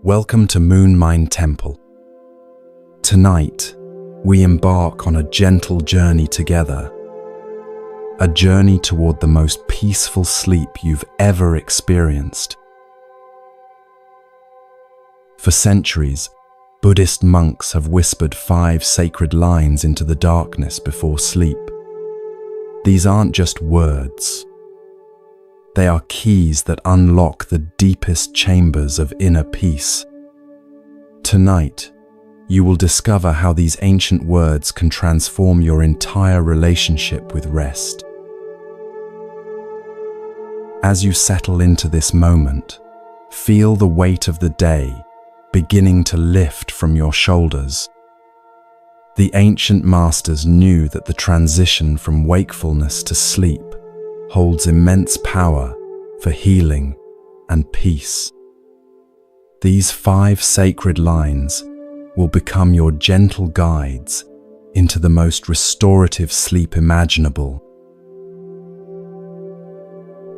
Welcome to Moon Mind Temple. Tonight, we embark on a gentle journey together. A journey toward the most peaceful sleep you've ever experienced. For centuries, Buddhist monks have whispered 5 sacred lines into the darkness before sleep. These aren't just words. They are keys that unlock the deepest chambers of inner peace. Tonight, you will discover how these ancient words can transform your entire relationship with rest. As you settle into this moment, feel the weight of the day beginning to lift from your shoulders. The ancient masters knew that the transition from wakefulness to sleep holds immense power for healing and peace. These 5 sacred lines will become your gentle guides into the most restorative sleep imaginable.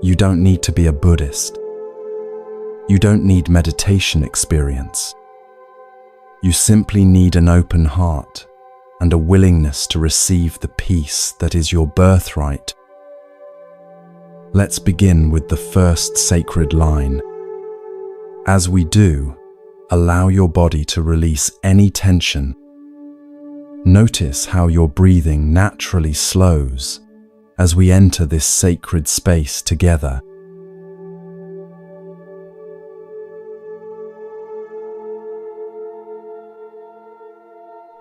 You don't need to be a Buddhist. You don't need meditation experience. You simply need an open heart and a willingness to receive the peace that is your birthright. Let's begin with the first sacred line. As we do, allow your body to release any tension. Notice how your breathing naturally slows as we enter this sacred space together.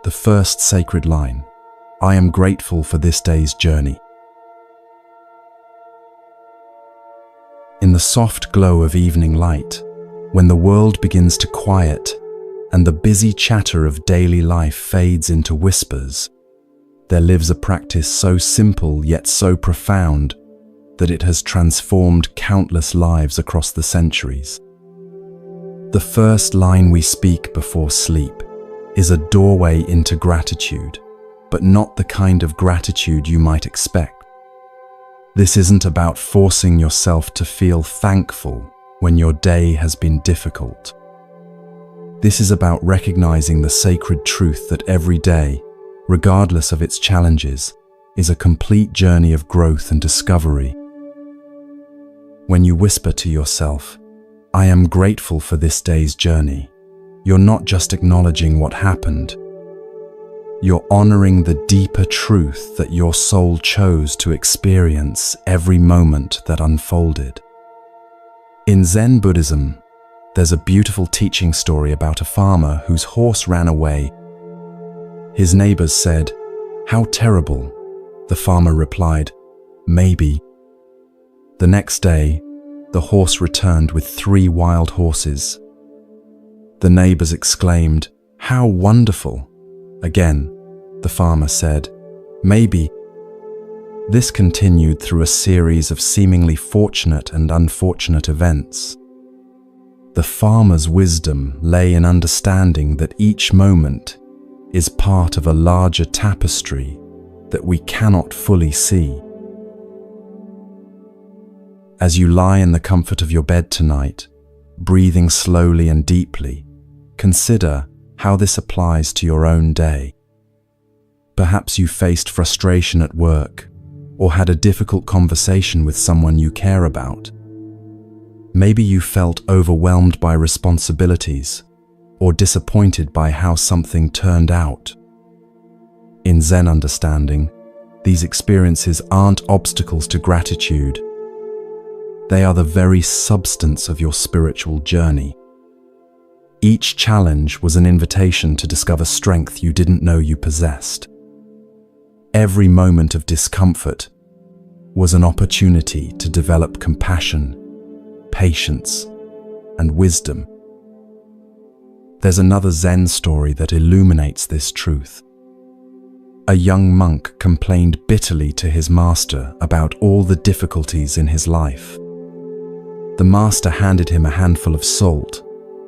The first sacred line. I am grateful for this day's journey. In the soft glow of evening light, when the world begins to quiet and the busy chatter of daily life fades into whispers, there lives a practice so simple yet so profound that it has transformed countless lives across the centuries. The first line we speak before sleep is a doorway into gratitude, but not the kind of gratitude you might expect. This isn't about forcing yourself to feel thankful when your day has been difficult. This is about recognizing the sacred truth that every day, regardless of its challenges, is a complete journey of growth and discovery. When you whisper to yourself, "I am grateful for this day's journey," you're not just acknowledging what happened. You're honoring the deeper truth that your soul chose to experience every moment that unfolded. In Zen Buddhism, there's a beautiful teaching story about a farmer whose horse ran away. His neighbors said, "How terrible." The farmer replied, "Maybe." The next day, the horse returned with 3 wild horses. The neighbors exclaimed, "How wonderful." Again, the farmer said, "Maybe." This continued through a series of seemingly fortunate and unfortunate events. The farmer's wisdom lay in understanding that each moment is part of a larger tapestry that we cannot fully see. As you lie in the comfort of your bed tonight, breathing slowly and deeply, consider how this applies to your own day. Perhaps you faced frustration at work or had a difficult conversation with someone you care about. Maybe you felt overwhelmed by responsibilities or disappointed by how something turned out. In Zen understanding, these experiences aren't obstacles to gratitude. They are the very substance of your spiritual journey. Each challenge was an invitation to discover strength you didn't know you possessed. Every moment of discomfort was an opportunity to develop compassion, patience, and wisdom. There's another Zen story that illuminates this truth. A young monk complained bitterly to his master about all the difficulties in his life. The master handed him a handful of salt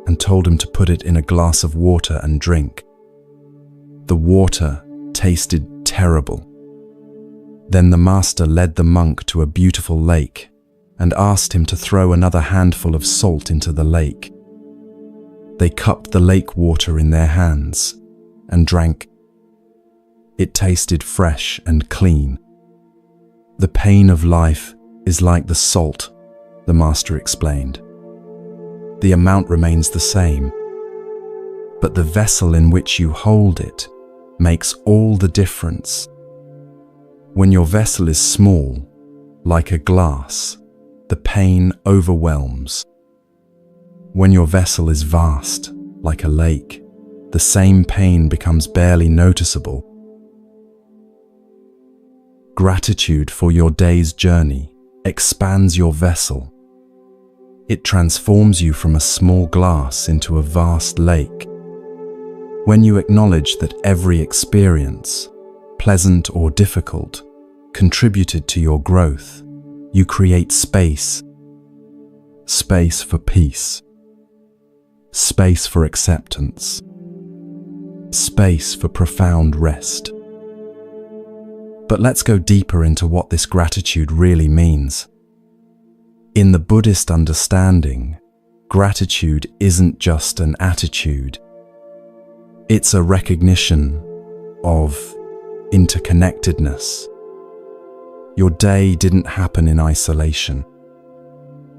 and told him to put it in a glass of water and drink. The water tasted terrible. Then the master led the monk to a beautiful lake and asked him to throw another handful of salt into the lake. They cupped the lake water in their hands and drank. It tasted fresh and clean. The pain of life is like the salt, the master explained. The amount remains the same, but the vessel in which you hold it makes all the difference. When your vessel is small, like a glass, the pain overwhelms. When your vessel is vast, like a lake, the same pain becomes barely noticeable. Gratitude for your day's journey expands your vessel. It transforms you from a small glass into a vast lake. When you acknowledge that every experience, pleasant or difficult, contributed to your growth, you create space. Space for peace. Space for acceptance. Space for profound rest. But let's go deeper into what this gratitude really means. In the Buddhist understanding, gratitude isn't just an attitude. It's a recognition of interconnectedness. Your day didn't happen in isolation.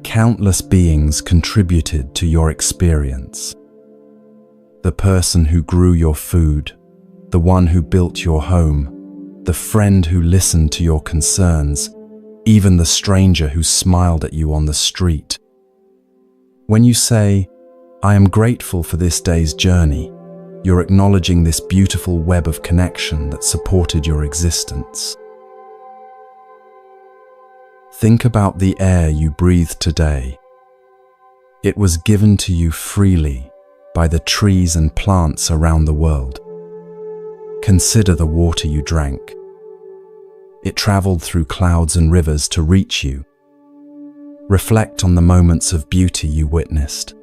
Countless beings contributed to your experience. The person who grew your food, the one who built your home, the friend who listened to your concerns, even the stranger who smiled at you on the street. When you say, "I am grateful for this day's journey," you're acknowledging this beautiful web of connection that supported your existence. Think about the air you breathed today. It was given to you freely by the trees and plants around the world. Consider the water you drank. It traveled through clouds and rivers to reach you. Reflect on the moments of beauty you witnessed.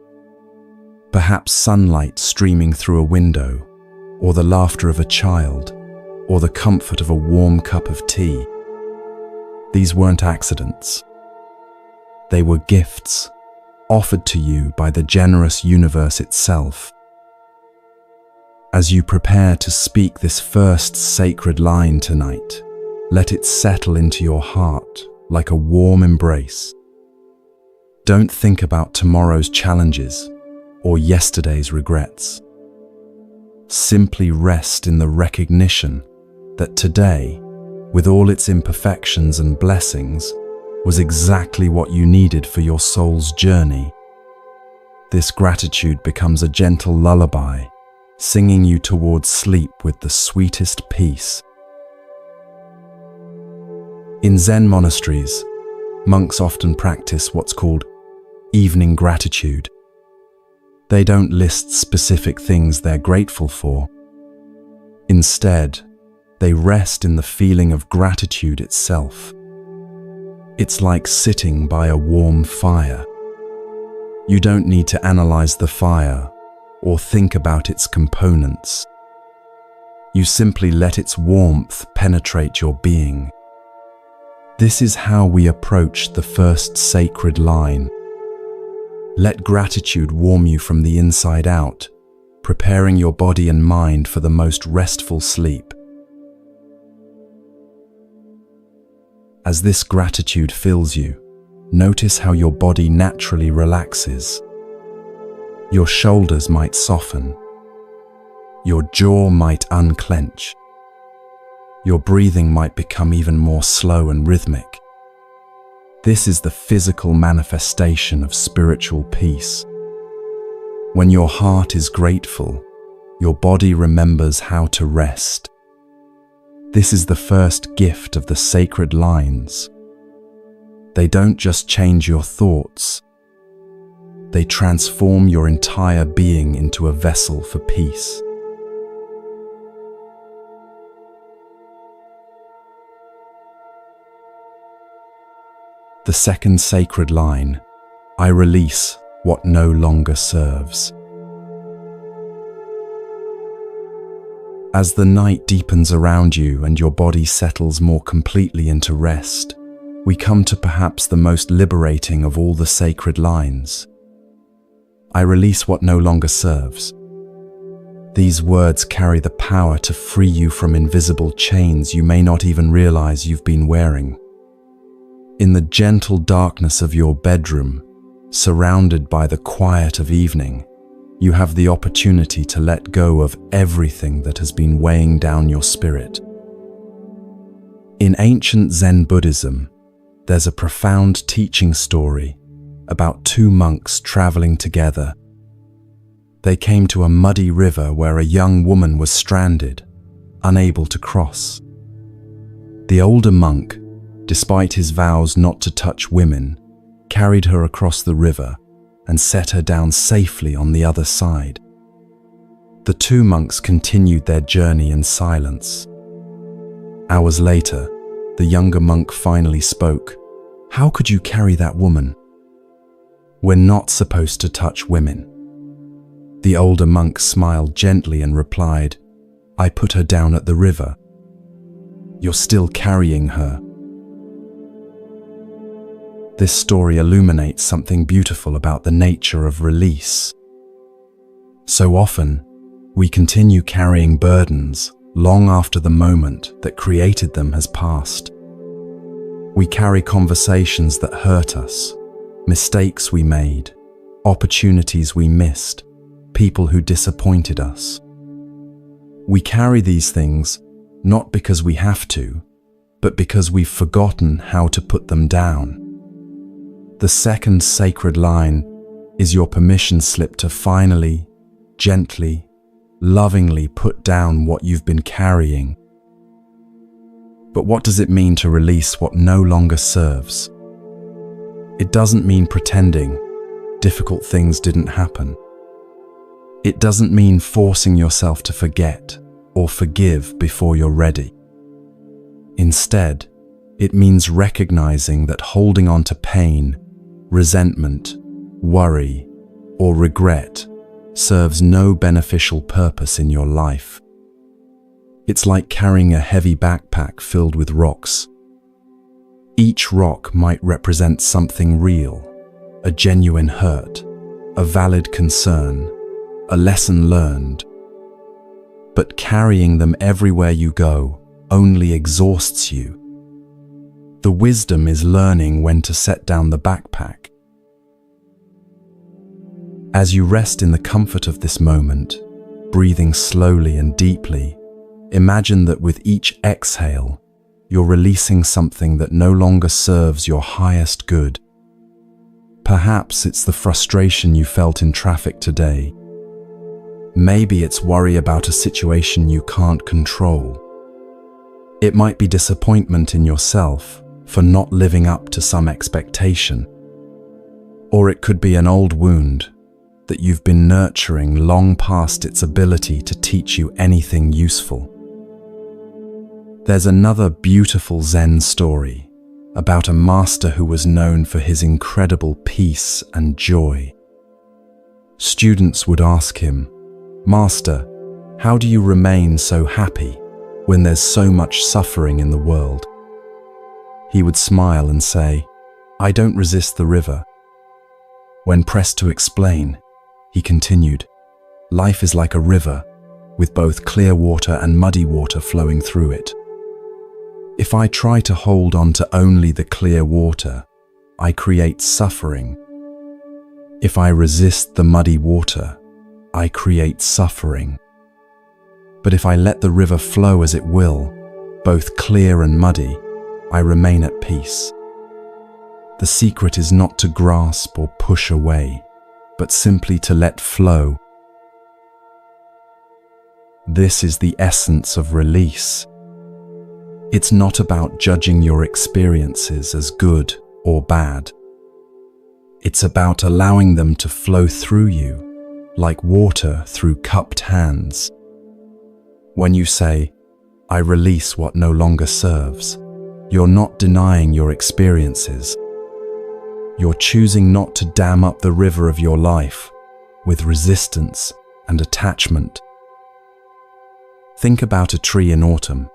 Perhaps sunlight streaming through a window, or the laughter of a child, or the comfort of a warm cup of tea. These weren't accidents. They were gifts offered to you by the generous universe itself. As you prepare to speak this first sacred line tonight, let it settle into your heart like a warm embrace. Don't think about tomorrow's challenges or yesterday's regrets. Simply rest in the recognition that today, with all its imperfections and blessings, was exactly what you needed for your soul's journey. This gratitude becomes a gentle lullaby, singing you towards sleep with the sweetest peace. In Zen monasteries, monks often practice what's called evening gratitude. They don't list specific things they're grateful for. Instead, they rest in the feeling of gratitude itself. It's like sitting by a warm fire. You don't need to analyze the fire or think about its components. You simply let its warmth penetrate your being. This is how we approach the first sacred line. Let gratitude warm you from the inside out, preparing your body and mind for the most restful sleep. As this gratitude fills you, notice how your body naturally relaxes. Your shoulders might soften. Your jaw might unclench. Your breathing might become even more slow and rhythmic. This is the physical manifestation of spiritual peace. When your heart is grateful, your body remembers how to rest. This is the first gift of the sacred lines. They don't just change your thoughts. They transform your entire being into a vessel for peace. The second sacred line, I release what no longer serves. As the night deepens around you and your body settles more completely into rest, we come to perhaps the most liberating of all the sacred lines. I release what no longer serves. These words carry the power to free you from invisible chains you may not even realize you've been wearing. In the gentle darkness of your bedroom, surrounded by the quiet of evening, you have the opportunity to let go of everything that has been weighing down your spirit. In ancient Zen Buddhism, there's a profound teaching story about two monks traveling together. They came to a muddy river where a young woman was stranded, unable to cross. The older monk, despite his vows not to touch women, carried her across the river and set her down safely on the other side. The two monks continued their journey in silence. Hours later, the younger monk finally spoke. "How could you carry that woman? We're not supposed to touch women." The older monk smiled gently and replied, "I put her down at the river. You're still carrying her." This story illuminates something beautiful about the nature of release. So often, we continue carrying burdens long after the moment that created them has passed. We carry conversations that hurt us, mistakes we made, opportunities we missed, people who disappointed us. We carry these things not because we have to, but because we've forgotten how to put them down. The second sacred line is your permission slip to finally, gently, lovingly put down what you've been carrying. But what does it mean to release what no longer serves? It doesn't mean pretending difficult things didn't happen. It doesn't mean forcing yourself to forget or forgive before you're ready. Instead, it means recognizing that holding on to pain, resentment, worry, or regret serves no beneficial purpose in your life. It's like carrying a heavy backpack filled with rocks. Each rock might represent something real, a genuine hurt, a valid concern, a lesson learned. But carrying them everywhere you go only exhausts you. The wisdom is learning when to set down the backpack. As you rest in the comfort of this moment, breathing slowly and deeply, imagine that with each exhale, you're releasing something that no longer serves your highest good. Perhaps it's the frustration you felt in traffic today. Maybe it's worry about a situation you can't control. It might be disappointment in yourself for not living up to some expectation. Or it could be an old wound that you've been nurturing long past its ability to teach you anything useful. There's another beautiful Zen story about a master who was known for his incredible peace and joy. Students would ask him, "Master, how do you remain so happy when there's so much suffering in the world?" He would smile and say, "I don't resist the river." When pressed to explain, he continued, "Life is like a river, with both clear water and muddy water flowing through it. If I try to hold on to only the clear water, I create suffering. If I resist the muddy water, I create suffering. But if I let the river flow as it will, both clear and muddy, I remain at peace." The secret is not to grasp or push away, but simply to let flow. This is the essence of release. It's not about judging your experiences as good or bad. It's about allowing them to flow through you, like water through cupped hands. When you say, "I release what no longer serves," you're not denying your experiences. You're choosing not to dam up the river of your life with resistance and attachment. Think about a tree in autumn.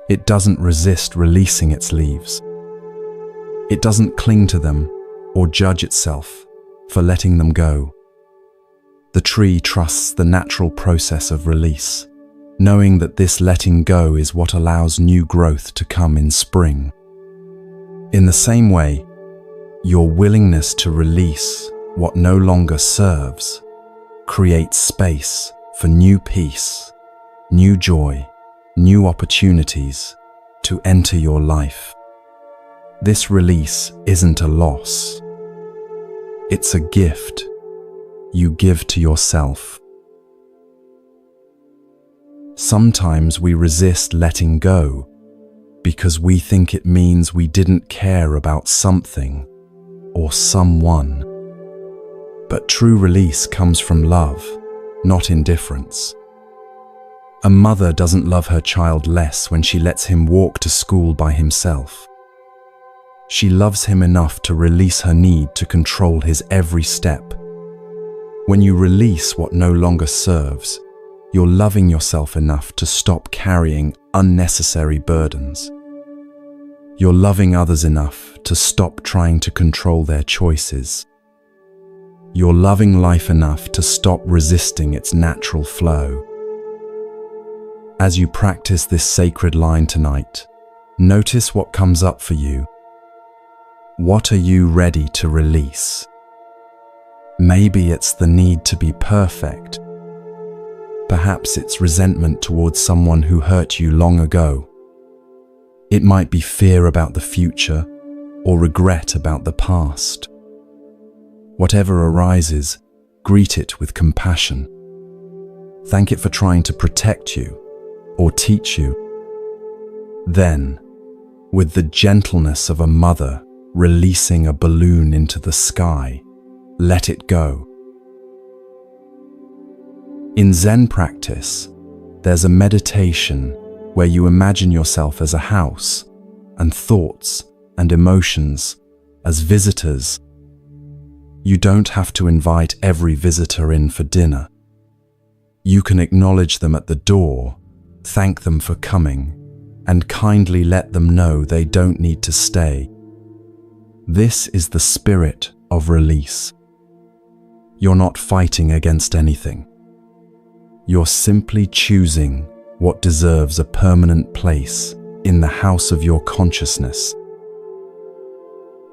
It doesn't resist releasing its leaves. It doesn't cling to them or judge itself. for letting them go. The tree trusts the natural process of release, knowing that this letting go is what allows new growth to come in spring. In the same way, your willingness to release what no longer serves creates space for new peace, new joy, new opportunities to enter your life. This release isn't a loss. It's a gift you give to yourself. Sometimes we resist letting go because we think it means we didn't care about something or someone. But true release comes from love, not indifference. A mother doesn't love her child less when she lets him walk to school by himself. She loves him enough to release her need to control his every step. When you release what no longer serves, you're loving yourself enough to stop carrying unnecessary burdens. You're loving others enough to stop trying to control their choices. You're loving life enough to stop resisting its natural flow. As you practice this sacred line tonight, notice what comes up for you. What are you ready to release? Maybe it's the need to be perfect. Perhaps it's resentment towards someone who hurt you long ago. It might be fear about the future or regret about the past. Whatever arises, greet it with compassion. Thank it for trying to protect you or teach you. Then, with the gentleness of a mother releasing a balloon into the sky, let it go. In Zen practice, there's a meditation where you imagine yourself as a house and thoughts and emotions as visitors. You don't have to invite every visitor in for dinner. You can acknowledge them at the door, thank them for coming, and kindly let them know they don't need to stay. This is the spirit of release. You're not fighting against anything. You're simply choosing what deserves a permanent place in the house of your consciousness.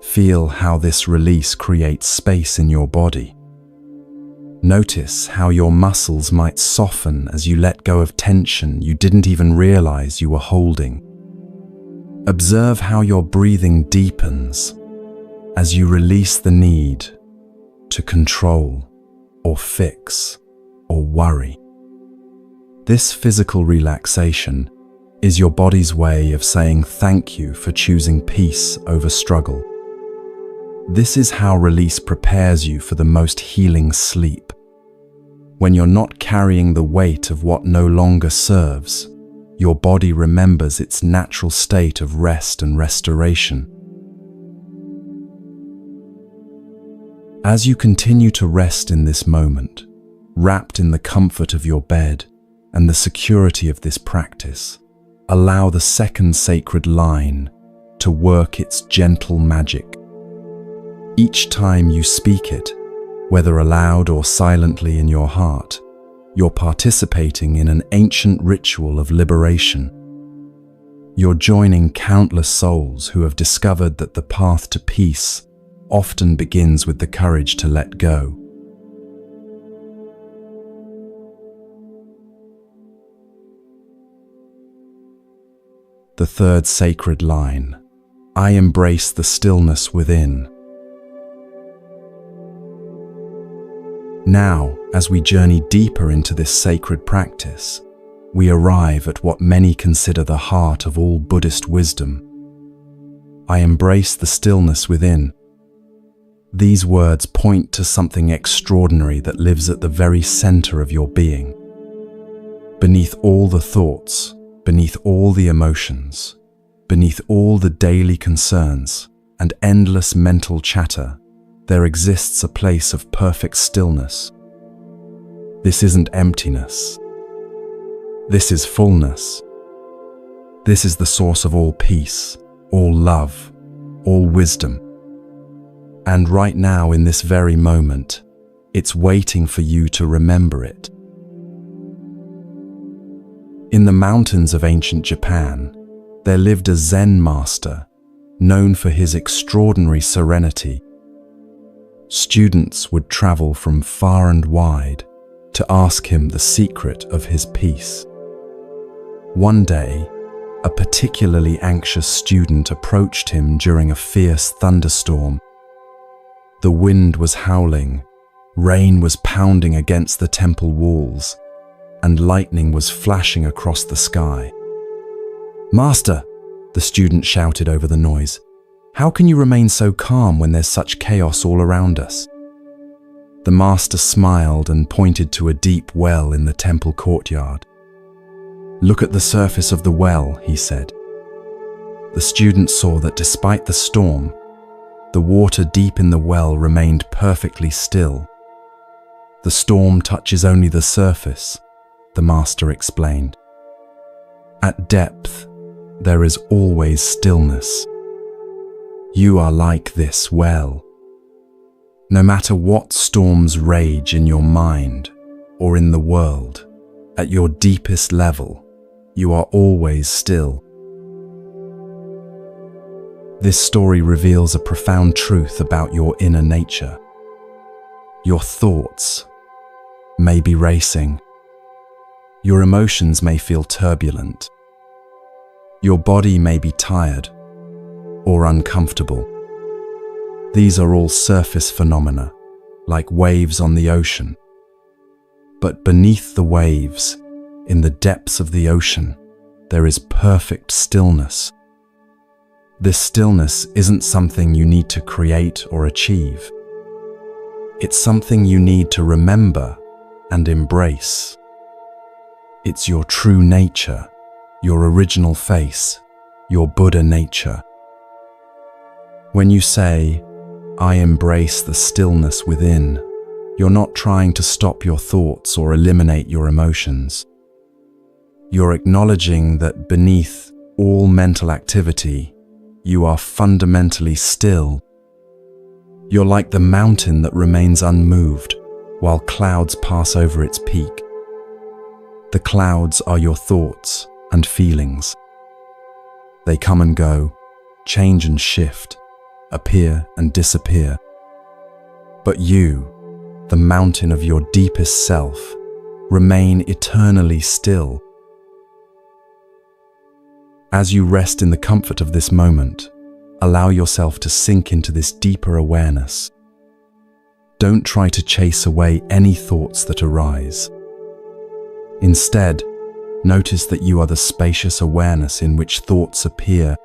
Feel how this release creates space in your body. Notice how your muscles might soften as you let go of tension you didn't even realize you were holding. Observe how your breathing deepens as you release the need to control or fix or worry. This physical relaxation is your body's way of saying thank you for choosing peace over struggle. This is how release prepares you for the most healing sleep. When you're not carrying the weight of what no longer serves, your body remembers its natural state of rest and restoration. As you continue to rest in this moment, wrapped in the comfort of your bed and the security of this practice, allow the second sacred line to work its gentle magic. Each time you speak it, whether aloud or silently in your heart, you're participating in an ancient ritual of liberation. You're joining countless souls who have discovered that the path to peace often begins with the courage to let go. The third sacred line, I embrace the stillness within. Now, as we journey deeper into this sacred practice, we arrive at what many consider the heart of all Buddhist wisdom. I embrace the stillness within. These words point to something extraordinary that lives at the very center of your being. Beneath all the thoughts, beneath all the emotions, beneath all the daily concerns and endless mental chatter, there exists a place of perfect stillness. This isn't emptiness. This is fullness. This is the source of all peace, all love, all wisdom. And right now, in this very moment, it's waiting for you to remember it. In the mountains of ancient Japan, there lived a Zen master known for his extraordinary serenity. Students would travel from far and wide to ask him the secret of his peace. One day, a particularly anxious student approached him during a fierce thunderstorm. The wind was howling, rain was pounding against the temple walls, and lightning was flashing across the sky. "Master," the student shouted over the noise, "how can you remain so calm when there's such chaos all around us?" The master smiled and pointed to a deep well in the temple courtyard. "Look at the surface of the well," he said. The student saw that despite the storm, the water deep in the well remained perfectly still. "The storm touches only the surface," the master explained. "At depth, there is always stillness. You are like this well. No matter what storms rage in your mind or in the world, at your deepest level, you are always still." This story reveals a profound truth about your inner nature. Your thoughts may be racing. Your emotions may feel turbulent. Your body may be tired or uncomfortable. These are all surface phenomena, like waves on the ocean. But beneath the waves, in the depths of the ocean, there is perfect stillness. This stillness isn't something you need to create or achieve. It's something you need to remember and embrace. It's your true nature, your original face, your Buddha nature. When you say, "I embrace the stillness within," you're not trying to stop your thoughts or eliminate your emotions. You're acknowledging that beneath all mental activity, you are fundamentally still. You're like the mountain that remains unmoved while clouds pass over its peak. The clouds are your thoughts and feelings. They come and go, change and shift, appear and disappear. But you, the mountain of your deepest self, remain eternally still. As you rest in the comfort of this moment, allow yourself to sink into this deeper awareness. Don't try to chase away any thoughts that arise. Instead, notice that you are the spacious awareness in which thoughts appear.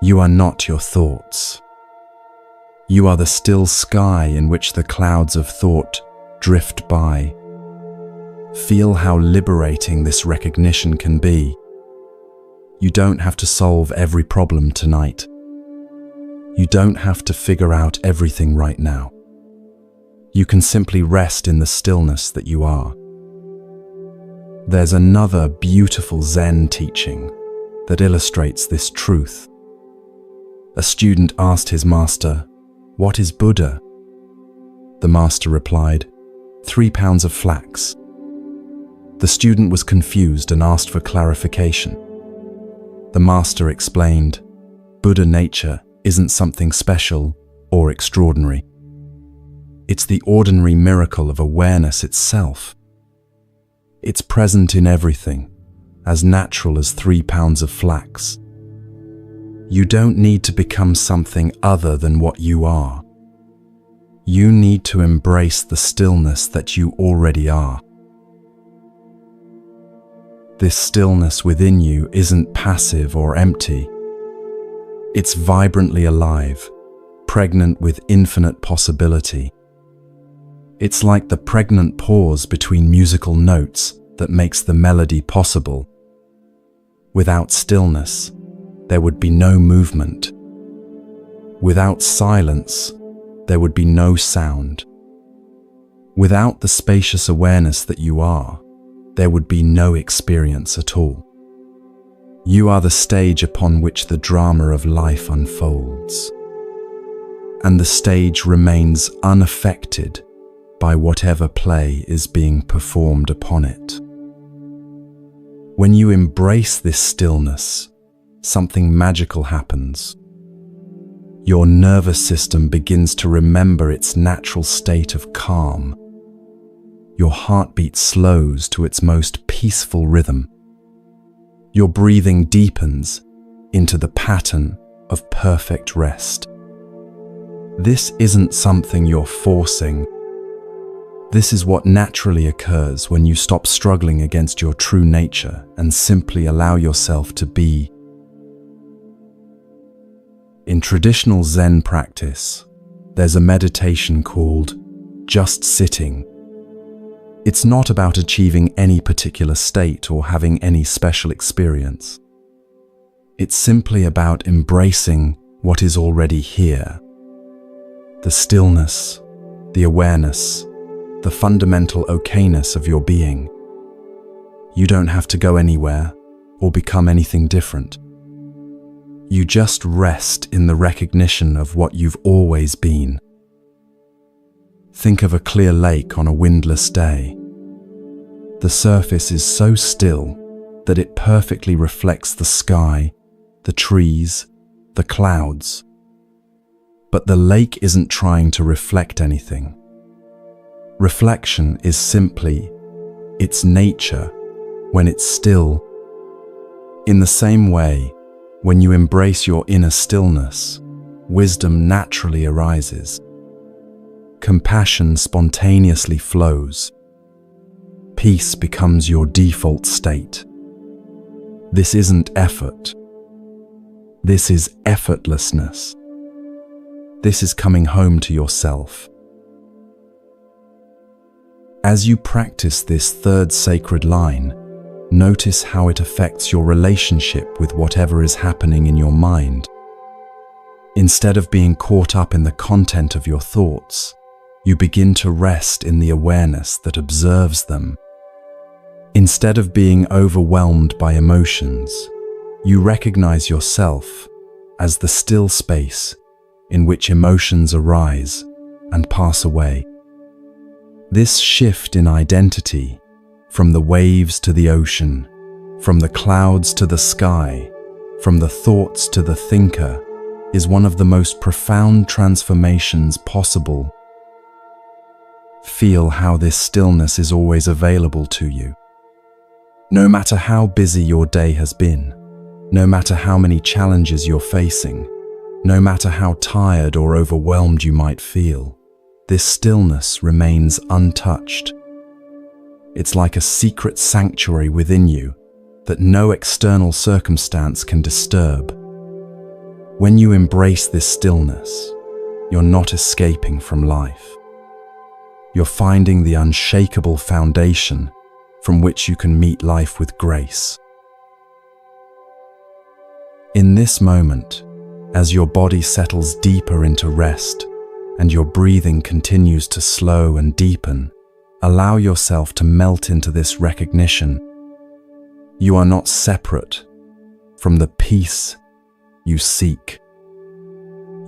You are not your thoughts. You are the still sky in which the clouds of thought drift by. Feel how liberating this recognition can be. You don't have to solve every problem tonight. You don't have to figure out everything right now. You can simply rest in the stillness that you are. There's another beautiful Zen teaching that illustrates this truth. A student asked his master, "What is Buddha?" The master replied, 3 pounds of flax." The student was confused and asked for clarification. The master explained, "Buddha nature isn't something special or extraordinary. It's the ordinary miracle of awareness itself. It's present in everything, as natural as 3 pounds of flax. You don't need to become something other than what you are. You need to embrace the stillness that you already are. This stillness within you isn't passive or empty. It's vibrantly alive, pregnant with infinite possibility. It's like the pregnant pause between musical notes that makes the melody possible. Without stillness, there would be no movement. Without silence, there would be no sound. Without the spacious awareness that you are, there would be no experience at all. You are the stage upon which the drama of life unfolds. and the stage remains unaffected by whatever play is being performed upon it. When you embrace this stillness, something magical happens. Your nervous system begins to remember its natural state of calm. Your heartbeat slows to its most peaceful rhythm. Your breathing deepens into the pattern of perfect rest. This isn't something you're forcing. This is what naturally occurs when you stop struggling against your true nature and simply allow yourself to be. In traditional Zen practice, there's a meditation called just sitting. It's not about achieving any particular state or having any special experience. It's simply about embracing what is already here. The stillness, the awareness, the fundamental okayness of your being. You don't have to go anywhere or become anything different. You just rest in the recognition of what you've always been. Think of a clear lake on a windless day. The surface is so still that it perfectly reflects the sky, the trees, the clouds. But the lake isn't trying to reflect anything. Reflection is simply its nature when it's still. In the same way, when you embrace your inner stillness, wisdom naturally arises. Compassion spontaneously flows. Peace becomes your default state. This isn't effort. This is effortlessness. This is coming home to yourself. As you practice this third sacred line, notice how it affects your relationship with whatever is happening in your mind. Instead of being caught up in the content of your thoughts, you begin to rest in the awareness that observes them. Instead of being overwhelmed by emotions, you recognize yourself as the still space in which emotions arise and pass away. This shift in identity, from the waves to the ocean, from the clouds to the sky, from the thoughts to the thinker, is one of the most profound transformations possible. Feel how this stillness is always available to you. No matter how busy your day has been, no matter how many challenges you're facing, no matter how tired or overwhelmed you might feel, this stillness remains untouched. It's like a secret sanctuary within you that no external circumstance can disturb. When you embrace this stillness, you're not escaping from life. You're finding the unshakable foundation from which you can meet life with grace. In this moment, as your body settles deeper into rest and your breathing continues to slow and deepen, allow yourself to melt into this recognition. You are not separate from the peace you seek.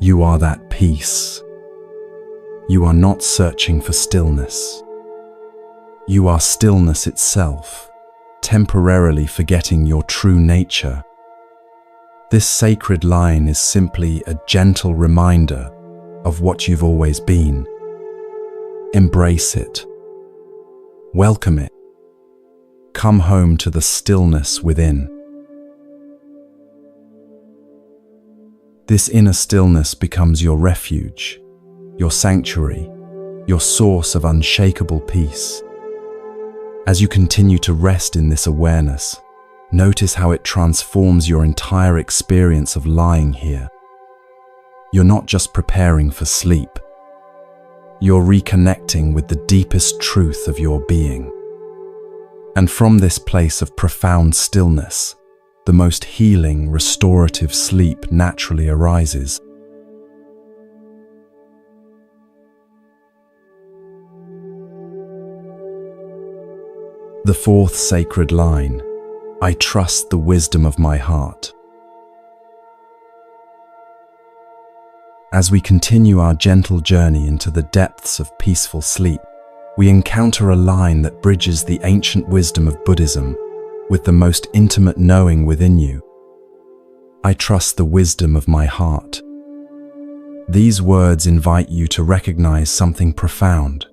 You are that peace. You are not searching for stillness. You are stillness itself, temporarily forgetting your true nature. This sacred line is simply a gentle reminder of what you've always been. Embrace it. Welcome it. Come home to the stillness within. This inner stillness becomes your refuge, your sanctuary, your source of unshakable peace. As you continue to rest in this awareness, notice how it transforms your entire experience of lying here. You're not just preparing for sleep. You're reconnecting with the deepest truth of your being. And from this place of profound stillness, the most healing, restorative sleep naturally arises. The fourth sacred line, I trust the wisdom of my heart. As we continue our gentle journey into the depths of peaceful sleep, we encounter a line that bridges the ancient wisdom of Buddhism with the most intimate knowing within you. I trust the wisdom of my heart. These words invite you to recognize something profound,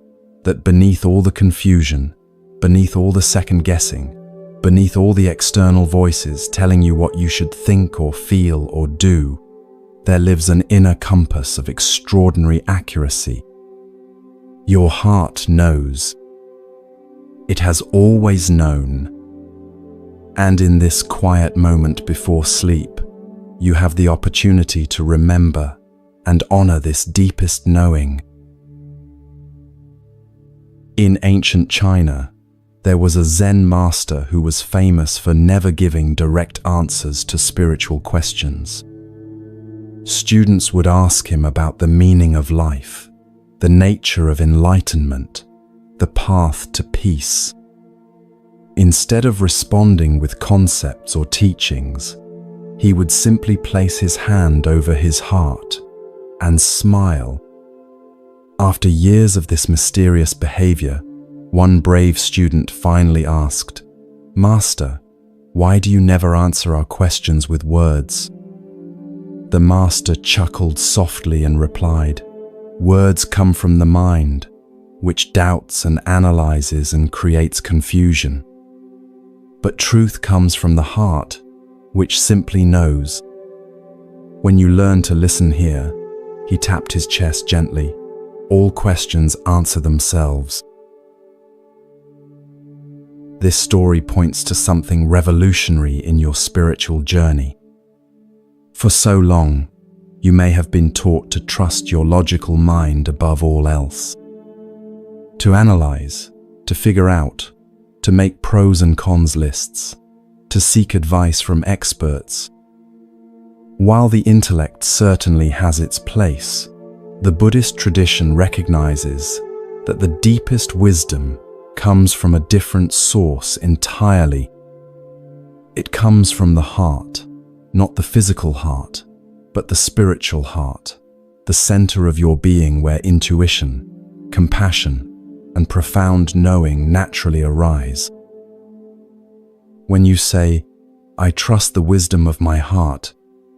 that beneath all the confusion, beneath all the second-guessing, beneath all the external voices telling you what you should think or feel or do, there lives an inner compass of extraordinary accuracy. Your heart knows. It has always known. And in this quiet moment before sleep, you have the opportunity to remember and honor this deepest knowing. In ancient China, there was a Zen master who was famous for never giving direct answers to spiritual questions. Students would ask him about the meaning of life, the nature of enlightenment, the path to peace. Instead of responding with concepts or teachings, he would simply place his hand over his heart and smile. After years of this mysterious behavior, one brave student finally asked, "Master, why do you never answer our questions with words?" The master chuckled softly and replied, "Words come from the mind, which doubts and analyzes and creates confusion. But truth comes from the heart, which simply knows." When you learn to listen here, he tapped his chest gently, all questions answer themselves. This story points to something revolutionary in your spiritual journey. For so long, you may have been taught to trust your logical mind above all else. To analyze, to figure out, to make pros and cons lists, to seek advice from experts. While the intellect certainly has its place, the Buddhist tradition recognizes that the deepest wisdom comes from a different source entirely. It comes from the heart. Not the physical heart, but the spiritual heart, the center of your being where intuition, compassion, and profound knowing naturally arise. When you say, "I trust the wisdom of my heart,"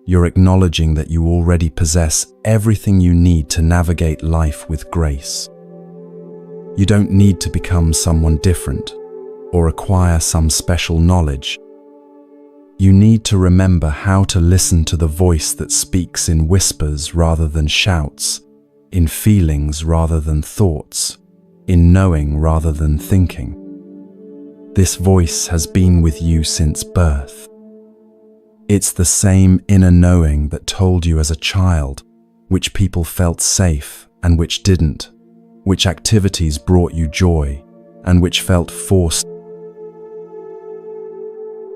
you're acknowledging that you already possess everything you need to navigate life with grace. You don't need to become someone different or acquire some special knowledge. You need to remember how to listen to the voice that speaks in whispers rather than shouts, in feelings rather than thoughts, in knowing rather than thinking. This voice has been with you since birth. It's the same inner knowing that told you as a child which people felt safe and which didn't, which activities brought you joy and which felt forced.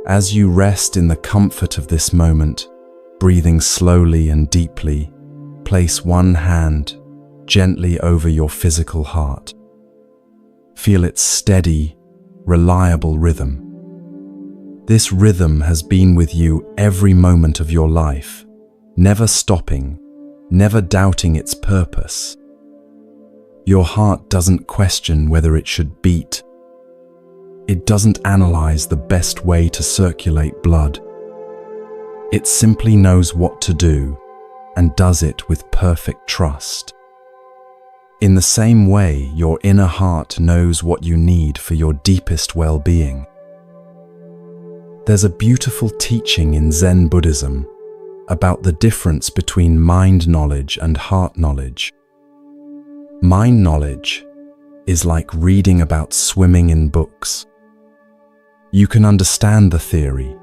As you rest in the comfort of this moment, breathing slowly and deeply, place one hand gently over your physical heart. Feel its steady, reliable rhythm. This rhythm has been with you every moment of your life, never stopping, never doubting its purpose. Your heart doesn't question whether it should beat. It doesn't analyze the best way to circulate blood. It simply knows what to do and does it with perfect trust. In the same way, your inner heart knows what you need for your deepest well-being. There's a beautiful teaching in Zen Buddhism about the difference between mind knowledge and heart knowledge. Mind knowledge is like reading about swimming in books. You can understand the theory,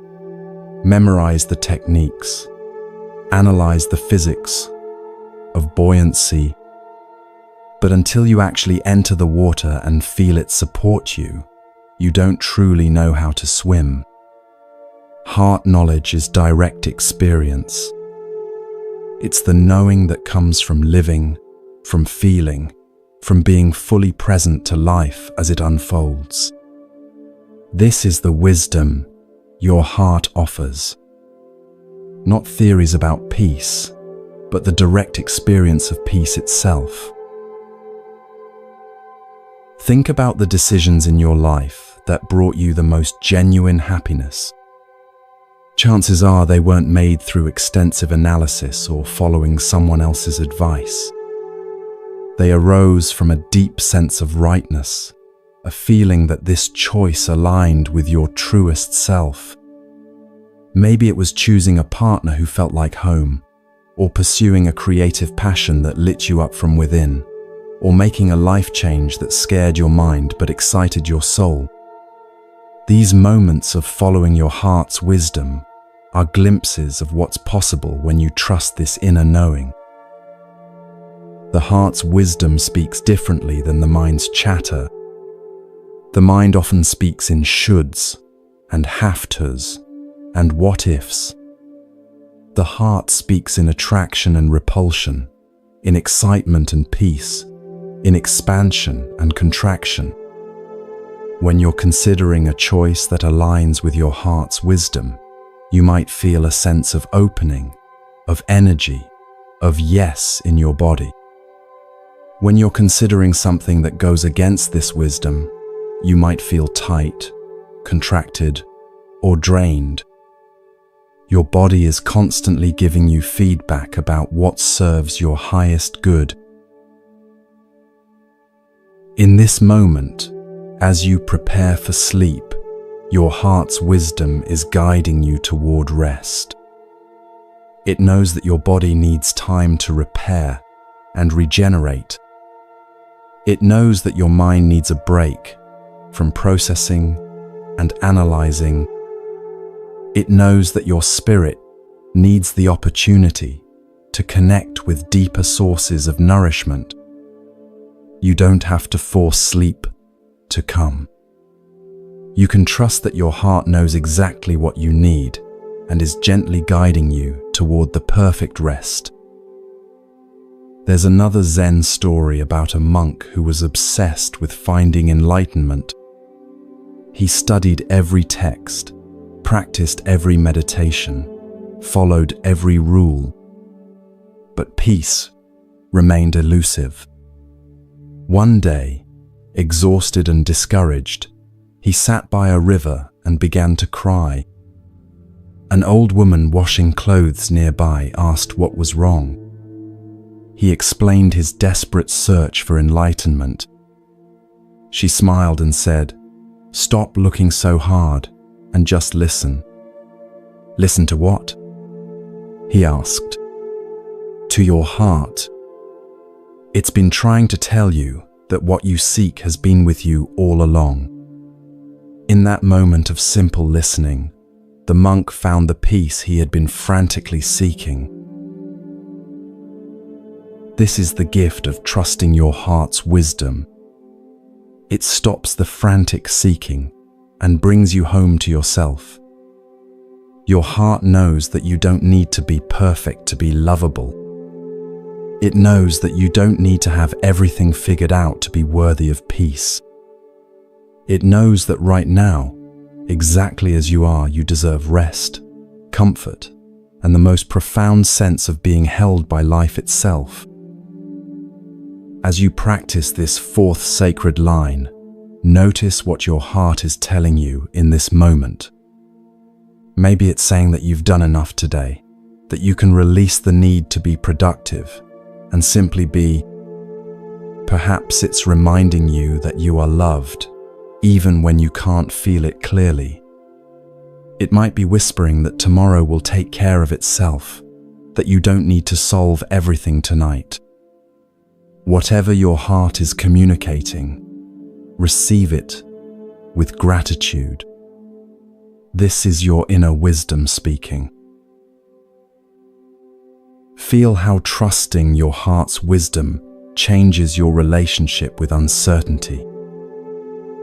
memorize the techniques, analyze the physics of buoyancy, but until you actually enter the water and feel it support you, you don't truly know how to swim. Heart knowledge is direct experience. It's the knowing that comes from living, from feeling, from being fully present to life as it unfolds. This is the wisdom your heart offers. Not theories about peace, but the direct experience of peace itself. Think about the decisions in your life that brought you the most genuine happiness. Chances are they weren't made through extensive analysis or following someone else's advice. They arose from a deep sense of rightness, a feeling that this choice aligned with your truest self. Maybe it was choosing a partner who felt like home, or pursuing a creative passion that lit you up from within, or making a life change that scared your mind but excited your soul. These moments of following your heart's wisdom are glimpses of what's possible when you trust this inner knowing. The heart's wisdom speaks differently than the mind's chatter. The mind often speaks in shoulds and have tos and what ifs. The heart speaks in attraction and repulsion, in excitement and peace, in expansion and contraction. When you're considering a choice that aligns with your heart's wisdom, you might feel a sense of opening, of energy, of yes in your body. When you're considering something that goes against this wisdom, you might feel tight, contracted, or drained. Your body is constantly giving you feedback about what serves your highest good. In this moment, as you prepare for sleep, your heart's wisdom is guiding you toward rest. It knows that your body needs time to repair and regenerate. It knows that your mind needs a break from processing and analyzing. It knows that your spirit needs the opportunity to connect with deeper sources of nourishment. You don't have to force sleep to come. You can trust that your heart knows exactly what you need and is gently guiding you toward the perfect rest. There's another Zen story about a monk who was obsessed with finding enlightenment. He studied every text, practiced every meditation, followed every rule, but peace remained elusive. One day, exhausted and discouraged, he sat by a river and began to cry. An old woman washing clothes nearby asked what was wrong. He explained his desperate search for enlightenment. She smiled and said, "Stop looking so hard and just listen." "Listen to what?" he asked. "To your heart. It's been trying to tell you that what you seek has been with you all along." In that moment of simple listening, the monk found the peace he had been frantically seeking. This is the gift of trusting your heart's wisdom. It stops the frantic seeking and brings you home to yourself. Your heart knows that you don't need to be perfect to be lovable. It knows that you don't need to have everything figured out to be worthy of peace. It knows that right now, exactly as you are, you deserve rest, comfort, and the most profound sense of being held by life itself. As you practice this fourth sacred line, notice what your heart is telling you in this moment. Maybe it's saying that you've done enough today, that you can release the need to be productive and simply be. Perhaps it's reminding you that you are loved, even when you can't feel it clearly. It might be whispering that tomorrow will take care of itself, that you don't need to solve everything tonight. Whatever your heart is communicating, receive it with gratitude. This is your inner wisdom speaking. Feel how trusting your heart's wisdom changes your relationship with uncertainty.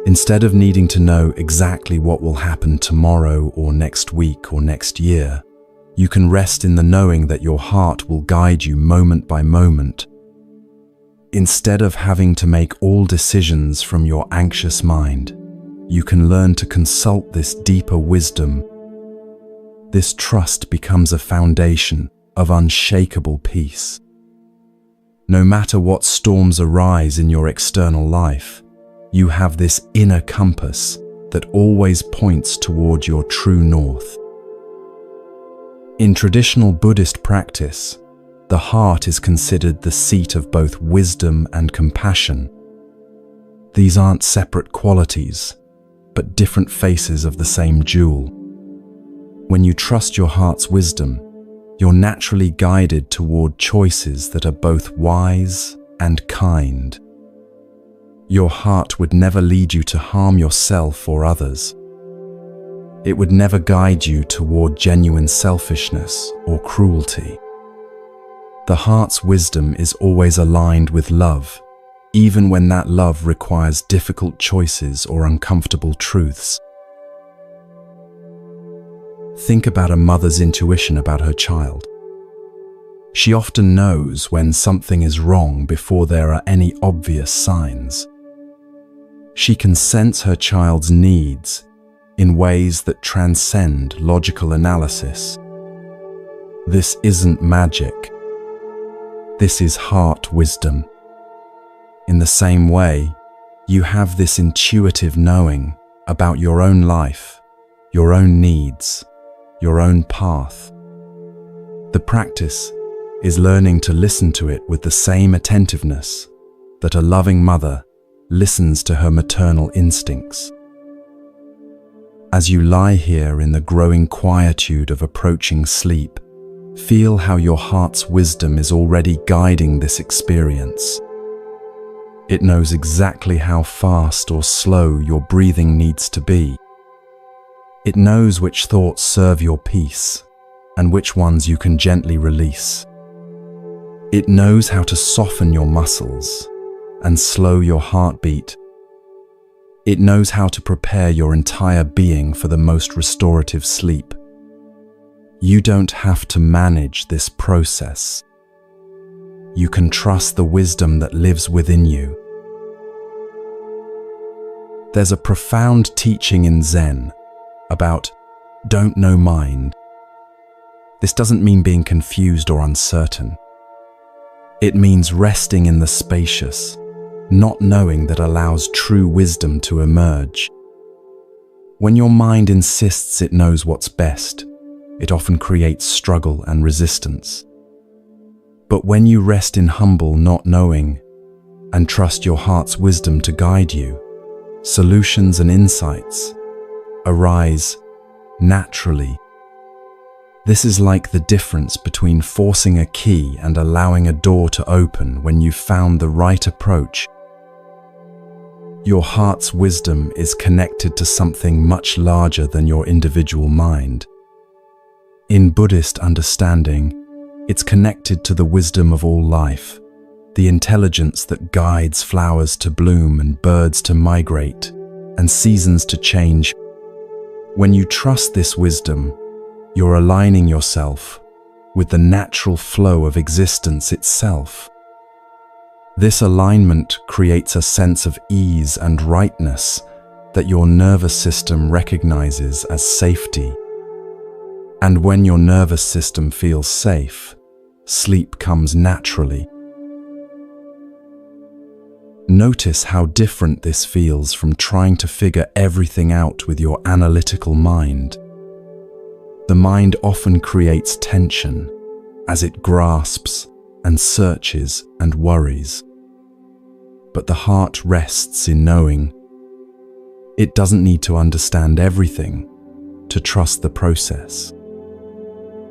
Instead of needing to know exactly what will happen tomorrow or next week or next year, you can rest in the knowing that your heart will guide you moment by moment. Instead of having to make all decisions from your anxious mind, you can learn to consult this deeper wisdom. This trust becomes a foundation of unshakable peace. No matter what storms arise in your external life, you have this inner compass that always points toward your true north. In traditional Buddhist practice, the heart is considered the seat of both wisdom and compassion. These aren't separate qualities, but different faces of the same jewel. When you trust your heart's wisdom, you're naturally guided toward choices that are both wise and kind. Your heart would never lead you to harm yourself or others. It would never guide you toward genuine selfishness or cruelty. The heart's wisdom is always aligned with love, even when that love requires difficult choices or uncomfortable truths. Think about a mother's intuition about her child. She often knows when something is wrong before there are any obvious signs. She can sense her child's needs in ways that transcend logical analysis. This isn't magic. This is heart wisdom. In the same way, you have this intuitive knowing about your own life, your own needs, your own path. The practice is learning to listen to it with the same attentiveness that a loving mother listens to her maternal instincts. As you lie here in the growing quietude of approaching sleep, feel how your heart's wisdom is already guiding this experience. It knows exactly how fast or slow your breathing needs to be. It knows which thoughts serve your peace and which ones you can gently release. It knows how to soften your muscles and slow your heartbeat. It knows how to prepare your entire being for the most restorative sleep. You don't have to manage this process. You can trust the wisdom that lives within you. There's a profound teaching in Zen about don't know mind. This doesn't mean being confused or uncertain. It means resting in the spacious, not knowing that allows true wisdom to emerge. When your mind insists it knows what's best, it often creates struggle and resistance. But when you rest in humble not knowing and trust your heart's wisdom to guide you, solutions and insights arise naturally. This is like the difference between forcing a key and allowing a door to open when you've found the right approach. Your heart's wisdom is connected to something much larger than your individual mind. In Buddhist understanding, it's connected to the wisdom of all life, the intelligence that guides flowers to bloom and birds to migrate and seasons to change. When you trust this wisdom, you're aligning yourself with the natural flow of existence itself. This alignment creates a sense of ease and rightness that your nervous system recognizes as safety. And when your nervous system feels safe, sleep comes naturally. Notice how different this feels from trying to figure everything out with your analytical mind. The mind often creates tension as it grasps and searches and worries. But the heart rests in knowing. It doesn't need to understand everything to trust the process.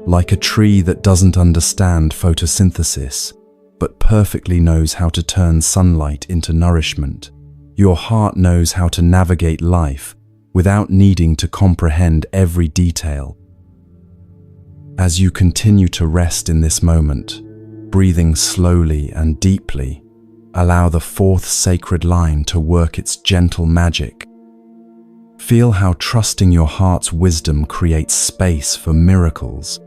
Like a tree that doesn't understand photosynthesis, but perfectly knows how to turn sunlight into nourishment, your heart knows how to navigate life without needing to comprehend every detail. As you continue to rest in this moment, breathing slowly and deeply, allow the fourth sacred line to work its gentle magic. Feel how trusting your heart's wisdom creates space for miracles.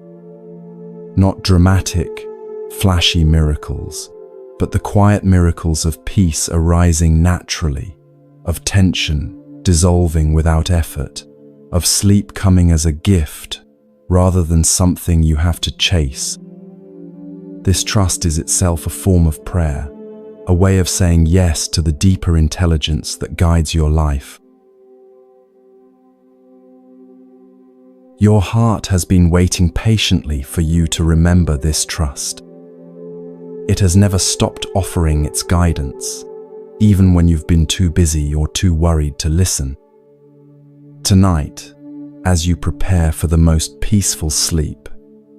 Not dramatic, flashy miracles, but the quiet miracles of peace arising naturally, of tension dissolving without effort, of sleep coming as a gift rather than something you have to chase. This trust is itself a form of prayer, a way of saying yes to the deeper intelligence that guides your life. Your heart has been waiting patiently for you to remember this trust. It has never stopped offering its guidance, even when you've been too busy or too worried to listen. Tonight, as you prepare for the most peaceful sleep,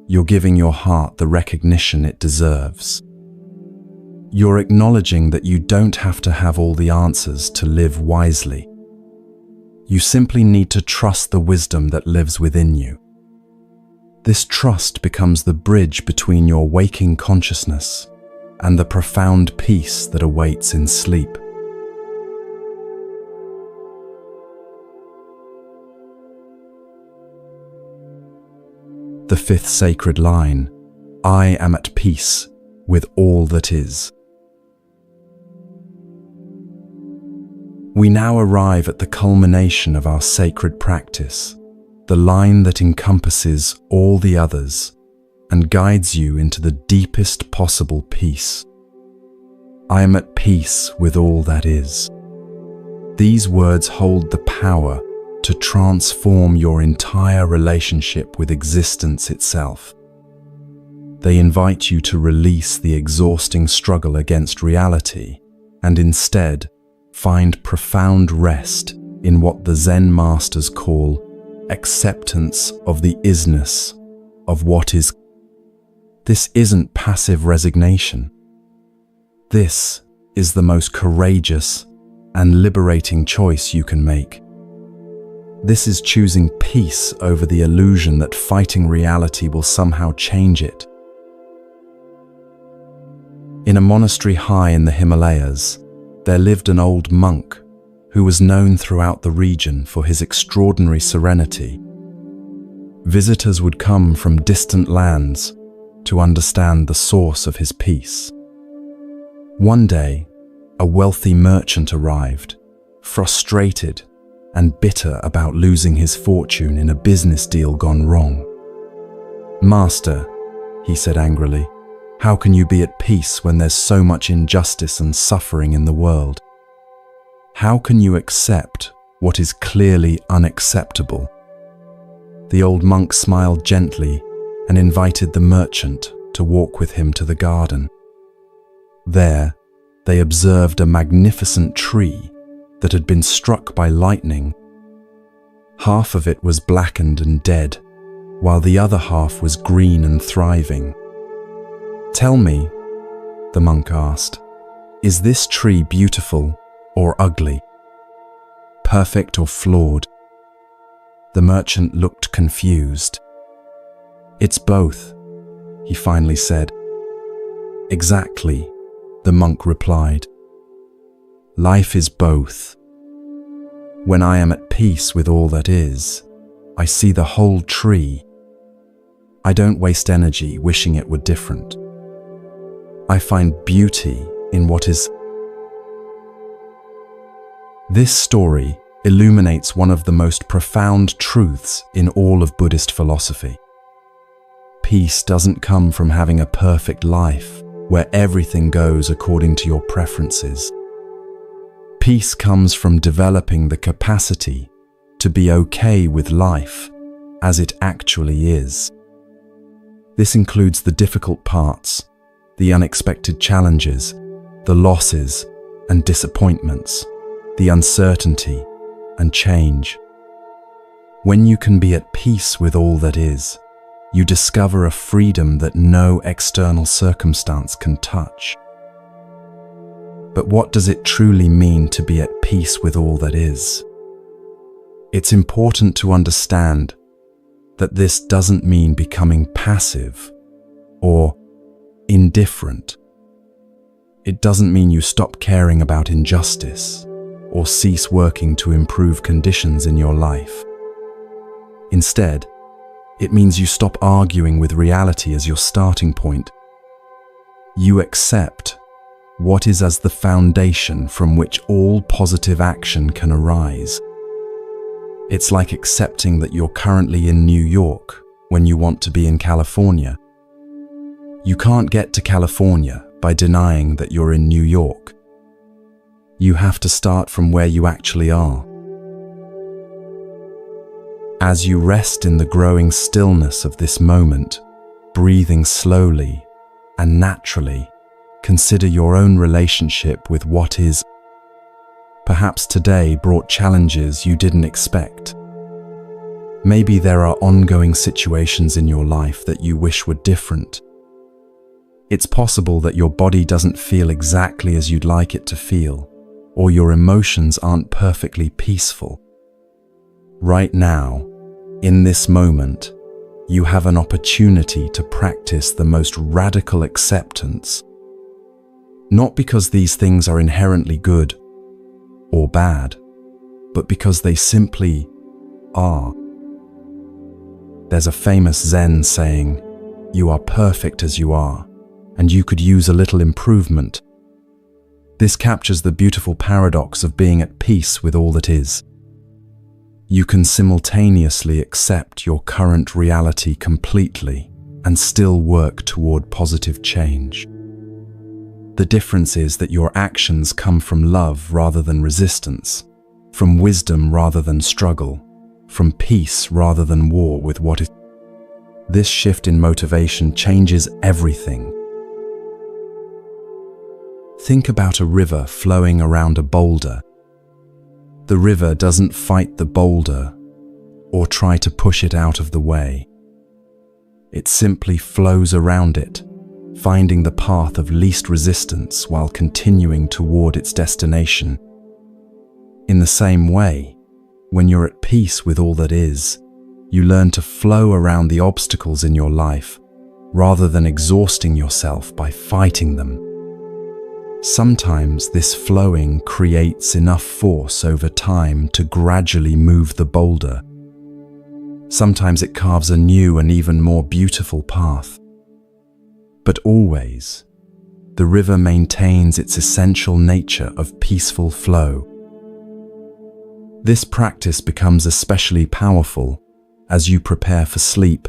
you're giving your heart the recognition it deserves. You're acknowledging that you don't have to have all the answers to live wisely. You simply need to trust the wisdom that lives within you. This trust becomes the bridge between your waking consciousness and the profound peace that awaits in sleep. The fifth sacred line, I am at peace with all that is. We now arrive at the culmination of our sacred practice, the line that encompasses all the others and guides you into the deepest possible peace. I am at peace with all that is. These words hold the power to transform your entire relationship with existence itself. They invite you to release the exhausting struggle against reality and instead find profound rest in what the Zen masters call acceptance of the isness of what is. This isn't passive resignation. This is the most courageous and liberating choice you can make. This is choosing peace over the illusion that fighting reality will somehow change it. In a monastery high in the Himalayas, there lived an old monk who was known throughout the region for his extraordinary serenity. Visitors would come from distant lands to understand the source of his peace. One day, a wealthy merchant arrived, frustrated and bitter about losing his fortune in a business deal gone wrong. "Master," he said angrily, "how can you be at peace when there's so much injustice and suffering in the world? How can you accept what is clearly unacceptable?" The old monk smiled gently and invited the merchant to walk with him to the garden. There, they observed a magnificent tree that had been struck by lightning. Half of it was blackened and dead, while the other half was green and thriving. "Tell me," the monk asked, "is this tree beautiful or ugly? Perfect or flawed?" The merchant looked confused. "It's both," he finally said. "Exactly," the monk replied. "Life is both. When I am at peace with all that is, I see the whole tree. I don't waste energy wishing it were different. I find beauty in what is." This story illuminates one of the most profound truths in all of Buddhist philosophy. Peace doesn't come from having a perfect life where everything goes according to your preferences. Peace comes from developing the capacity to be okay with life as it actually is. This includes the difficult parts, the unexpected challenges, the losses and disappointments, the uncertainty and change. When you can be at peace with all that is, you discover a freedom that no external circumstance can touch. But what does it truly mean to be at peace with all that is? It's important to understand that this doesn't mean becoming passive or indifferent. It doesn't mean you stop caring about injustice or cease working to improve conditions in your life. Instead, it means you stop arguing with reality as your starting point. You accept what is as the foundation from which all positive action can arise. It's like accepting that you're currently in New York when you want to be in California. You can't get to California by denying that you're in New York. You have to start from where you actually are. As you rest in the growing stillness of this moment, breathing slowly and naturally, consider your own relationship with what is. Perhaps today brought challenges you didn't expect. Maybe there are ongoing situations in your life that you wish were different. It's possible that your body doesn't feel exactly as you'd like it to feel, or your emotions aren't perfectly peaceful. Right now, in this moment, you have an opportunity to practice the most radical acceptance, not because these things are inherently good or bad, but because they simply are. There's a famous Zen saying, "You are perfect as you are, and you could use a little improvement." This captures the beautiful paradox of being at peace with all that is. You can simultaneously accept your current reality completely and still work toward positive change. The difference is that your actions come from love rather than resistance, from wisdom rather than struggle, from peace rather than war with what is. This shift in motivation changes everything. Think about a river flowing around a boulder. The river doesn't fight the boulder or try to push it out of the way. It simply flows around it, finding the path of least resistance while continuing toward its destination. In the same way, when you're at peace with all that is, you learn to flow around the obstacles in your life rather than exhausting yourself by fighting them. Sometimes this flowing creates enough force over time to gradually move the boulder. Sometimes it carves a new and even more beautiful path. But always, the river maintains its essential nature of peaceful flow. This practice becomes especially powerful as you prepare for sleep.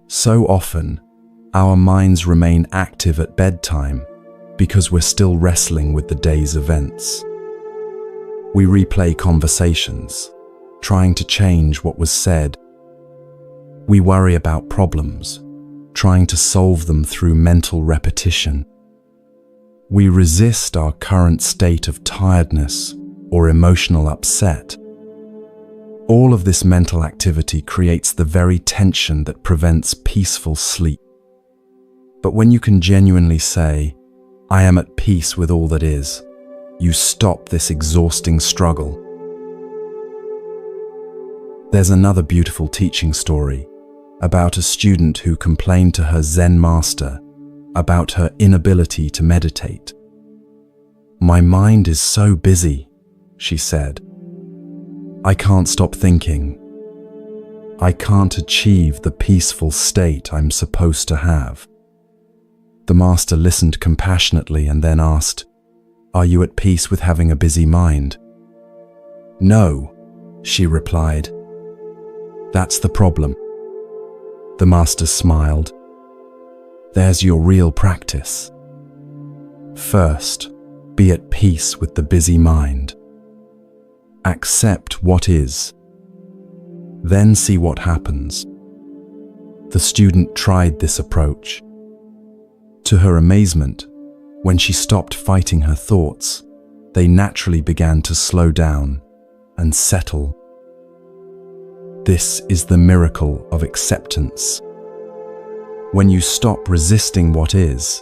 So often, our minds remain active at bedtime because we're still wrestling with the day's events. We replay conversations, trying to change what was said. We worry about problems, trying to solve them through mental repetition. We resist our current state of tiredness or emotional upset. All of this mental activity creates the very tension that prevents peaceful sleep. But when you can genuinely say, "I am at peace with all that is," you stop this exhausting struggle. There's another beautiful teaching story about a student who complained to her Zen master about her inability to meditate. "My mind is so busy," she said. "I can't stop thinking. I can't achieve the peaceful state I'm supposed to have." The master listened compassionately and then asked, "Are you at peace with having a busy mind?" "No," she replied. "That's the problem." The master smiled. "There's your real practice. First, be at peace with the busy mind. Accept what is. Then see what happens." The student tried this approach. To her amazement, when she stopped fighting her thoughts, they naturally began to slow down and settle. This is the miracle of acceptance. When you stop resisting what is,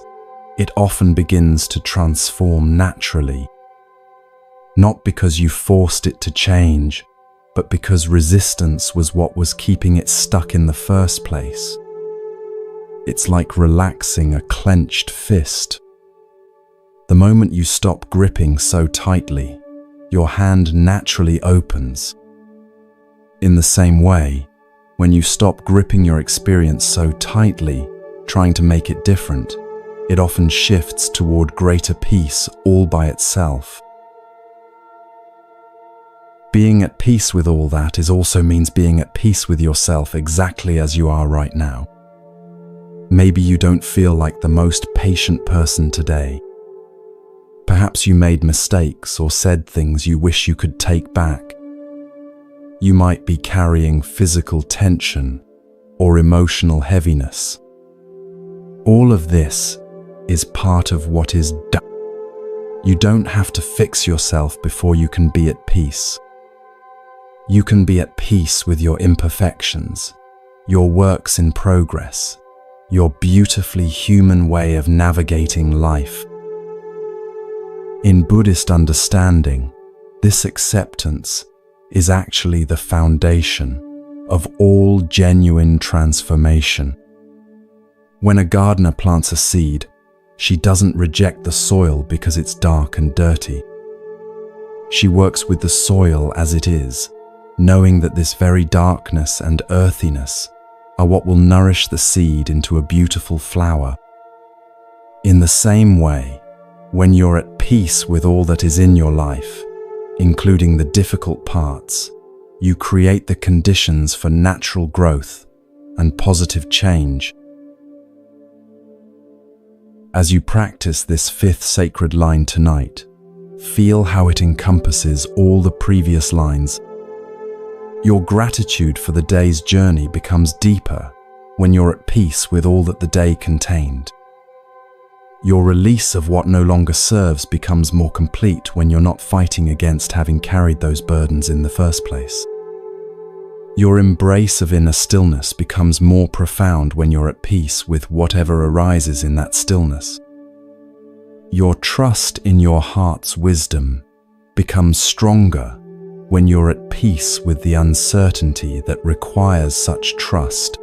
it often begins to transform naturally. Not because you forced it to change, but because resistance was what was keeping it stuck in the first place. It's like relaxing a clenched fist. The moment you stop gripping so tightly, your hand naturally opens. In the same way, when you stop gripping your experience so tightly, trying to make it different, it often shifts toward greater peace all by itself. Being at peace with all that also means being at peace with yourself exactly as you are right now. Maybe you don't feel like the most patient person today. Perhaps you made mistakes or said things you wish you could take back. You might be carrying physical tension or emotional heaviness. All of this is part of what is done. You don't have to fix yourself before you can be at peace. You can be at peace with your imperfections, your works in progress, your beautifully human way of navigating life. In Buddhist understanding, this acceptance is actually the foundation of all genuine transformation. When a gardener plants a seed, she doesn't reject the soil because it's dark and dirty. She works with the soil as it is, knowing that this very darkness and earthiness are what will nourish the seed into a beautiful flower. In the same way, when you're at peace with all that is in your life, including the difficult parts, you create the conditions for natural growth and positive change. As you practice this fifth sacred line tonight, feel how it encompasses all the previous lines. Your gratitude for the day's journey becomes deeper when you're at peace with all that the day contained. Your release of what no longer serves becomes more complete when you're not fighting against having carried those burdens in the first place. Your embrace of inner stillness becomes more profound when you're at peace with whatever arises in that stillness. Your trust in your heart's wisdom becomes stronger when you're at peace with the uncertainty that requires such trust.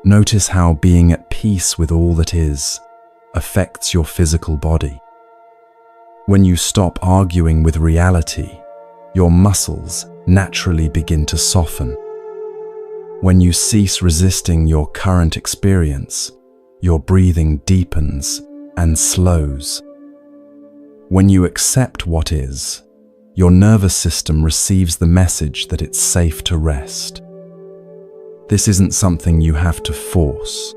Notice how being at peace with all that is affects your physical body. When you stop arguing with reality, your muscles naturally begin to soften. When you cease resisting your current experience, your breathing deepens and slows. When you accept what is, your nervous system receives the message that it's safe to rest. This isn't something you have to force.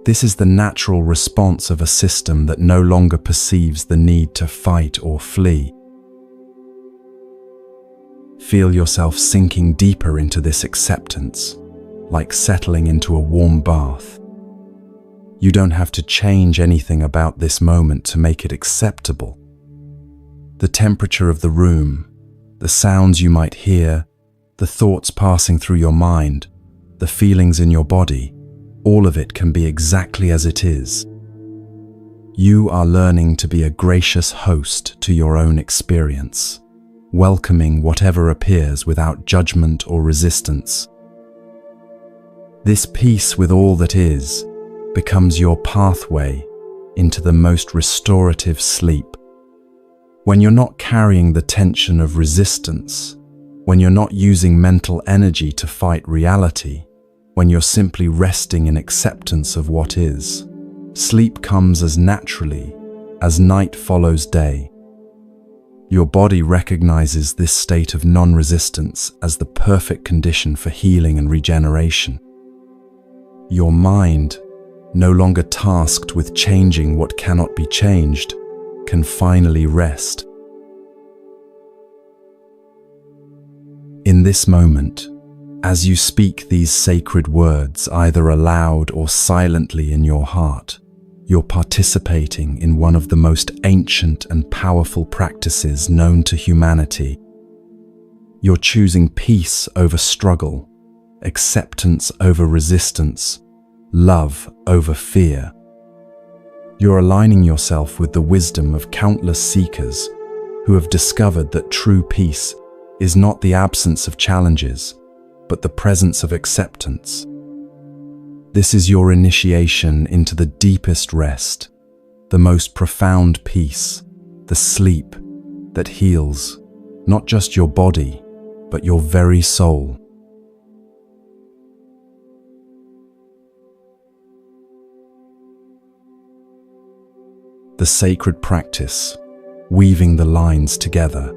This is the natural response of a system that no longer perceives the need to fight or flee. Feel yourself sinking deeper into this acceptance, like settling into a warm bath. You don't have to change anything about this moment to make it acceptable. The temperature of the room, the sounds you might hear, the thoughts passing through your mind, the feelings in your body, all of it can be exactly as it is. You are learning to be a gracious host to your own experience, welcoming whatever appears without judgment or resistance. This peace with all that is becomes your pathway into the most restorative sleep. When you're not carrying the tension of resistance, when you're not using mental energy to fight reality, when you're simply resting in acceptance of what is, sleep comes as naturally as night follows day. Your body recognizes this state of non-resistance as the perfect condition for healing and regeneration. Your mind, no longer tasked with changing what cannot be changed, can finally rest. In this moment, as you speak these sacred words either aloud or silently in your heart, you're participating in one of the most ancient and powerful practices known to humanity. You're choosing peace over struggle, acceptance over resistance, love over fear. You're aligning yourself with the wisdom of countless seekers who have discovered that true peace is not the absence of challenges, but the presence of acceptance. This is your initiation into the deepest rest, the most profound peace, the sleep that heals not just your body, but your very soul. The sacred practice, weaving the lines together.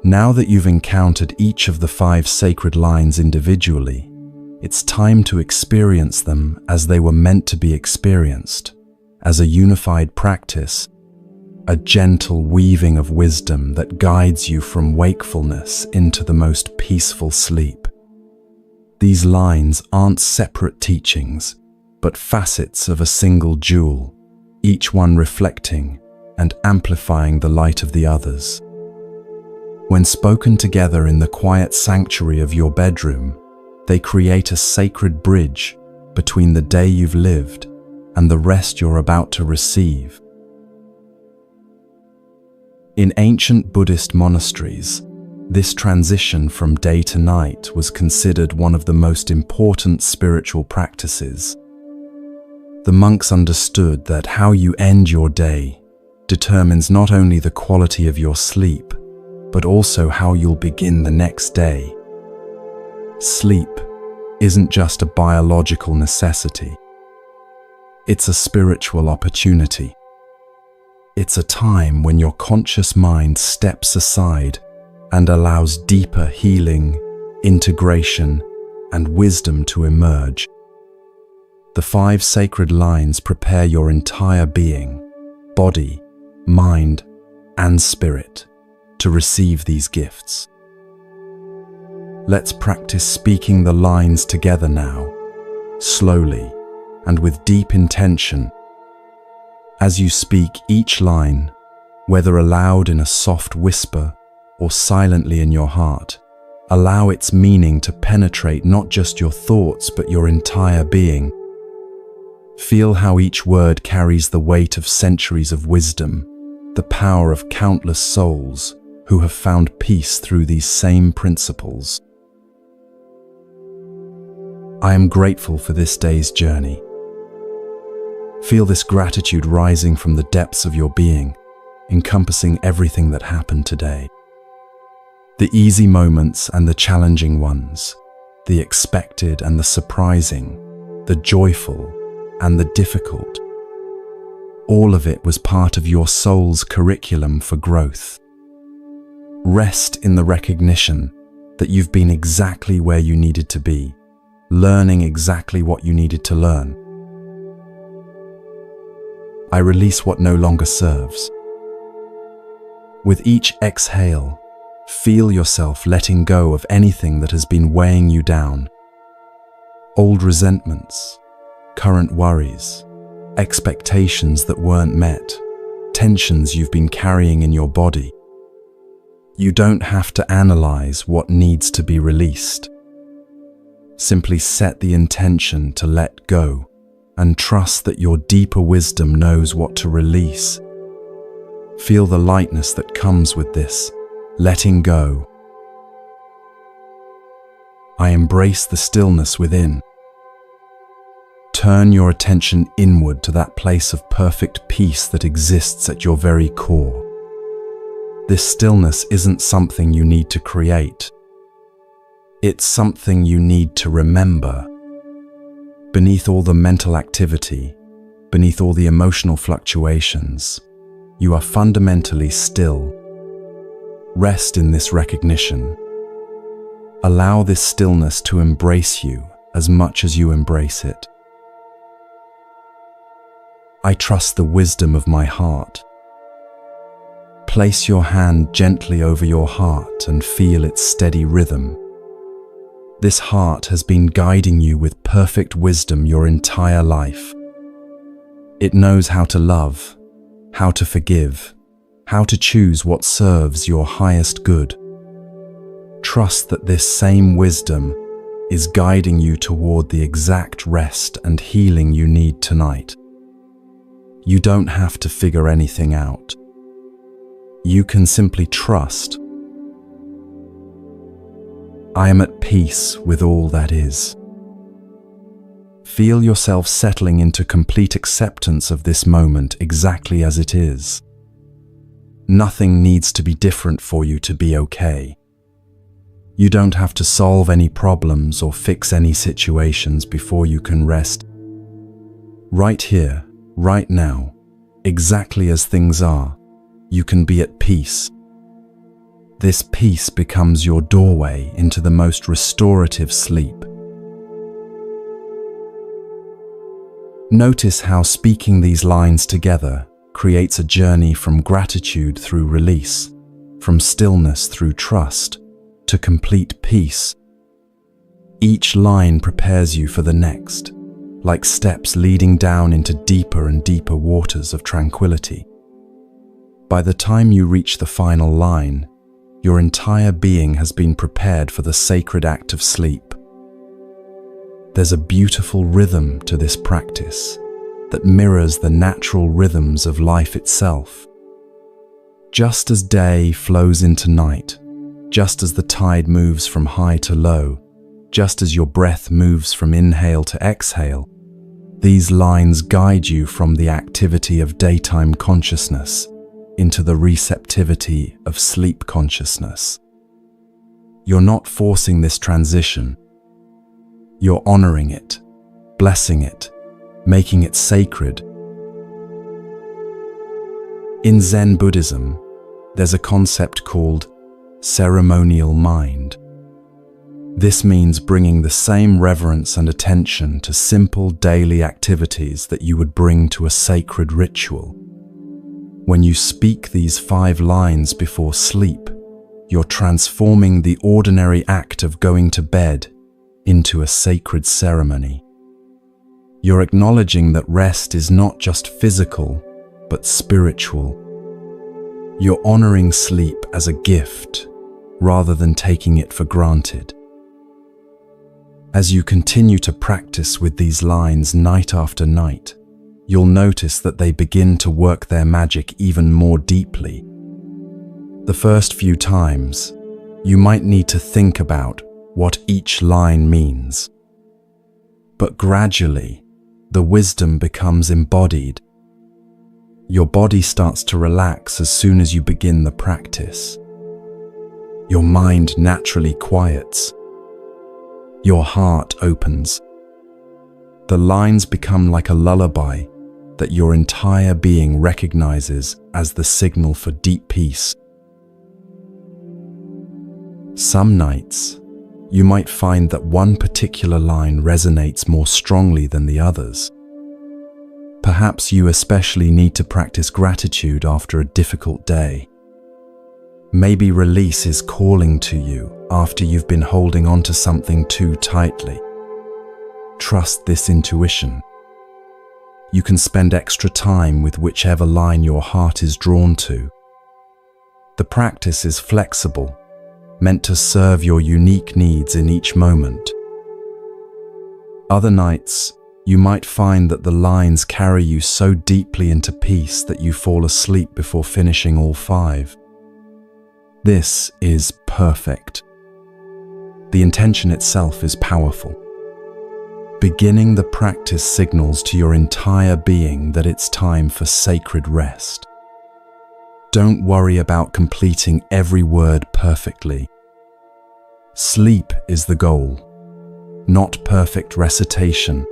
Now that you've encountered each of the 5 sacred lines individually, it's time to experience them as they were meant to be experienced, as a unified practice, a gentle weaving of wisdom that guides you from wakefulness into the most peaceful sleep. These lines aren't separate teachings, but facets of a single jewel, each one reflecting and amplifying the light of the others. When spoken together in the quiet sanctuary of your bedroom, they create a sacred bridge between the day you've lived and the rest you're about to receive. In ancient Buddhist monasteries, this transition from day to night was considered one of the most important spiritual practices. The monks understood that how you end your day determines not only the quality of your sleep, but also how you'll begin the next day. Sleep isn't just a biological necessity. It's a spiritual opportunity. It's a time when your conscious mind steps aside and allows deeper healing, integration, and wisdom to emerge. The 5 sacred lines prepare your entire being, body, mind, and spirit to receive these gifts. Let's practice speaking the lines together now, slowly and with deep intention. As you speak each line, whether aloud in a soft whisper or silently in your heart, allow its meaning to penetrate not just your thoughts but your entire being. Feel how each word carries the weight of centuries of wisdom, the power of countless souls who have found peace through these same principles. I am grateful for this day's journey. Feel this gratitude rising from the depths of your being, encompassing everything that happened today. The easy moments and the challenging ones, the expected and the surprising, the joyful and the difficult. All of it was part of your soul's curriculum for growth. Rest in the recognition that you've been exactly where you needed to be, learning exactly what you needed to learn. I release what no longer serves. With each exhale, feel yourself letting go of anything that has been weighing you down. Old resentments, current worries, expectations that weren't met, tensions you've been carrying in your body. You don't have to analyze what needs to be released. Simply set the intention to let go and trust that your deeper wisdom knows what to release. Feel the lightness that comes with this, letting go. I embrace the stillness within. Turn your attention inward to that place of perfect peace that exists at your very core. This stillness isn't something you need to create. It's something you need to remember. Beneath all the mental activity, beneath all the emotional fluctuations, you are fundamentally still. Rest in this recognition. Allow this stillness to embrace you as much as you embrace it. I trust the wisdom of my heart. Place your hand gently over your heart and feel its steady rhythm. This heart has been guiding you with perfect wisdom your entire life. It knows how to love, how to forgive, how to choose what serves your highest good. Trust that this same wisdom is guiding you toward the exact rest and healing you need tonight. You don't have to figure anything out. You can simply trust. I am at peace with all that is. Feel yourself settling into complete acceptance of this moment exactly as it is. Nothing needs to be different for you to be okay. You don't have to solve any problems or fix any situations before you can rest. Right here, right now, exactly as things are, you can be at peace. This peace becomes your doorway into the most restorative sleep. Notice how speaking these lines together creates a journey from gratitude through release, from stillness through trust, to complete peace. Each line prepares you for the next, like steps leading down into deeper and deeper waters of tranquility. By the time you reach the final line, your entire being has been prepared for the sacred act of sleep. There's a beautiful rhythm to this practice that mirrors the natural rhythms of life itself. Just as day flows into night, just as the tide moves from high to low, just as your breath moves from inhale to exhale, these lines guide you from the activity of daytime consciousness into the receptivity of sleep consciousness. You're not forcing this transition. You're honoring it, blessing it, making it sacred. In Zen Buddhism, there's a concept called ceremonial mind. This means bringing the same reverence and attention to simple daily activities that you would bring to a sacred ritual. When you speak these 5 lines before sleep, you're transforming the ordinary act of going to bed into a sacred ceremony. You're acknowledging that rest is not just physical, but spiritual. You're honoring sleep as a gift, rather than taking it for granted. As you continue to practice with these lines night after night, you'll notice that they begin to work their magic even more deeply. The first few times, you might need to think about what each line means. But gradually, the wisdom becomes embodied. Your body starts to relax as soon as you begin the practice. Your mind naturally quiets. Your heart opens. The lines become like a lullaby that your entire being recognizes as the signal for deep peace. Some nights, you might find that one particular line resonates more strongly than the others. Perhaps you especially need to practice gratitude after a difficult day. Maybe release is calling to you after you've been holding on to something too tightly. Trust this intuition. You can spend extra time with whichever line your heart is drawn to. The practice is flexible, meant to serve your unique needs in each moment. Other nights, you might find that the lines carry you so deeply into peace that you fall asleep before finishing all 5. This is perfect. The intention itself is powerful. Beginning the practice signals to your entire being that it's time for sacred rest. Don't worry about completing every word perfectly. Sleep is the goal, not perfect recitation.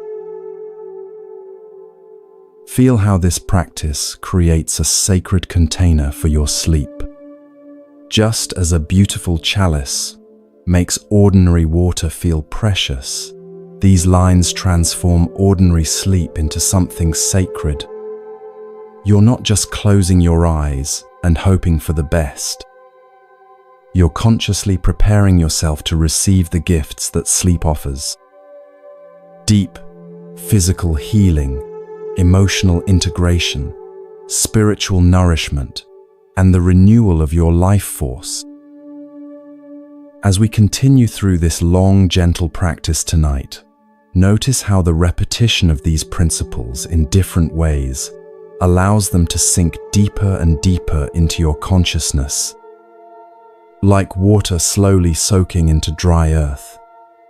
Feel how this practice creates a sacred container for your sleep. Just as a beautiful chalice makes ordinary water feel precious, these lines transform ordinary sleep into something sacred. You're not just closing your eyes and hoping for the best. You're consciously preparing yourself to receive the gifts that sleep offers. Deep physical healing, emotional integration, spiritual nourishment, and the renewal of your life force. As we continue through this long, gentle practice tonight, notice how the repetition of these principles in different ways allows them to sink deeper and deeper into your consciousness. Like water slowly soaking into dry earth,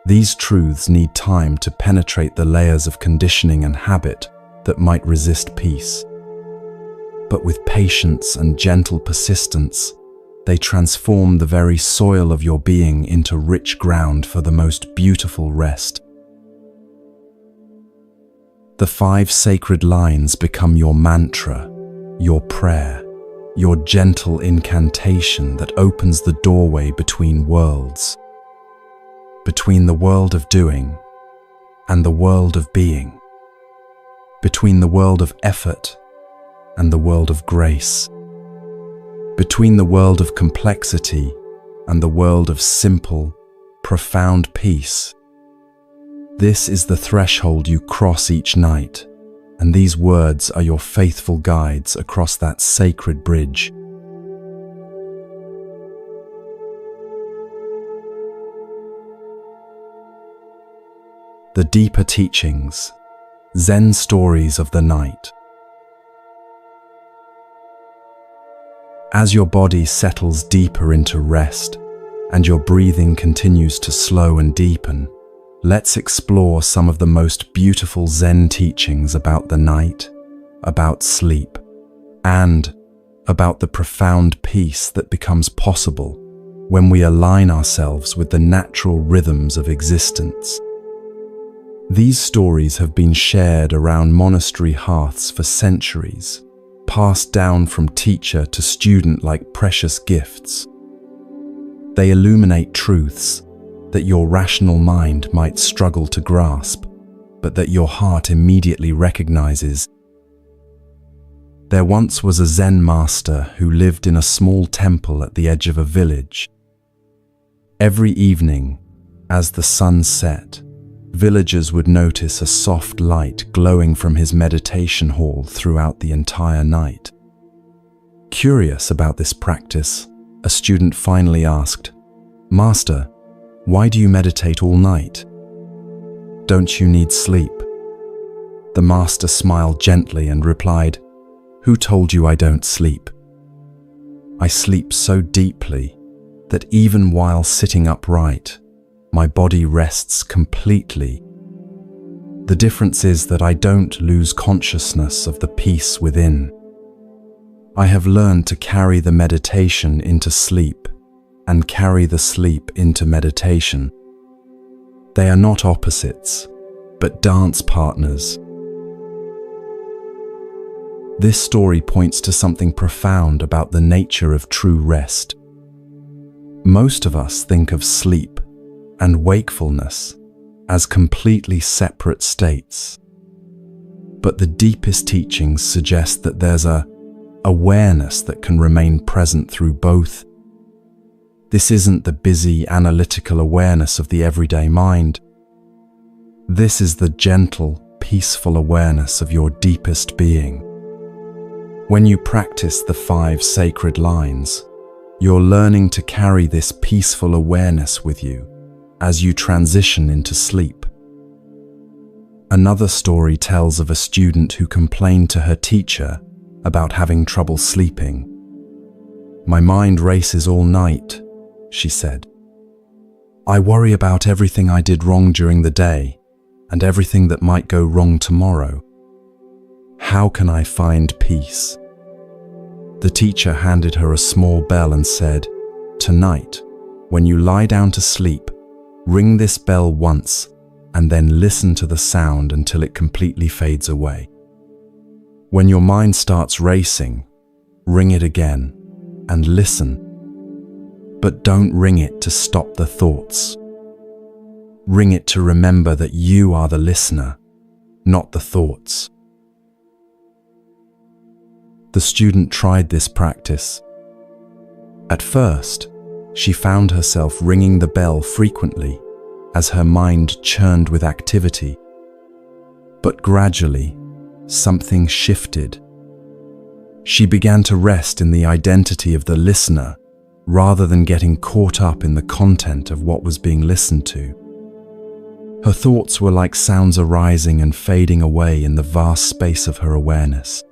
these truths need time to penetrate the layers of conditioning and habit that might resist peace. But with patience and gentle persistence, they transform the very soil of your being into rich ground for the most beautiful rest. The 5 sacred lines become your mantra, your prayer, your gentle incantation that opens the doorway between worlds, between the world of doing and the world of being, between the world of effort and the world of grace, between the world of complexity and the world of simple, profound peace. This is the threshold you cross each night, and these words are your faithful guides across that sacred bridge. The deeper teachings, Zen stories of the night. As your body settles deeper into rest and your breathing continues to slow and deepen, let's explore some of the most beautiful Zen teachings about the night, about sleep, and about the profound peace that becomes possible when we align ourselves with the natural rhythms of existence. These stories have been shared around monastery hearths for centuries, passed down from teacher to student like precious gifts. They illuminate truths that your rational mind might struggle to grasp, but that your heart immediately recognizes. There once was a Zen master who lived in a small temple at the edge of a village. Every evening, as the sun set, villagers would notice a soft light glowing from his meditation hall throughout the entire night. Curious about this practice, a student finally asked, "Master, why do you meditate all night? Don't you need sleep?" The master smiled gently and replied, "Who told you I don't sleep? I sleep so deeply that even while sitting upright, my body rests completely. The difference is that I don't lose consciousness of the peace within. I have learned to carry the meditation into sleep and carry the sleep into meditation. They are not opposites, but dance partners." This story points to something profound about the nature of true rest. Most of us think of sleep and wakefulness as completely separate states. But the deepest teachings suggest that there's a awareness that can remain present through both. This isn't the busy, analytical awareness of the everyday mind. This is the gentle, peaceful awareness of your deepest being. When you practice the 5 sacred lines, you're learning to carry this peaceful awareness with you as you transition into sleep. Another story tells of a student who complained to her teacher about having trouble sleeping. "My mind races all night," she said. "I worry about everything I did wrong during the day and everything that might go wrong tomorrow. How can I find peace?" The teacher handed her a small bell and said, "Tonight, when you lie down to sleep, ring this bell once and then listen to the sound until it completely fades away. When your mind starts racing, ring it again and listen. But don't ring it to stop the thoughts. Ring it to remember that you are the listener, not the thoughts." The student tried this practice. At first, she found herself ringing the bell frequently as her mind churned with activity. But gradually, something shifted. She began to rest in the identity of the listener rather than getting caught up in the content of what was being listened to. Her thoughts were like sounds arising and fading away in the vast space of her awareness.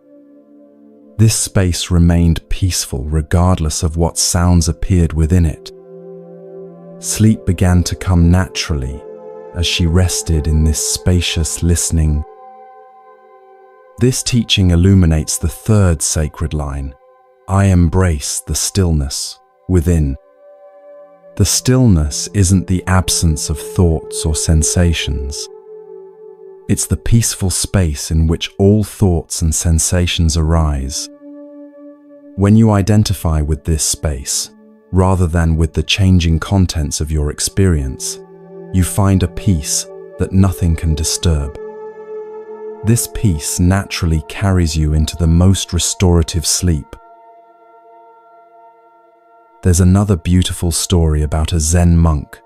This space remained peaceful regardless of what sounds appeared within it. Sleep began to come naturally as she rested in this spacious listening. This teaching illuminates the 3rd sacred line, "I embrace the stillness within." The stillness isn't the absence of thoughts or sensations. It's the peaceful space in which all thoughts and sensations arise. When you identify with this space, rather than with the changing contents of your experience, you find a peace that nothing can disturb. This peace naturally carries you into the most restorative sleep. There's another beautiful story about a Zen monk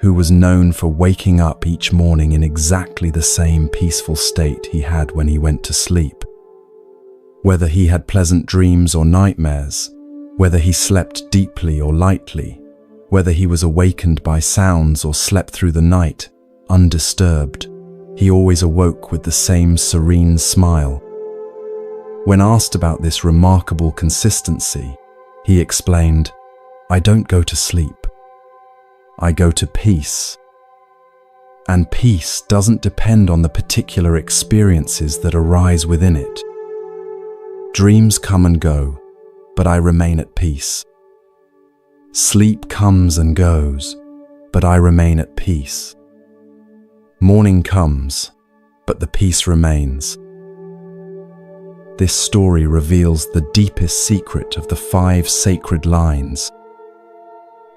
who was known for waking up each morning in exactly the same peaceful state he had when he went to sleep. Whether he had pleasant dreams or nightmares, whether he slept deeply or lightly, whether he was awakened by sounds or slept through the night, undisturbed, he always awoke with the same serene smile. When asked about this remarkable consistency, he explained, "I don't go to sleep. I go to peace. And peace doesn't depend on the particular experiences that arise within it. Dreams come and go, but I remain at peace. Sleep comes and goes, but I remain at peace. Morning comes, but the peace remains." This story reveals the deepest secret of the 5 sacred lines.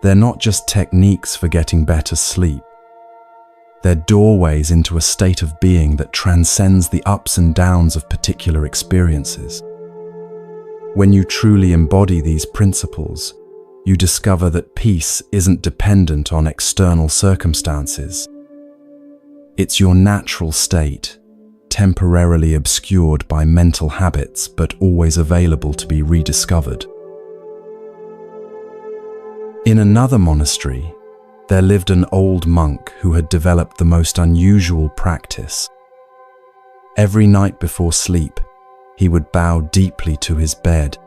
They're not just techniques for getting better sleep. They're doorways into a state of being that transcends the ups and downs of particular experiences. When you truly embody these principles, you discover that peace isn't dependent on external circumstances. It's your natural state, temporarily obscured by mental habits but always available to be rediscovered. In another monastery, there lived an old monk who had developed the most unusual practice. Every night before sleep, he would bow deeply to his bed.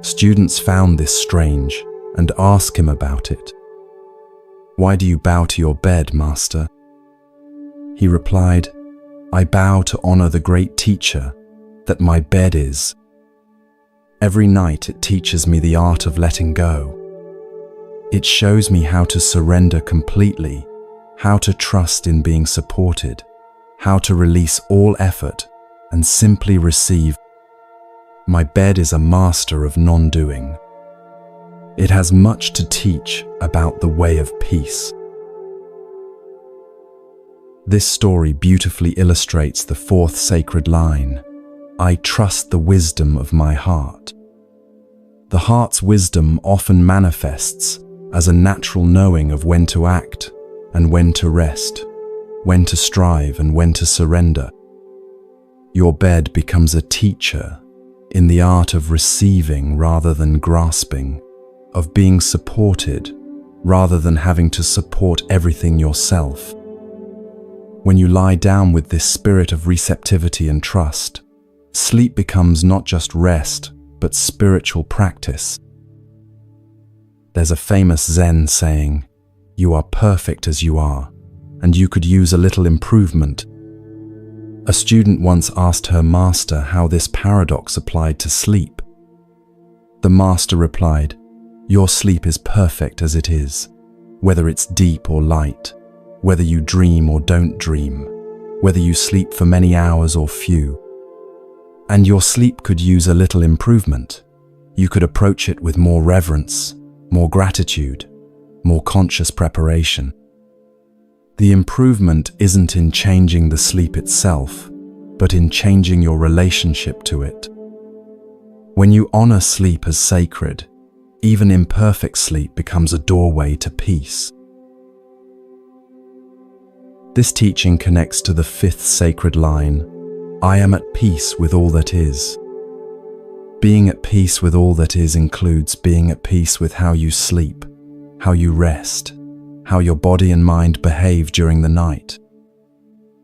Students found this strange and asked him about it. "Why do you bow to your bed, master?" He replied, "I bow to honor the great teacher that my bed is. Every night it teaches me the art of letting go. It shows me how to surrender completely, how to trust in being supported, how to release all effort and simply receive. My bed is a master of non-doing. It has much to teach about the way of peace." This story beautifully illustrates the 4th sacred line, "I trust the wisdom of my heart." The heart's wisdom often manifests as a natural knowing of when to act and when to rest, when to strive and when to surrender. Your bed becomes a teacher in the art of receiving rather than grasping, of being supported rather than having to support everything yourself. When you lie down with this spirit of receptivity and trust, sleep becomes not just rest, but spiritual practice. There's a famous Zen saying, "You are perfect as you are, and you could use a little improvement." A student once asked her master how this paradox applied to sleep. The master replied, "Your sleep is perfect as it is, whether it's deep or light, whether you dream or don't dream, whether you sleep for many hours or few. And your sleep could use a little improvement. You could approach it with more reverence, more gratitude, more conscious preparation. The improvement isn't in changing the sleep itself, but in changing your relationship to it. When you honor sleep as sacred, even imperfect sleep becomes a doorway to peace." This teaching connects to the 5th sacred line, "I am at peace with all that is." Being at peace with all that is includes being at peace with how you sleep, how you rest, how your body and mind behave during the night.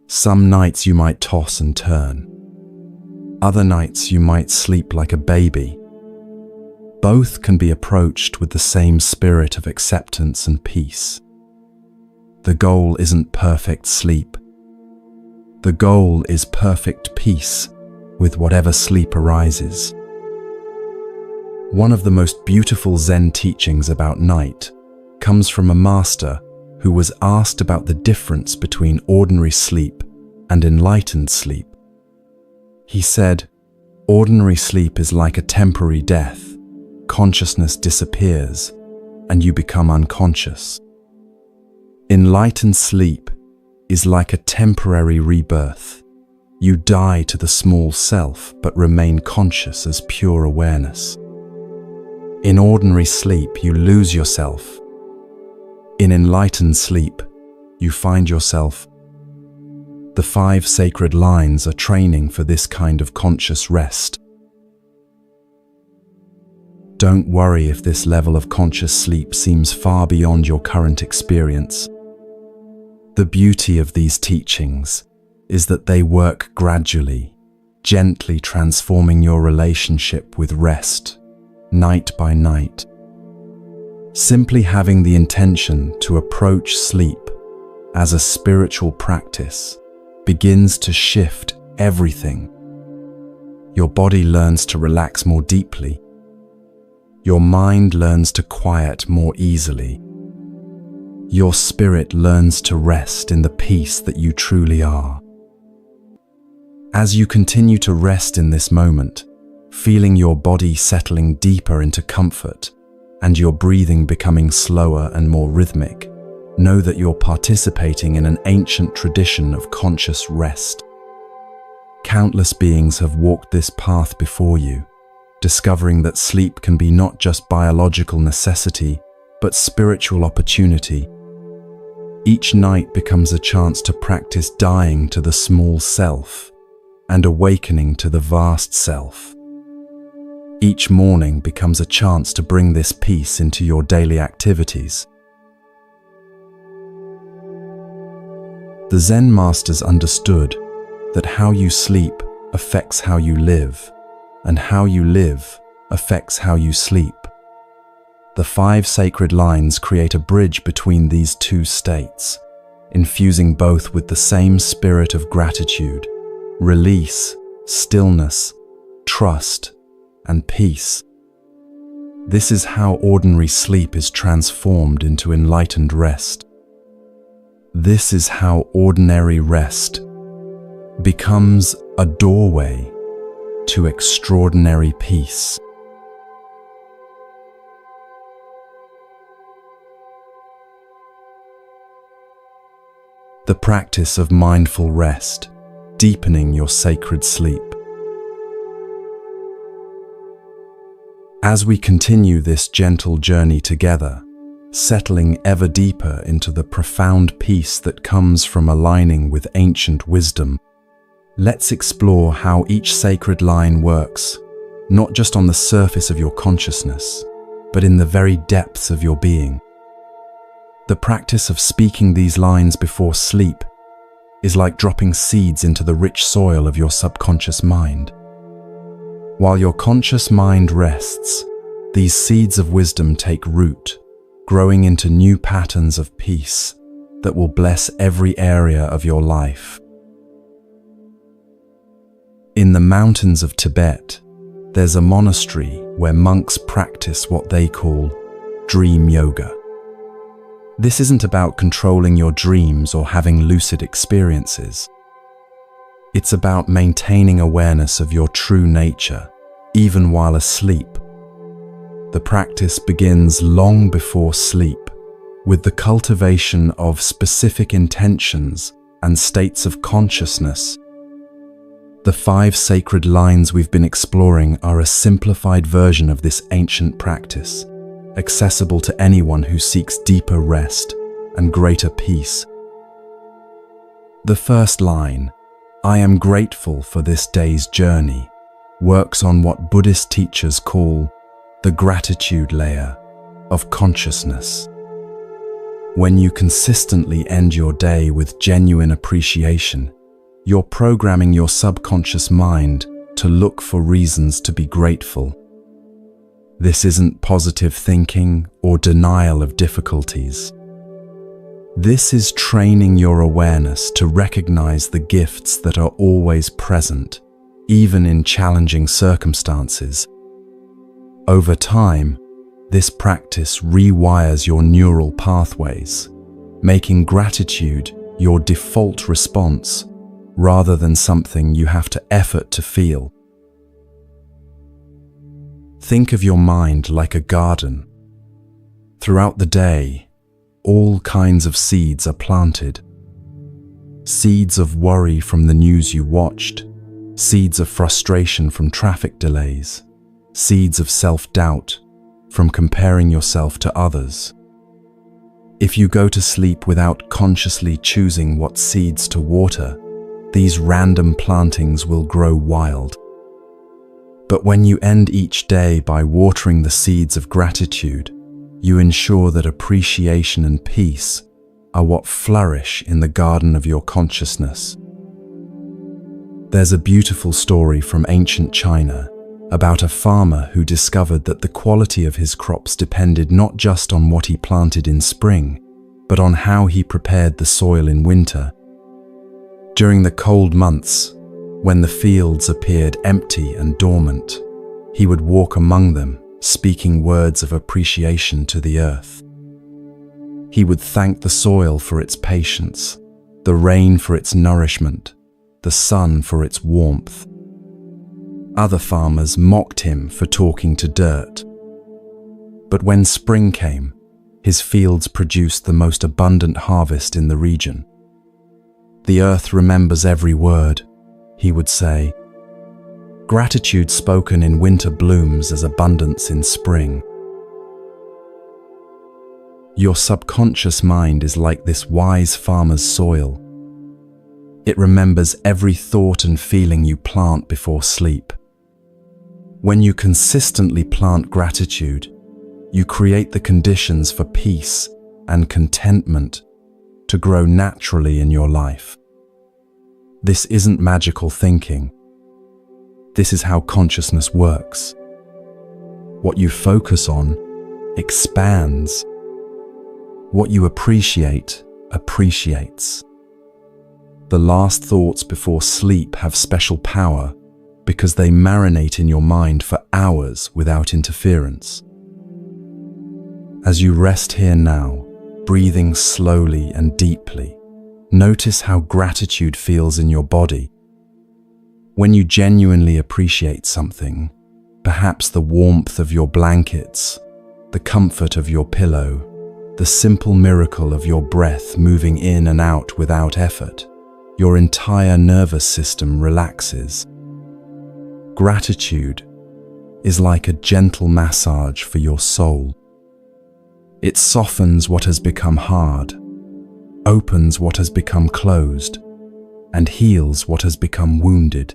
Some nights you might toss and turn. Other nights you might sleep like a baby. Both can be approached with the same spirit of acceptance and peace. The goal isn't perfect sleep. The goal is perfect peace with whatever sleep arises. One of the most beautiful Zen teachings about night comes from a master who was asked about the difference between ordinary sleep and enlightened sleep. He said, Ordinary sleep is like a temporary death. Consciousness disappears, and you become unconscious. Enlightened sleep is like a temporary rebirth. You die to the small self, but remain conscious as pure awareness. In ordinary sleep, you lose yourself. In enlightened sleep, you find yourself. The 5 sacred lines are training for this kind of conscious rest. Don't worry if this level of conscious sleep seems far beyond your current experience. The beauty of these teachings is that they work gradually, gently transforming your relationship with rest, night by night. Simply having the intention to approach sleep as a spiritual practice begins to shift everything. Your body learns to relax more deeply. Your mind learns to quiet more easily. Your spirit learns to rest in the peace that you truly are. As you continue to rest in this moment, feeling your body settling deeper into comfort and your breathing becoming slower and more rhythmic, know that you're participating in an ancient tradition of conscious rest. Countless beings have walked this path before you, discovering that sleep can be not just biological necessity, but spiritual opportunity. Each night becomes a chance to practice dying to the small self and awakening to the vast self. Each morning becomes a chance to bring this peace into your daily activities. The Zen masters understood that how you sleep affects how you live, and how you live affects how you sleep. The 5 sacred lines create a bridge between these 2 states, infusing both with the same spirit of gratitude, release, stillness, trust, and peace. This is how ordinary sleep is transformed into enlightened rest. This is how ordinary rest becomes a doorway to extraordinary peace. The practice of mindful rest, deepening your sacred sleep. As we continue this gentle journey together, settling ever deeper into the profound peace that comes from aligning with ancient wisdom, let's explore how each sacred line works, not just on the surface of your consciousness, but in the very depths of your being. The practice of speaking these lines before sleep is like dropping seeds into the rich soil of your subconscious mind. While your conscious mind rests, these seeds of wisdom take root, growing into new patterns of peace that will bless every area of your life. In the mountains of Tibet, there's a monastery where monks practice what they call dream yoga. This isn't about controlling your dreams or having lucid experiences. It's about maintaining awareness of your true nature, even while asleep. The practice begins long before sleep, with the cultivation of specific intentions and states of consciousness. The 5 sacred lines we've been exploring are a simplified version of this ancient practice, accessible to anyone who seeks deeper rest and greater peace. The first line, "I am grateful for this day's journey," works on what Buddhist teachers call the gratitude layer of consciousness. When you consistently end your day with genuine appreciation, you're programming your subconscious mind to look for reasons to be grateful. This isn't positive thinking or denial of difficulties. This is training your awareness to recognize the gifts that are always present, even in challenging circumstances. Over time, this practice rewires your neural pathways, making gratitude your default response rather than something you have to effort to feel. Think of your mind like a garden. Throughout the day, all kinds of seeds are planted. Seeds of worry from the news you watched, seeds of frustration from traffic delays, seeds of self-doubt from comparing yourself to others. If you go to sleep without consciously choosing what seeds to water, these random plantings will grow wild. But when you end each day by watering the seeds of gratitude, you ensure that appreciation and peace are what flourish in the garden of your consciousness. There's a beautiful story from ancient China about a farmer who discovered that the quality of his crops depended not just on what he planted in spring, but on how he prepared the soil in winter. During the cold months, when the fields appeared empty and dormant, he would walk among them, speaking words of appreciation to the earth. He would thank the soil for its patience, the rain for its nourishment, the sun for its warmth. Other farmers mocked him for talking to dirt. But when spring came, his fields produced the most abundant harvest in the region. "The earth remembers every word," he would say. "Gratitude spoken in winter blooms as abundance in spring." Your subconscious mind is like this wise farmer's soil. It remembers every thought and feeling you plant before sleep. When you consistently plant gratitude, you create the conditions for peace and contentment to grow naturally in your life. This isn't magical thinking. This is how consciousness works. What you focus on expands. What you appreciate appreciates. The last thoughts before sleep have special power because they marinate in your mind for hours without interference. As you rest here now, breathing slowly and deeply, notice how gratitude feels in your body. When you genuinely appreciate something, perhaps the warmth of your blankets, the comfort of your pillow, the simple miracle of your breath moving in and out without effort, your entire nervous system relaxes. Gratitude is like a gentle massage for your soul. It softens what has become hard, opens what has become closed, and heals what has become wounded.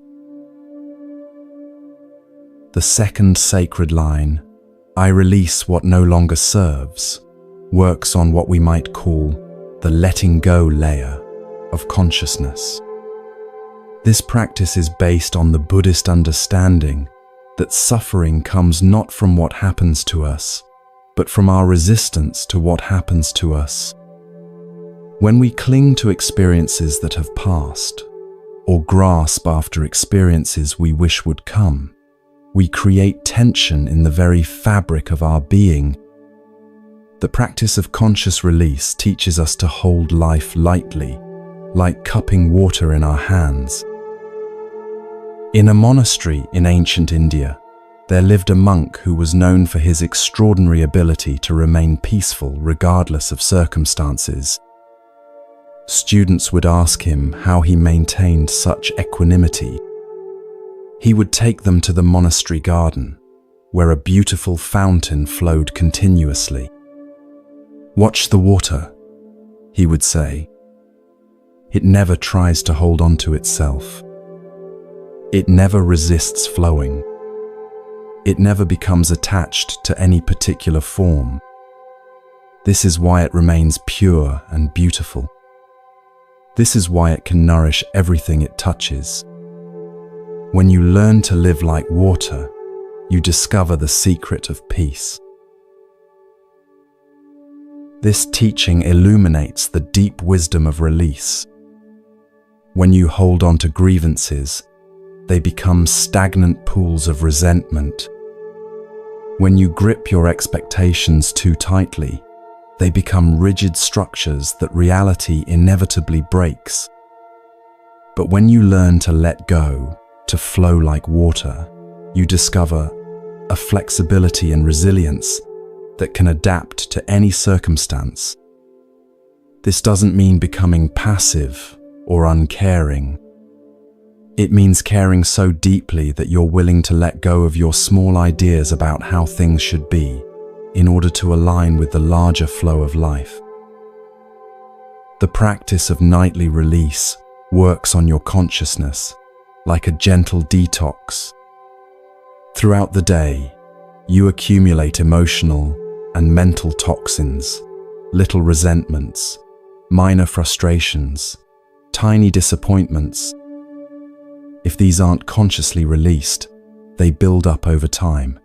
The second sacred line, "I release what no longer serves," works on what we might call the letting go layer of consciousness. This practice is based on the Buddhist understanding that suffering comes not from what happens to us, but from our resistance to what happens to us. When we cling to experiences that have passed, or grasp after experiences we wish would come, we create tension in the very fabric of our being. The practice of conscious release teaches us to hold life lightly, like cupping water in our hands. In a monastery in ancient India, there lived a monk who was known for his extraordinary ability to remain peaceful regardless of circumstances. Students would ask him how he maintained such equanimity. He would take them to the monastery garden, where a beautiful fountain flowed continuously. "Watch the water," he would say. "It never tries to hold on to itself. It never resists flowing. It never becomes attached to any particular form. This is why it remains pure and beautiful. This is why it can nourish everything it touches." When you learn to live like water, you discover the secret of peace. This teaching illuminates the deep wisdom of release. When you hold on to grievances, they become stagnant pools of resentment. When you grip your expectations too tightly, they become rigid structures that reality inevitably breaks. But when you learn to let go, to flow like water, you discover a flexibility and resilience that can adapt to any circumstance. This doesn't mean becoming passive or uncaring. It means caring so deeply that you're willing to let go of your small ideas about how things should be in order to align with the larger flow of life. The practice of nightly release works on your consciousness like a gentle detox. Throughout the day, you accumulate emotional and mental toxins, little resentments, minor frustrations, tiny disappointments. If these aren't consciously released, they build up over time,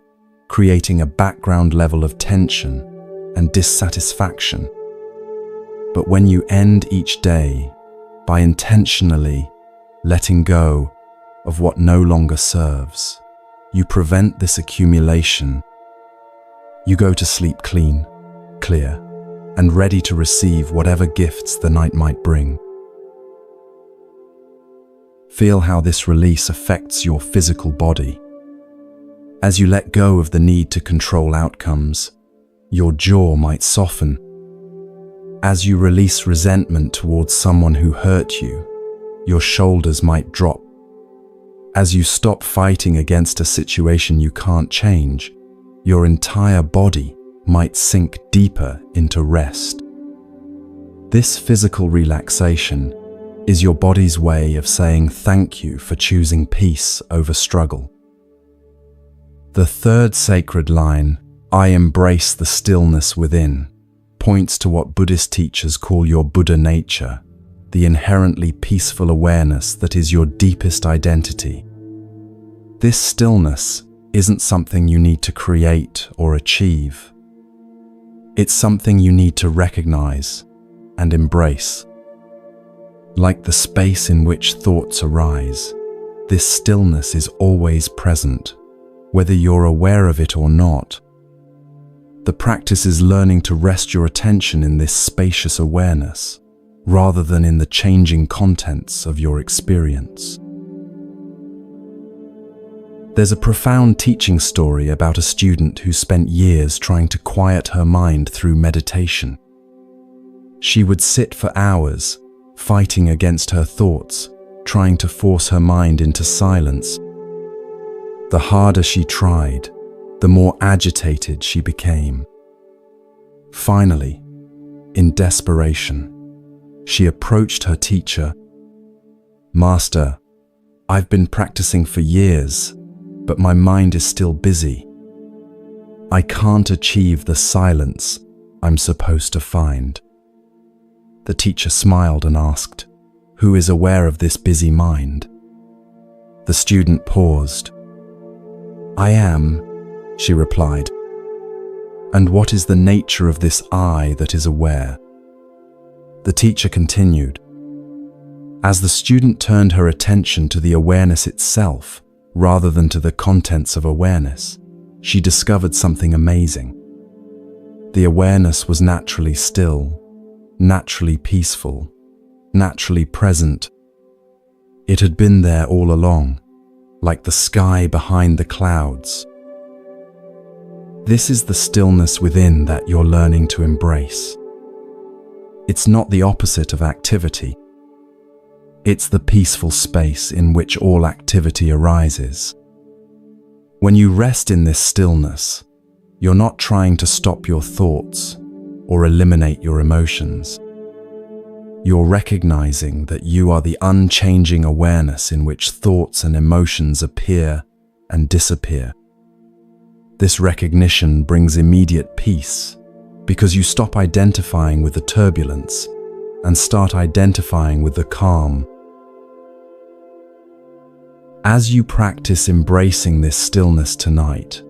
creating a background level of tension and dissatisfaction. But when you end each day by intentionally letting go of what no longer serves, you prevent this accumulation. You go to sleep clean, clear, and ready to receive whatever gifts the night might bring. Feel how this release affects your physical body. As you let go of the need to control outcomes, your jaw might soften. As you release resentment towards someone who hurt you, your shoulders might drop. As you stop fighting against a situation you can't change, your entire body might sink deeper into rest. This physical relaxation is your body's way of saying thank you for choosing peace over struggle. The third sacred line, "I embrace the stillness within," points to what Buddhist teachers call your Buddha nature, the inherently peaceful awareness that is your deepest identity. This stillness isn't something you need to create or achieve. It's something you need to recognize and embrace. Like the space in which thoughts arise, this stillness is always present, whether you're aware of it or not. The practice is learning to rest your attention in this spacious awareness, rather than in the changing contents of your experience. There's a profound teaching story about a student who spent years trying to quiet her mind through meditation. She would sit for hours, fighting against her thoughts, trying to force her mind into silence. The harder she tried, the more agitated she became. Finally, in desperation, she approached her teacher. "Master, I've been practicing for years, but my mind is still busy. I can't achieve the silence I'm supposed to find." The teacher smiled and asked, "Who is aware of this busy mind?" The student paused. "I am," she replied. "And what is the nature of this I that is aware?" The teacher continued. As the student turned her attention to the awareness itself, rather than to the contents of awareness, she discovered something amazing. The awareness was naturally still, naturally peaceful, naturally present. It had been there all along, like the sky behind the clouds. This is the stillness within that you're learning to embrace. It's not the opposite of activity. It's the peaceful space in which all activity arises. When you rest in this stillness, you're not trying to stop your thoughts or eliminate your emotions. You're recognizing that you are the unchanging awareness in which thoughts and emotions appear and disappear. This recognition brings immediate peace because you stop identifying with the turbulence and start identifying with the calm. As you practice embracing this stillness tonight,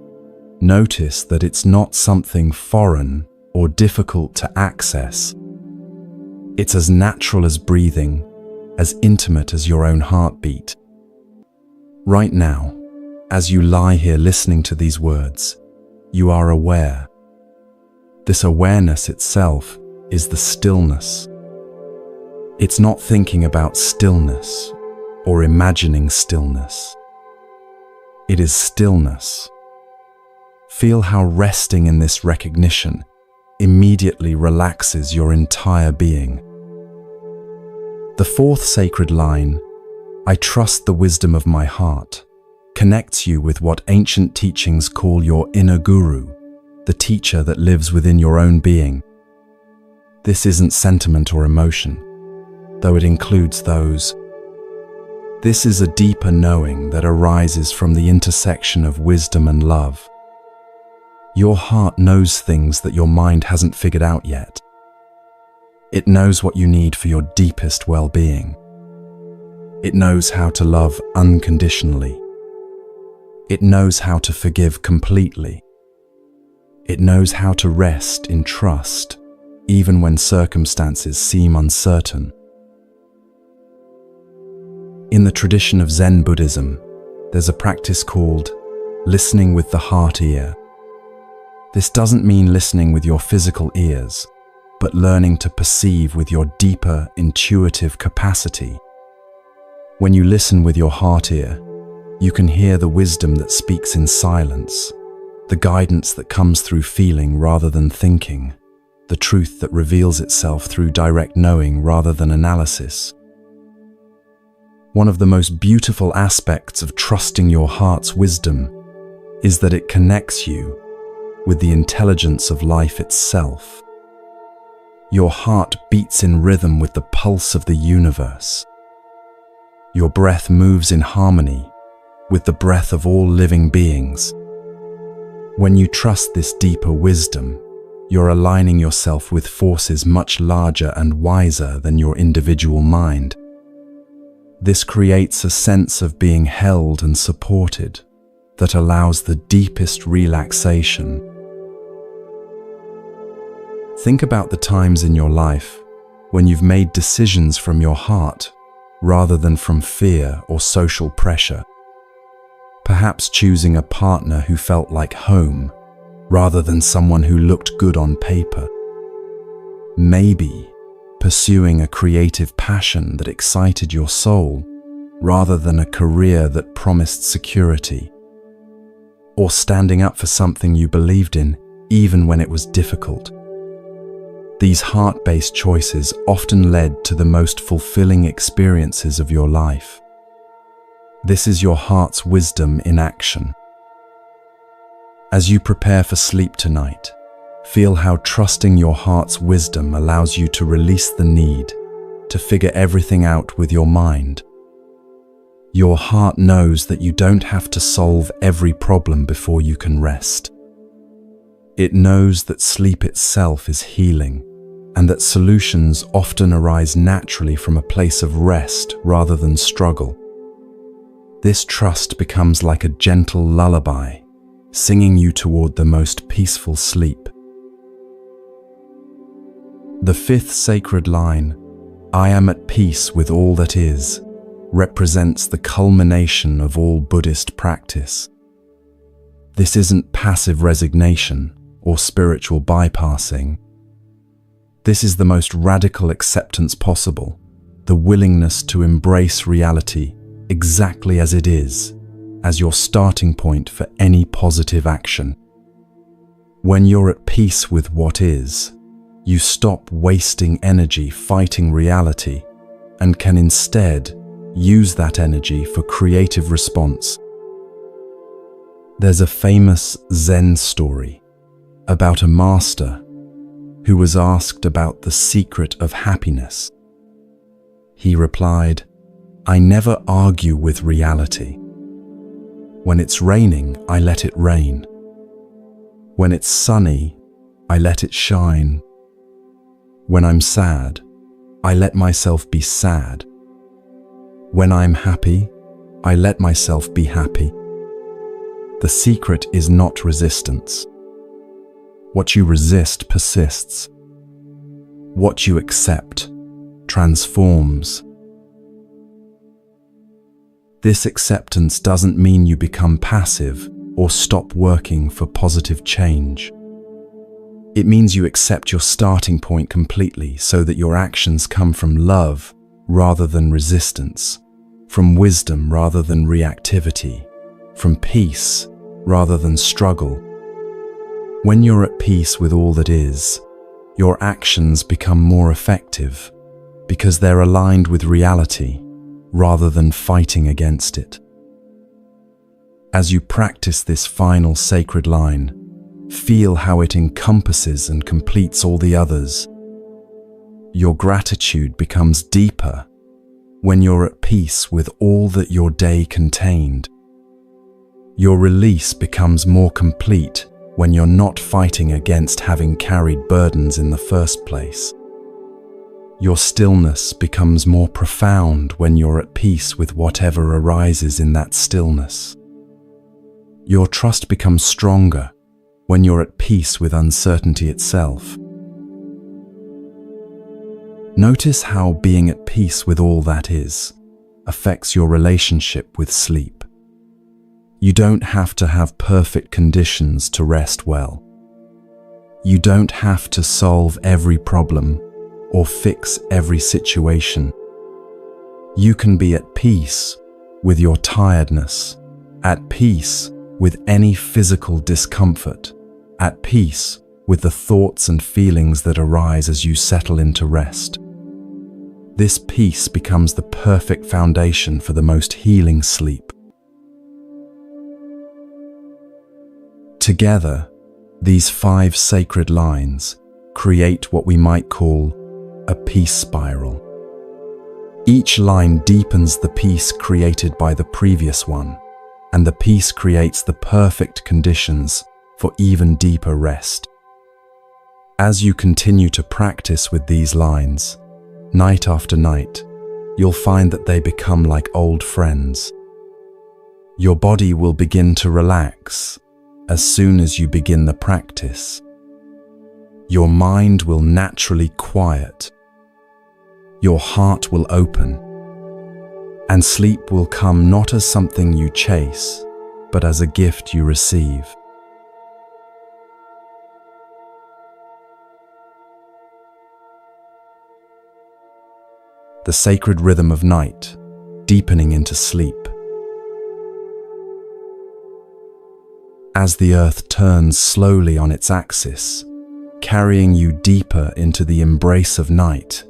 notice that it's not something foreign or difficult to access. It's as natural as breathing, as intimate as your own heartbeat. Right now, as you lie here listening to these words, you are aware. This awareness itself is the stillness. It's not thinking about stillness or imagining stillness. It is stillness. Feel how resting in this recognition immediately relaxes your entire being. The fourth sacred line, I trust the wisdom of my heart, connects you with what ancient teachings call your inner guru, the teacher that lives within your own being. This isn't sentiment or emotion, though it includes those. This is a deeper knowing that arises from the intersection of wisdom and love. Your heart knows things that your mind hasn't figured out yet. It knows what you need for your deepest well-being. It knows how to love unconditionally. It knows how to forgive completely. It knows how to rest in trust, even when circumstances seem uncertain. In the tradition of Zen Buddhism, there's a practice called listening with the heart ear. This doesn't mean listening with your physical ears, but learning to perceive with your deeper, intuitive capacity. When you listen with your heart ear, you can hear the wisdom that speaks in silence, the guidance that comes through feeling rather than thinking, the truth that reveals itself through direct knowing rather than analysis. One of the most beautiful aspects of trusting your heart's wisdom is that it connects you with the intelligence of life itself. Your heart beats in rhythm with the pulse of the universe. Your breath moves in harmony with the breath of all living beings. When you trust this deeper wisdom, you're aligning yourself with forces much larger and wiser than your individual mind. This creates a sense of being held and supported that allows the deepest relaxation. Think about the times in your life when you've made decisions from your heart rather than from fear or social pressure. Perhaps choosing a partner who felt like home rather than someone who looked good on paper. Maybe pursuing a creative passion that excited your soul rather than a career that promised security. Or standing up for something you believed in even when it was difficult. These heart-based choices often led to the most fulfilling experiences of your life. This is your heart's wisdom in action. As you prepare for sleep tonight, feel how trusting your heart's wisdom allows you to release the need to figure everything out with your mind. Your heart knows that you don't have to solve every problem before you can rest. It knows that sleep itself is healing, and that solutions often arise naturally from a place of rest rather than struggle. This trust becomes like a gentle lullaby, singing you toward the most peaceful sleep. The fifth sacred line, I am at peace with all that is, represents the culmination of all Buddhist practice. This isn't passive resignation or spiritual bypassing. This is the most radical acceptance possible, the willingness to embrace reality exactly as it is, as your starting point for any positive action. When you're at peace with what is, you stop wasting energy fighting reality and can instead use that energy for creative response. There's a famous Zen story about a master who was asked about the secret of happiness. He replied, I never argue with reality. When it's raining, I let it rain. When it's sunny, I let it shine. When I'm sad, I let myself be sad. When I'm happy, I let myself be happy. The secret is not resistance. What you resist persists. What you accept transforms. This acceptance doesn't mean you become passive or stop working for positive change. It means you accept your starting point completely so that your actions come from love rather than resistance, from wisdom rather than reactivity, from peace rather than struggle, When you're at peace with all that is, your actions become more effective because they're aligned with reality rather than fighting against it. As you practice this final sacred line, feel how it encompasses and completes all the others. Your gratitude becomes deeper when you're at peace with all that your day contained. Your release becomes more complete when you're not fighting against having carried burdens in the first place. Your stillness becomes more profound when you're at peace with whatever arises in that stillness. Your trust becomes stronger when you're at peace with uncertainty itself. Notice how being at peace with all that is affects your relationship with sleep. You don't have to have perfect conditions to rest well. You don't have to solve every problem or fix every situation. You can be at peace with your tiredness, at peace with any physical discomfort, at peace with the thoughts and feelings that arise as you settle into rest. This peace becomes the perfect foundation for the most healing sleep. Together, these 5 sacred lines create what we might call a peace spiral. Each line deepens the peace created by the previous one, and the peace creates the perfect conditions for even deeper rest. As you continue to practice with these lines, night after night, you'll find that they become like old friends. Your body will begin to relax as soon as you begin the practice. Your mind will naturally quiet. Your heart will open. And sleep will come not as something you chase, but as a gift you receive. The sacred rhythm of night, deepening into sleep. As the earth turns slowly on its axis, carrying you deeper into the embrace of night,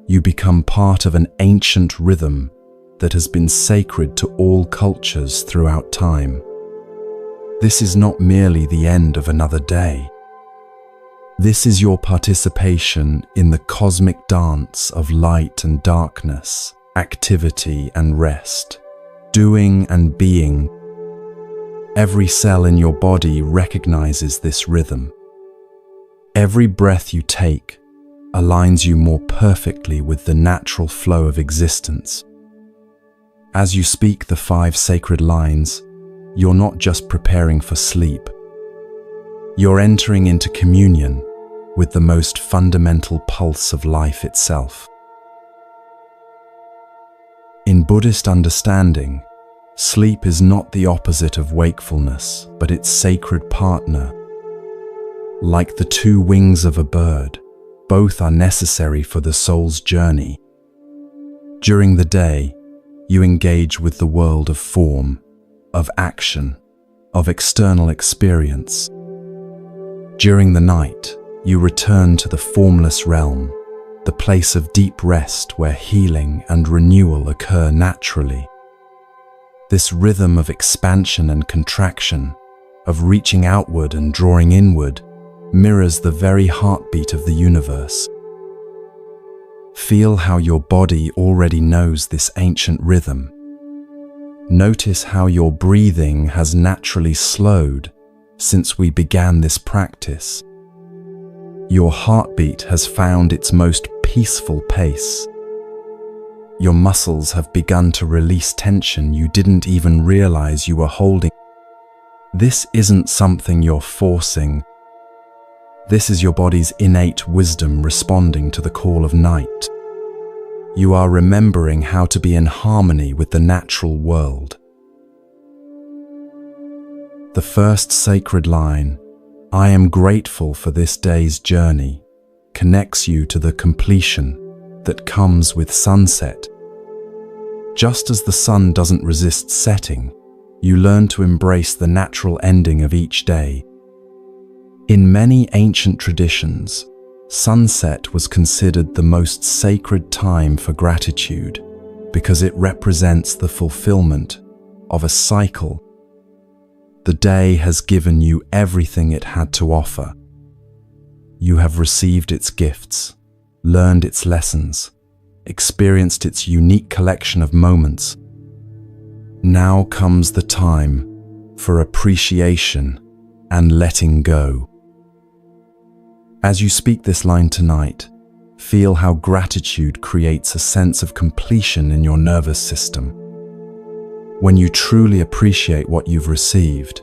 you become part of an ancient rhythm that has been sacred to all cultures throughout time. This is not merely the end of another day. This is your participation in the cosmic dance of light and darkness, activity and rest, doing and being. Every cell in your body recognizes this rhythm. Every breath you take aligns you more perfectly with the natural flow of existence. As you speak the 5 sacred lines, you're not just preparing for sleep. You're entering into communion with the most fundamental pulse of life itself. In Buddhist understanding, sleep is not the opposite of wakefulness, but its sacred partner. Like the 2 wings of a bird, both are necessary for the soul's journey. During the day, you engage with the world of form, of action, of external experience. During the night, you return to the formless realm, the place of deep rest where healing and renewal occur naturally. This rhythm of expansion and contraction, of reaching outward and drawing inward, mirrors the very heartbeat of the universe. Feel how your body already knows this ancient rhythm. Notice how your breathing has naturally slowed since we began this practice. Your heartbeat has found its most peaceful pace. Your muscles have begun to release tension you didn't even realize you were holding. This isn't something you're forcing. This is your body's innate wisdom responding to the call of night. You are remembering how to be in harmony with the natural world. The first sacred line, "I am grateful for this day's journey," connects you to the completion that comes with sunset. Just as the sun doesn't resist setting, you learn to embrace the natural ending of each day. In many ancient traditions, sunset was considered the most sacred time for gratitude because it represents the fulfillment of a cycle. The day has given you everything it had to offer. You have received its gifts, learned its lessons, experienced its unique collection of moments. Now comes the time for appreciation and letting go. As you speak this line tonight, feel how gratitude creates a sense of completion in your nervous system. When you truly appreciate what you've received,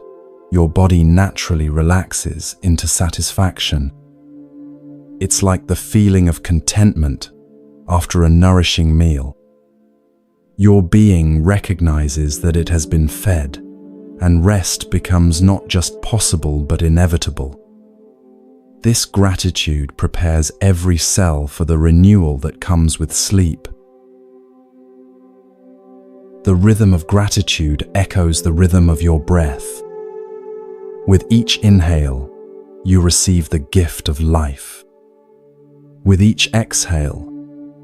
your body naturally relaxes into satisfaction. It's like the feeling of contentment after a nourishing meal. Your being recognizes that it has been fed, and rest becomes not just possible but inevitable. This gratitude prepares every cell for the renewal that comes with sleep. The rhythm of gratitude echoes the rhythm of your breath. With each inhale, you receive the gift of life. With each exhale,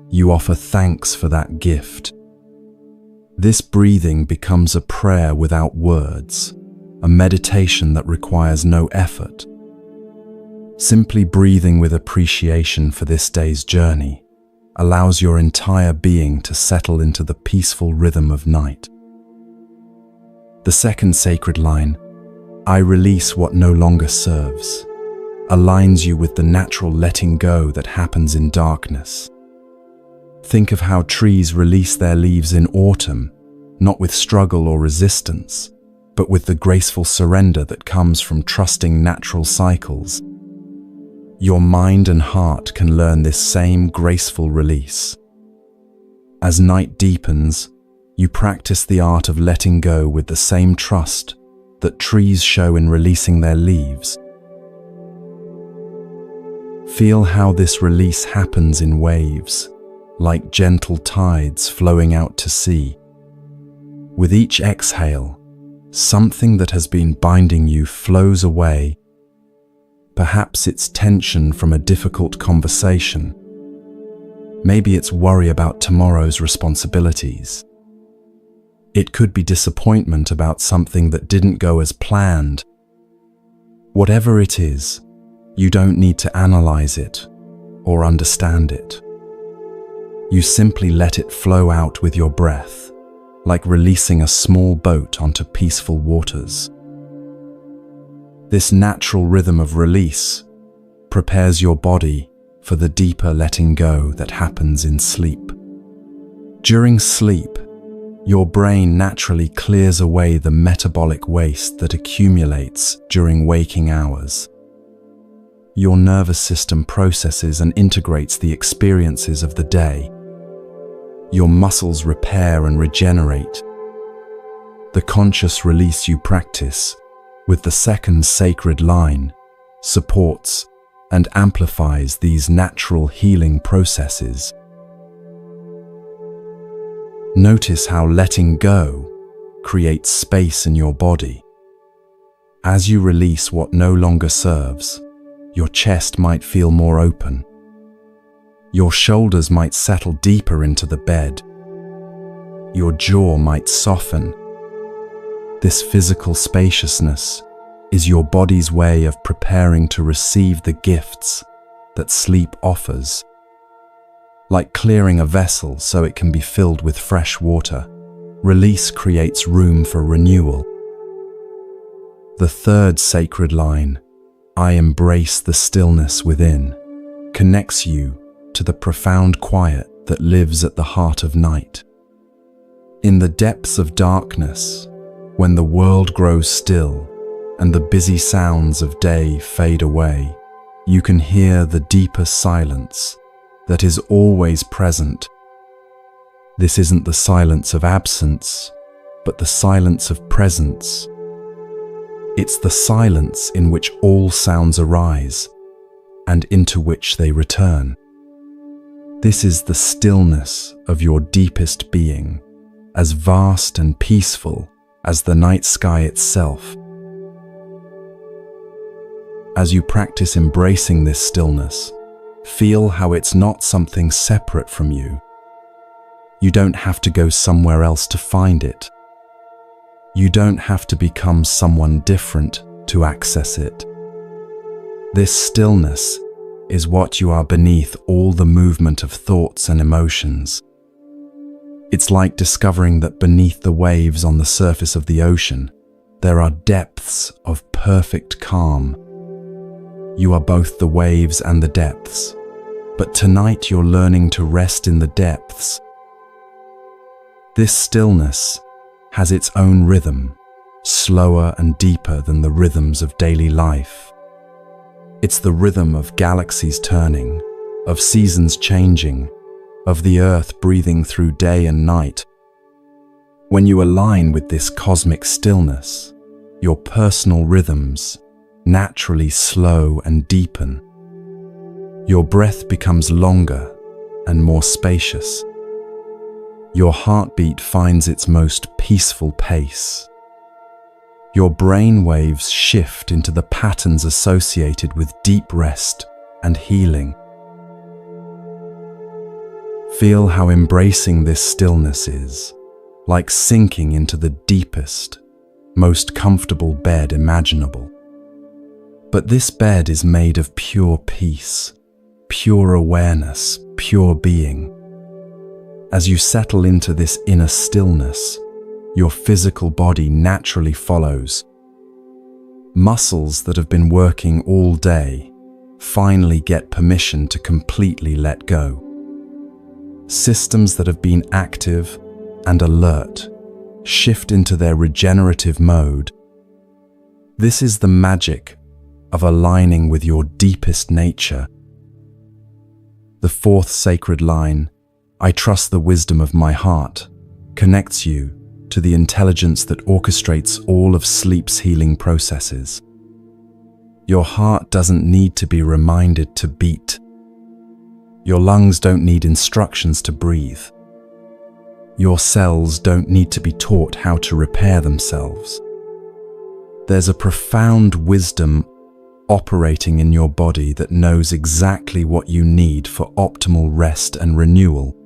you offer thanks for that gift. This breathing becomes a prayer without words, a meditation that requires no effort. Simply breathing with appreciation for this day's journey allows your entire being to settle into the peaceful rhythm of night. The second sacred line, "I release what no longer serves," aligns you with the natural letting go that happens in darkness. Think of how trees release their leaves in autumn, not with struggle or resistance, but with the graceful surrender that comes from trusting natural cycles. Your mind and heart can learn this same graceful release. As night deepens, you practice the art of letting go with the same trust that trees show in releasing their leaves. Feel how this release happens in waves, like gentle tides flowing out to sea. With each exhale, something that has been binding you flows away. Perhaps it's tension from a difficult conversation. Maybe it's worry about tomorrow's responsibilities. It could be disappointment about something that didn't go as planned. Whatever it is, you don't need to analyze it or understand it. You simply let it flow out with your breath, like releasing a small boat onto peaceful waters. This natural rhythm of release prepares your body for the deeper letting go that happens in sleep. During sleep, your brain naturally clears away the metabolic waste that accumulates during waking hours. Your nervous system processes and integrates the experiences of the day. Your muscles repair and regenerate. The conscious release you practice with the second sacred line supports and amplifies these natural healing processes. Notice how letting go creates space in your body. As you release what no longer serves, your chest might feel more open. Your shoulders might settle deeper into the bed. Your jaw might soften. This physical spaciousness is your body's way of preparing to receive the gifts that sleep offers. Like clearing a vessel so it can be filled with fresh water, release creates room for renewal. The third sacred line, "I embrace the stillness within," connects you to the profound quiet that lives at the heart of night. In the depths of darkness, when the world grows still and the busy sounds of day fade away, you can hear the deeper silence that is always present. This isn't the silence of absence, but the silence of presence. It's the silence in which all sounds arise and into which they return. This is the stillness of your deepest being, as vast and peaceful as the night sky itself. As you practice embracing this stillness, feel how it's not something separate from you. You don't have to go somewhere else to find it. You don't have to become someone different to access it. This stillness is what you are beneath all the movement of thoughts and emotions. It's like discovering that beneath the waves on the surface of the ocean, there are depths of perfect calm. You are both the waves and the depths, but tonight you're learning to rest in the depths. This stillness has its own rhythm, slower and deeper than the rhythms of daily life. It's the rhythm of galaxies turning, of seasons changing, of the earth breathing through day and night. When you align with this cosmic stillness, your personal rhythms naturally slow and deepen. Your breath becomes longer and more spacious. Your heartbeat finds its most peaceful pace. Your brain waves shift into the patterns associated with deep rest and healing. Feel how embracing this stillness is like sinking into the deepest, most comfortable bed imaginable. But this bed is made of pure peace, pure awareness, pure being. As you settle into this inner stillness, your physical body naturally follows. Muscles that have been working all day finally get permission to completely let go. Systems that have been active and alert shift into their regenerative mode. This is the magic of aligning with your deepest nature. The fourth sacred line, I trust the wisdom of my heart, connects you to the intelligence that orchestrates all of sleep's healing processes. Your heart doesn't need to be reminded to beat. Your lungs don't need instructions to breathe. Your cells don't need to be taught how to repair themselves. There's a profound wisdom operating in your body that knows exactly what you need for optimal rest and renewal.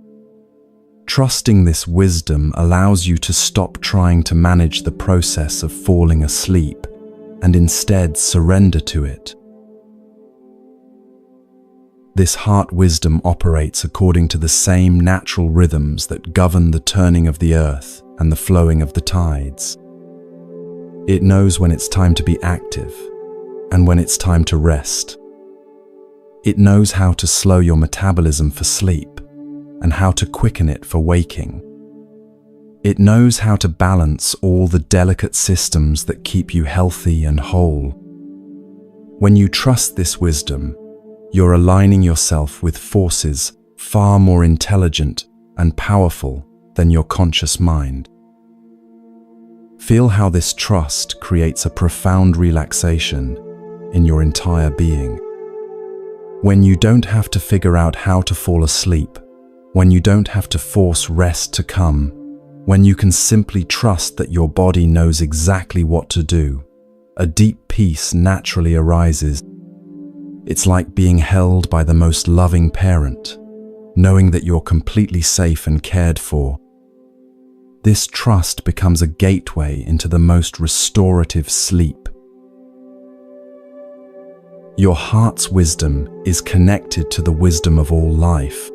Trusting this wisdom allows you to stop trying to manage the process of falling asleep and instead surrender to it. This heart wisdom operates according to the same natural rhythms that govern the turning of the earth and the flowing of the tides. It knows when it's time to be active and when it's time to rest. It knows how to slow your metabolism for sleep and how to quicken it for waking. It knows how to balance all the delicate systems that keep you healthy and whole. When you trust this wisdom, you're aligning yourself with forces far more intelligent and powerful than your conscious mind. Feel how this trust creates a profound relaxation in your entire being. When you don't have to figure out how to fall asleep, when you don't have to force rest to come, when you can simply trust that your body knows exactly what to do, a deep peace naturally arises. It's like being held by the most loving parent, knowing that you're completely safe and cared for. This trust becomes a gateway into the most restorative sleep. Your heart's wisdom is connected to the wisdom of all life.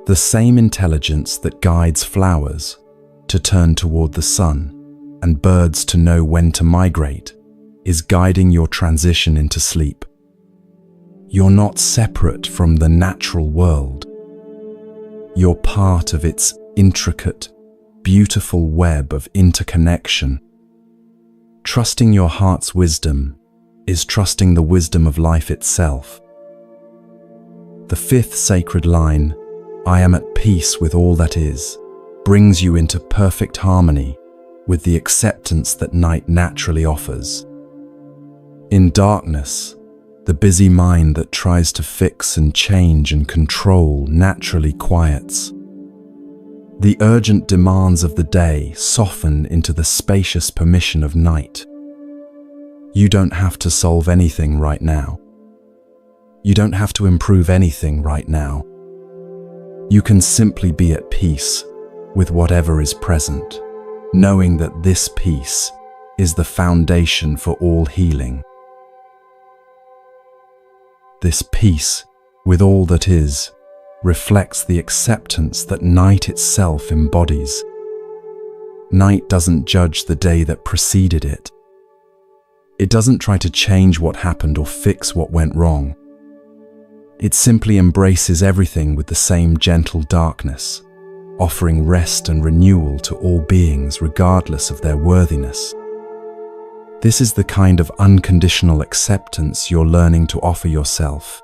The same intelligence that guides flowers to turn toward the sun and birds to know when to migrate is guiding your transition into sleep. You're not separate from the natural world. You're part of its intricate, beautiful web of interconnection. Trusting your heart's wisdom is trusting the wisdom of life itself. The fifth sacred line, I am at peace with all that is, brings you into perfect harmony with the acceptance that night naturally offers. In darkness, the busy mind that tries to fix and change and control naturally quiets. The urgent demands of the day soften into the spacious permission of night. You don't have to solve anything right now. You don't have to improve anything right now. You can simply be at peace with whatever is present, knowing that this peace is the foundation for all healing. This peace with all that is reflects the acceptance that night itself embodies. Night doesn't judge the day that preceded it. It doesn't try to change what happened or fix what went wrong. It simply embraces everything with the same gentle darkness, offering rest and renewal to all beings regardless of their worthiness. This is the kind of unconditional acceptance you're learning to offer yourself.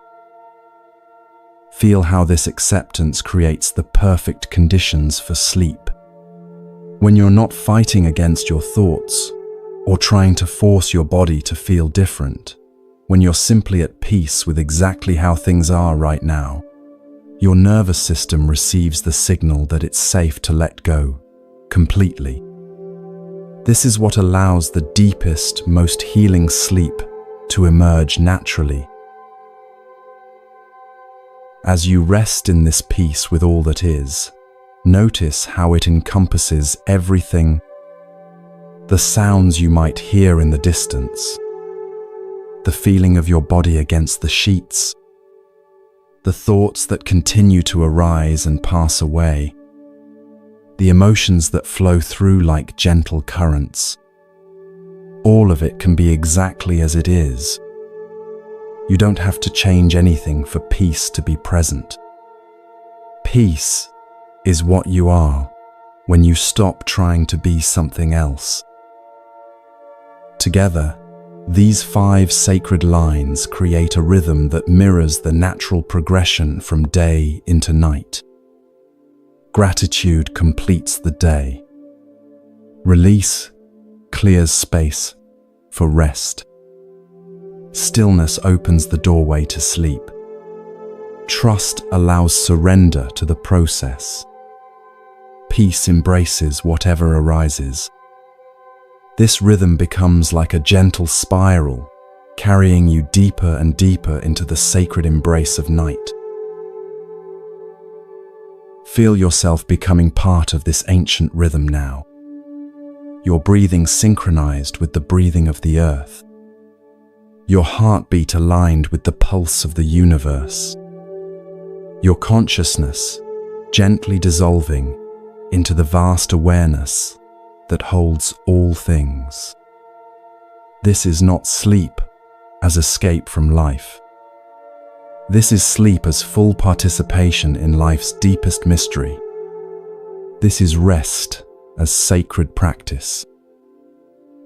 Feel how this acceptance creates the perfect conditions for sleep. When you're not fighting against your thoughts or trying to force your body to feel different, when you're simply at peace with exactly how things are right now, your nervous system receives the signal that it's safe to let go completely. This is what allows the deepest, most healing sleep to emerge naturally. As you rest in this peace with all that is, notice how it encompasses everything: the sounds you might hear in the distance, the feeling of your body against the sheets, the thoughts that continue to arise and pass away, the emotions that flow through like gentle currents. All of it can be exactly as it is. You don't have to change anything for peace to be present. Peace is what you are when you stop trying to be something else. Together, these 5 sacred lines create a rhythm that mirrors the natural progression from day into night. Gratitude completes the day. Release clears space for rest. Stillness opens the doorway to sleep. Trust allows surrender to the process. Peace embraces whatever arises. This rhythm becomes like a gentle spiral, carrying you deeper and deeper into the sacred embrace of night. Feel yourself becoming part of this ancient rhythm now. Your breathing synchronized with the breathing of the earth. Your heartbeat aligned with the pulse of the universe. Your consciousness gently dissolving into the vast awareness that holds all things. This is not sleep as escape from life. This is sleep as full participation in life's deepest mystery. This is rest as sacred practice.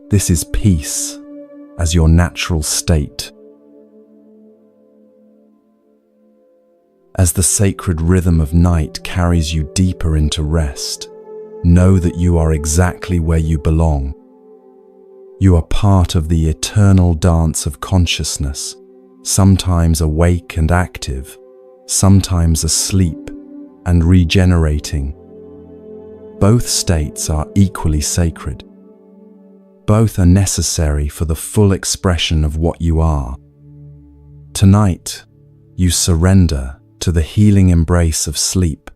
This is peace as your natural state. As the sacred rhythm of night carries you deeper into rest, know that you are exactly where you belong. You are part of the eternal dance of consciousness, sometimes awake and active, sometimes asleep and regenerating. Both states are equally sacred. Both are necessary for the full expression of what you are. Tonight, you surrender to the healing embrace of sleep,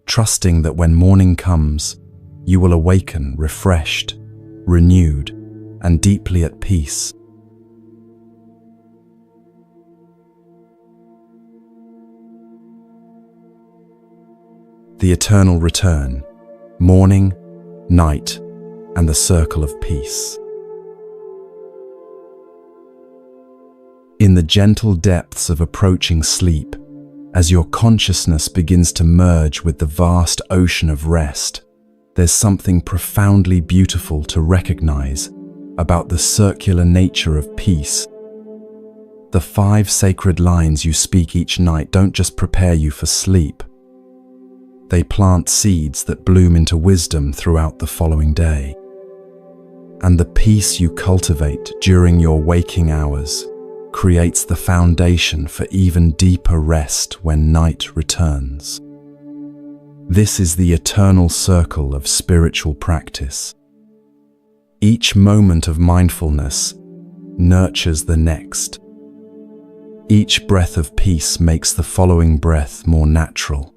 trusting that when morning comes, you will awaken refreshed, renewed, and deeply at peace. The eternal return, morning, night, and the circle of peace. In the gentle depths of approaching sleep, as your consciousness begins to merge with the vast ocean of rest, there's something profoundly beautiful to recognize about the circular nature of peace. The 5 sacred lines you speak each night don't just prepare you for sleep. They plant seeds that bloom into wisdom throughout the following day. And the peace you cultivate during your waking hours creates the foundation for even deeper rest when night returns. This is the eternal circle of spiritual practice. Each moment of mindfulness nurtures the next. Each breath of peace makes the following breath more natural.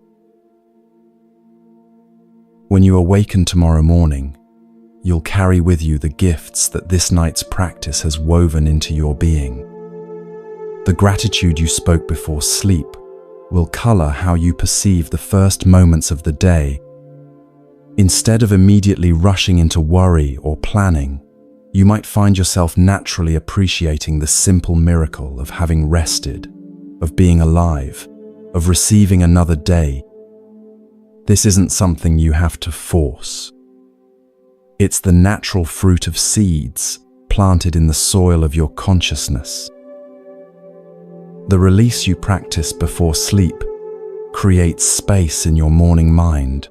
When you awaken tomorrow morning, you'll carry with you the gifts that this night's practice has woven into your being. The gratitude you spoke before sleep will color how you perceive the first moments of the day. Instead of immediately rushing into worry or planning, you might find yourself naturally appreciating the simple miracle of having rested, of being alive, of receiving another day. This isn't something you have to force. It's the natural fruit of seeds planted in the soil of your consciousness. The release you practice before sleep creates space in your morning mind.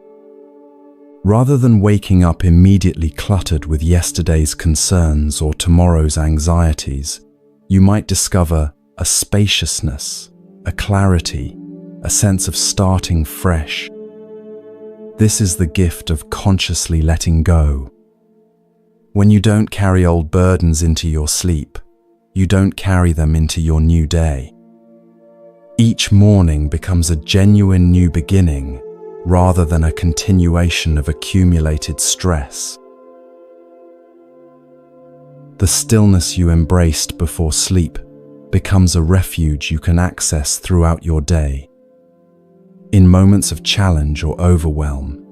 Rather than waking up immediately cluttered with yesterday's concerns or tomorrow's anxieties, you might discover a spaciousness, a clarity, a sense of starting fresh. This is the gift of consciously letting go. When you don't carry old burdens into your sleep, you don't carry them into your new day. Each morning becomes a genuine new beginning rather than a continuation of accumulated stress. The stillness you embraced before sleep becomes a refuge you can access throughout your day. In moments of challenge or overwhelm,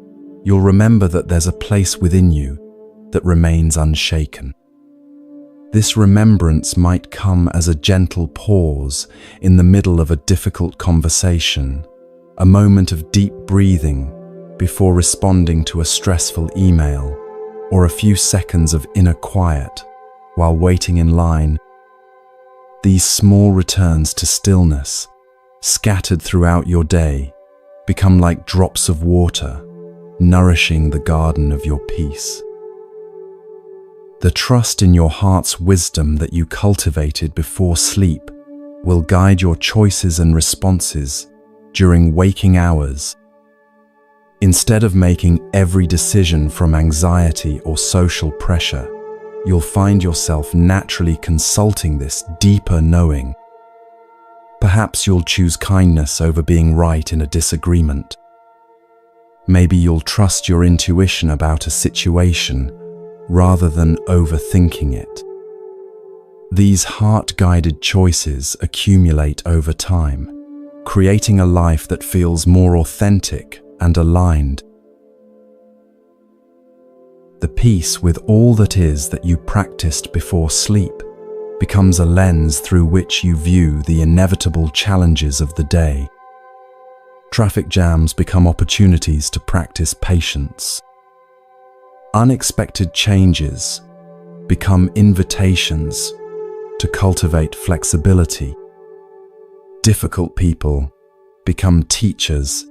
you'll remember that there's a place within you that remains unshaken. This remembrance might come as a gentle pause in the middle of a difficult conversation, a moment of deep breathing before responding to a stressful email, or a few seconds of inner quiet while waiting in line. These small returns to stillness, scattered throughout your day, become like drops of water, nourishing the garden of your peace. The trust in your heart's wisdom that you cultivated before sleep will guide your choices and responses during waking hours. Instead of making every decision from anxiety or social pressure, you'll find yourself naturally consulting this deeper knowing. Perhaps you'll choose kindness over being right in a disagreement. Maybe you'll trust your intuition about a situation rather than overthinking it. These heart-guided choices accumulate over time, creating a life that feels more authentic and aligned. The peace with all that is that you practiced before sleep becomes a lens through which you view the inevitable challenges of the day. Traffic jams become opportunities to practice patience. Unexpected changes become invitations to cultivate flexibility. Difficult people become teachers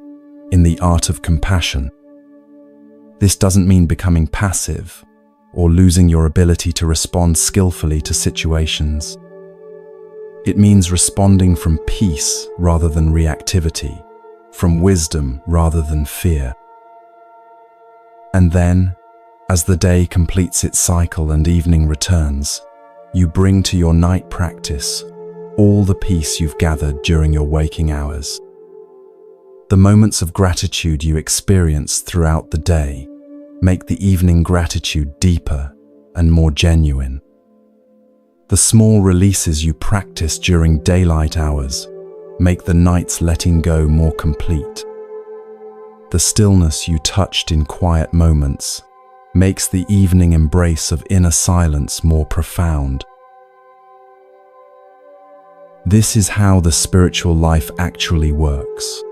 in the art of compassion. This doesn't mean becoming passive or losing your ability to respond skillfully to situations. It means responding from peace rather than reactivity, from wisdom rather than fear. And then, as the day completes its cycle and evening returns, you bring to your night practice all the peace you've gathered during your waking hours. The moments of gratitude you experience throughout the day make the evening gratitude deeper and more genuine. The small releases you practice during daylight hours make the night's letting go more complete. The stillness you touched in quiet moments makes the evening embrace of inner silence more profound. This is how the spiritual life actually works.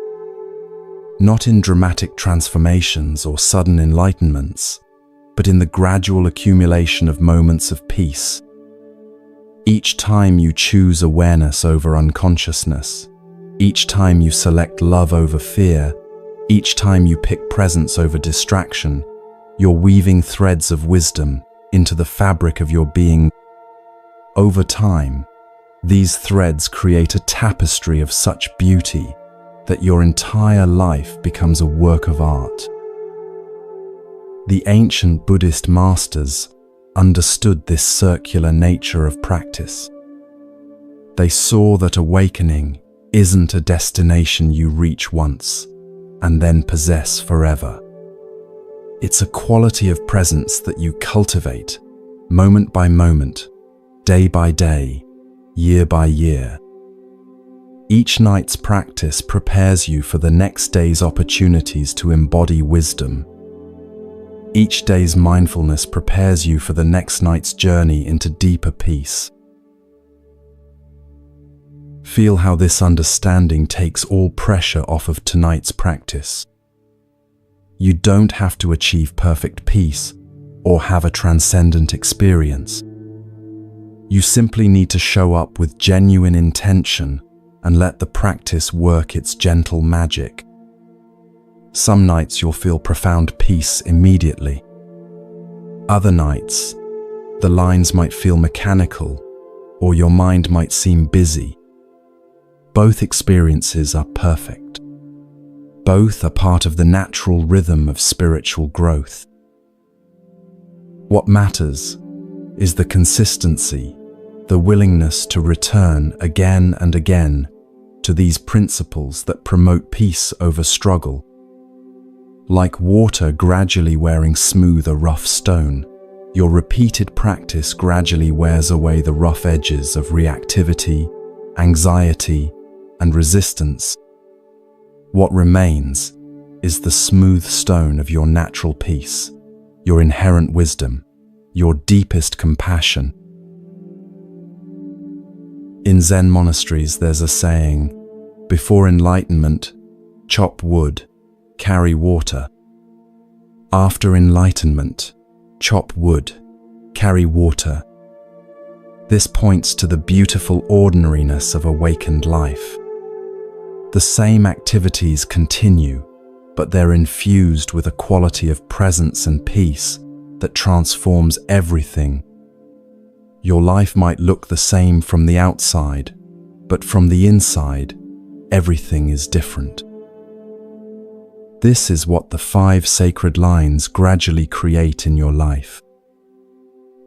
Not in dramatic transformations or sudden enlightenments, but in the gradual accumulation of moments of peace. Each time you choose awareness over unconsciousness, each time you select love over fear, each time you pick presence over distraction, you're weaving threads of wisdom into the fabric of your being. Over time, these threads create a tapestry of such beauty that your entire life becomes a work of art. The ancient Buddhist masters understood this circular nature of practice. They saw that awakening isn't a destination you reach once and then possess forever. It's a quality of presence that you cultivate moment by moment, day by day, year by year. Each night's practice prepares you for the next day's opportunities to embody wisdom. Each day's mindfulness prepares you for the next night's journey into deeper peace. Feel how this understanding takes all pressure off of tonight's practice. You don't have to achieve perfect peace or have a transcendent experience. You simply need to show up with genuine intention and let the practice work its gentle magic. Some nights you'll feel profound peace immediately. Other nights, the lines might feel mechanical or your mind might seem busy. Both experiences are perfect. Both are part of the natural rhythm of spiritual growth. What matters is the consistency, the willingness to return again and again to these principles that promote peace over struggle. Like water gradually wearing smooth a rough stone, your repeated practice gradually wears away the rough edges of reactivity, anxiety, and resistance. What remains is the smooth stone of your natural peace, your inherent wisdom, your deepest compassion. In Zen monasteries, there's a saying, before enlightenment, chop wood, carry water. After enlightenment, chop wood, carry water. This points to the beautiful ordinariness of awakened life. The same activities continue, but they're infused with a quality of presence and peace that transforms everything. Your life might look the same from the outside, but from the inside, everything is different. This is what the 5 sacred lines gradually create in your life.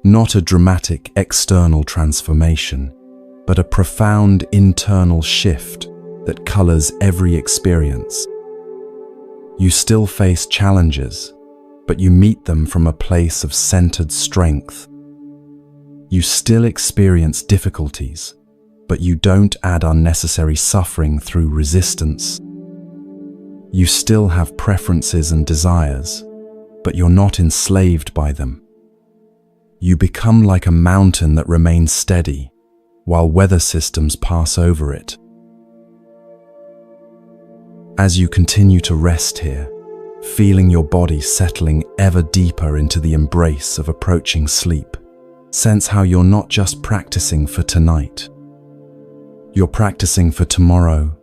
Not a dramatic external transformation, but a profound internal shift that colors every experience. You still face challenges, but you meet them from a place of centered strength. You still experience difficulties, but you don't add unnecessary suffering through resistance. You still have preferences and desires, but you're not enslaved by them. You become like a mountain that remains steady, while weather systems pass over it. As you continue to rest here, feeling your body settling ever deeper into the embrace of approaching sleep, sense how you're not just practicing for tonight. You're practicing for tomorrow,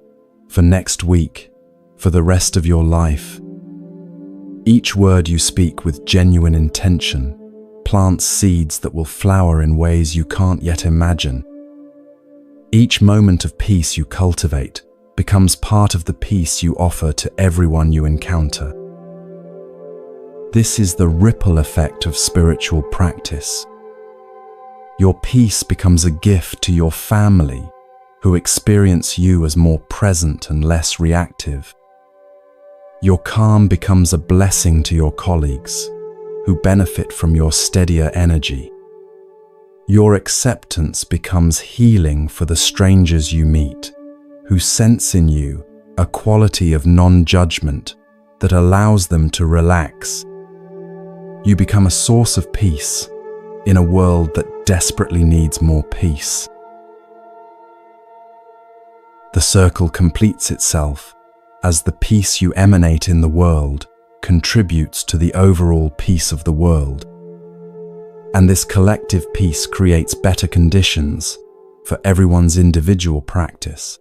for next week, for the rest of your life. Each word you speak with genuine intention plants seeds that will flower in ways you can't yet imagine. Each moment of peace you cultivate becomes part of the peace you offer to everyone you encounter. This is the ripple effect of spiritual practice. Your peace becomes a gift to your family, who experience you as more present and less reactive. Your calm becomes a blessing to your colleagues, who benefit from your steadier energy. Your acceptance becomes healing for the strangers you meet, who sense in you a quality of non-judgment that allows them to relax. You become a source of peace in a world that desperately needs more peace. The circle completes itself as the peace you emanate in the world contributes to the overall peace of the world. And this collective peace creates better conditions for everyone's individual practice.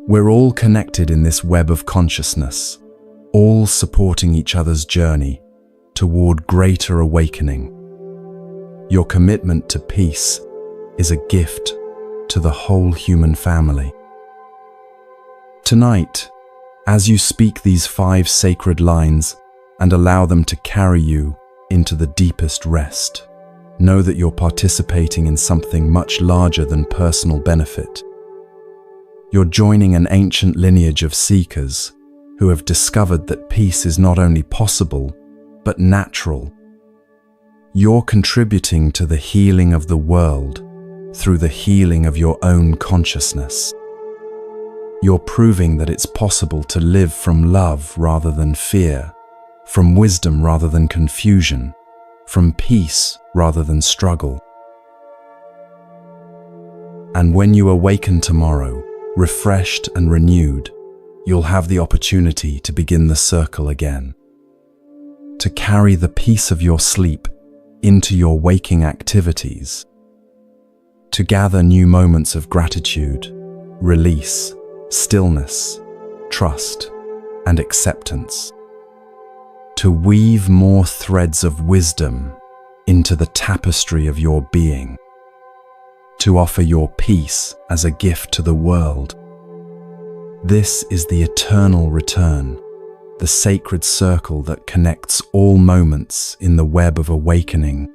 We're all connected in this web of consciousness, all supporting each other's journey toward greater awakening. Your commitment to peace is a gift to the whole human family. Tonight, as you speak these 5 sacred lines and allow them to carry you into the deepest rest, know that you're participating in something much larger than personal benefit. You're joining an ancient lineage of seekers who have discovered that peace is not only possible, but natural. You're contributing to the healing of the world through the healing of your own consciousness. You're proving that it's possible to live from love rather than fear, from wisdom rather than confusion, from peace rather than struggle. And when you awaken tomorrow, refreshed and renewed, you'll have the opportunity to begin the circle again, to carry the peace of your sleep into your waking activities, to gather new moments of gratitude, release, stillness, trust, and acceptance, to weave more threads of wisdom into the tapestry of your being, to offer your peace as a gift to the world. This is the eternal return, the sacred circle that connects all moments in the web of awakening.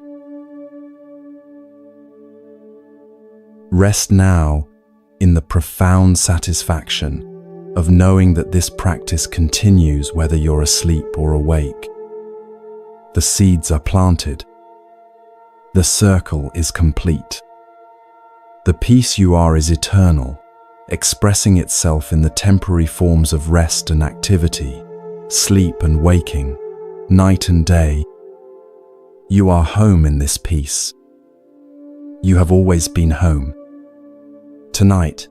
Rest now in the profound satisfaction of knowing that this practice continues whether you're asleep or awake. The seeds are planted. The circle is complete. The peace you are is eternal, expressing itself in the temporary forms of rest and activity, sleep and waking, night and day. You are home in this peace. You have always been home. Tonight,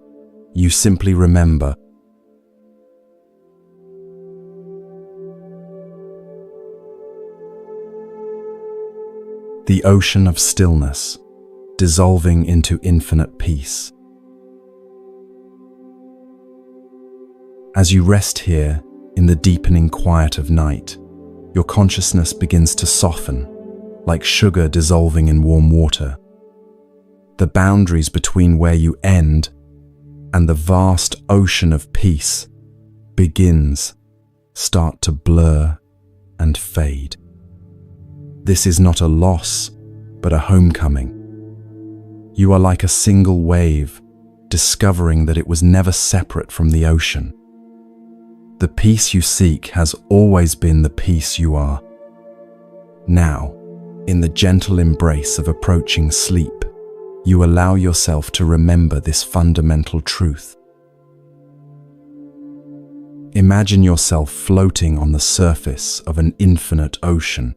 you simply remember. The ocean of stillness, dissolving into infinite peace. As you rest here in the deepening quiet of night, your consciousness begins to soften, like sugar dissolving in warm water. The boundaries between where you end and the vast ocean of peace start to blur and fade. This is not a loss, but a homecoming. You are like a single wave, discovering that it was never separate from the ocean. The peace you seek has always been the peace you are. Now, in the gentle embrace of approaching sleep, you allow yourself to remember this fundamental truth. Imagine yourself floating on the surface of an infinite ocean.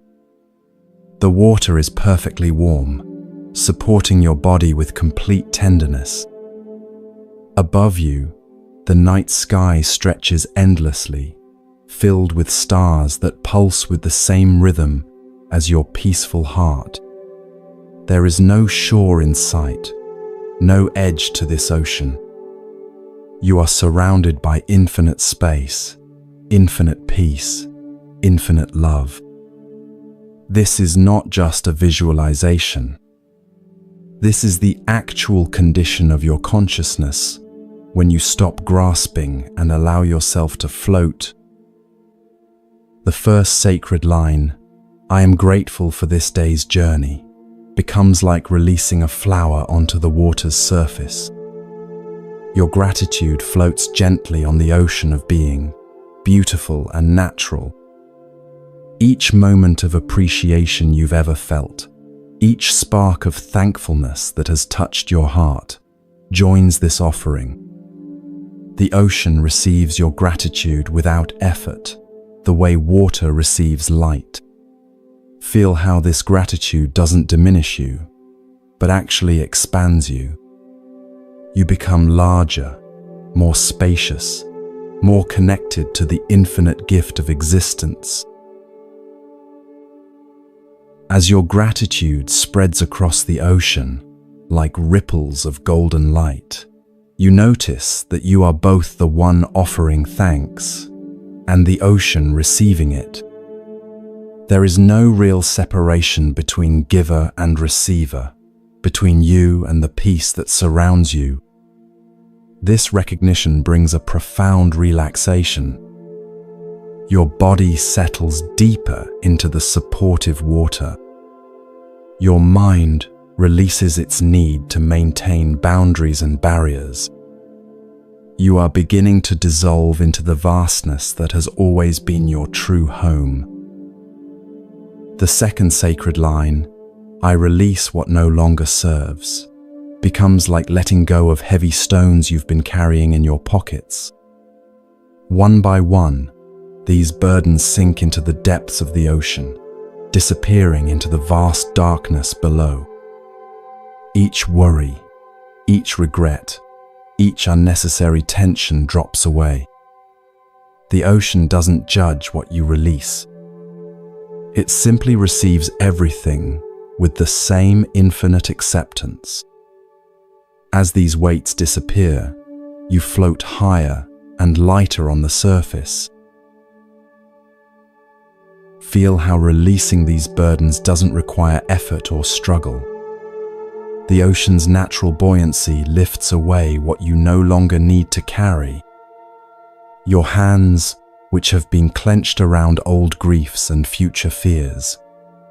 The water is perfectly warm, supporting your body with complete tenderness. Above you, the night sky stretches endlessly, filled with stars that pulse with the same rhythm as your peaceful heart. There is no shore in sight, no edge to this ocean. You are surrounded by infinite space, infinite peace, infinite love. This is not just a visualization. This is the actual condition of your consciousness when you stop grasping and allow yourself to float. The first sacred line, "I am grateful for this day's journey," becomes like releasing a flower onto the water's surface. Your gratitude floats gently on the ocean of being, beautiful and natural. Each moment of appreciation you've ever felt, each spark of thankfulness that has touched your heart, joins this offering. The ocean receives your gratitude without effort, the way water receives light. Feel how this gratitude doesn't diminish you, but actually expands you. You become larger, more spacious, more connected to the infinite gift of existence. As your gratitude spreads across the ocean, like ripples of golden light, you notice that you are both the one offering thanks and the ocean receiving it. There is no real separation between giver and receiver, between you and the peace that surrounds you. This recognition brings a profound relaxation. Your body settles deeper into the supportive water. Your mind releases its need to maintain boundaries and barriers. You are beginning to dissolve into the vastness that has always been your true home. The second sacred line, I release what no longer serves, becomes like letting go of heavy stones you've been carrying in your pockets. One by one, these burdens sink into the depths of the ocean, disappearing into the vast darkness below. Each worry, each regret, each unnecessary tension drops away. The ocean doesn't judge what you release. It simply receives everything with the same infinite acceptance. As these weights disappear, you float higher and lighter on the surface. Feel how releasing these burdens doesn't require effort or struggle. The ocean's natural buoyancy lifts away what you no longer need to carry. Your hands, which have been clenched around old griefs and future fears,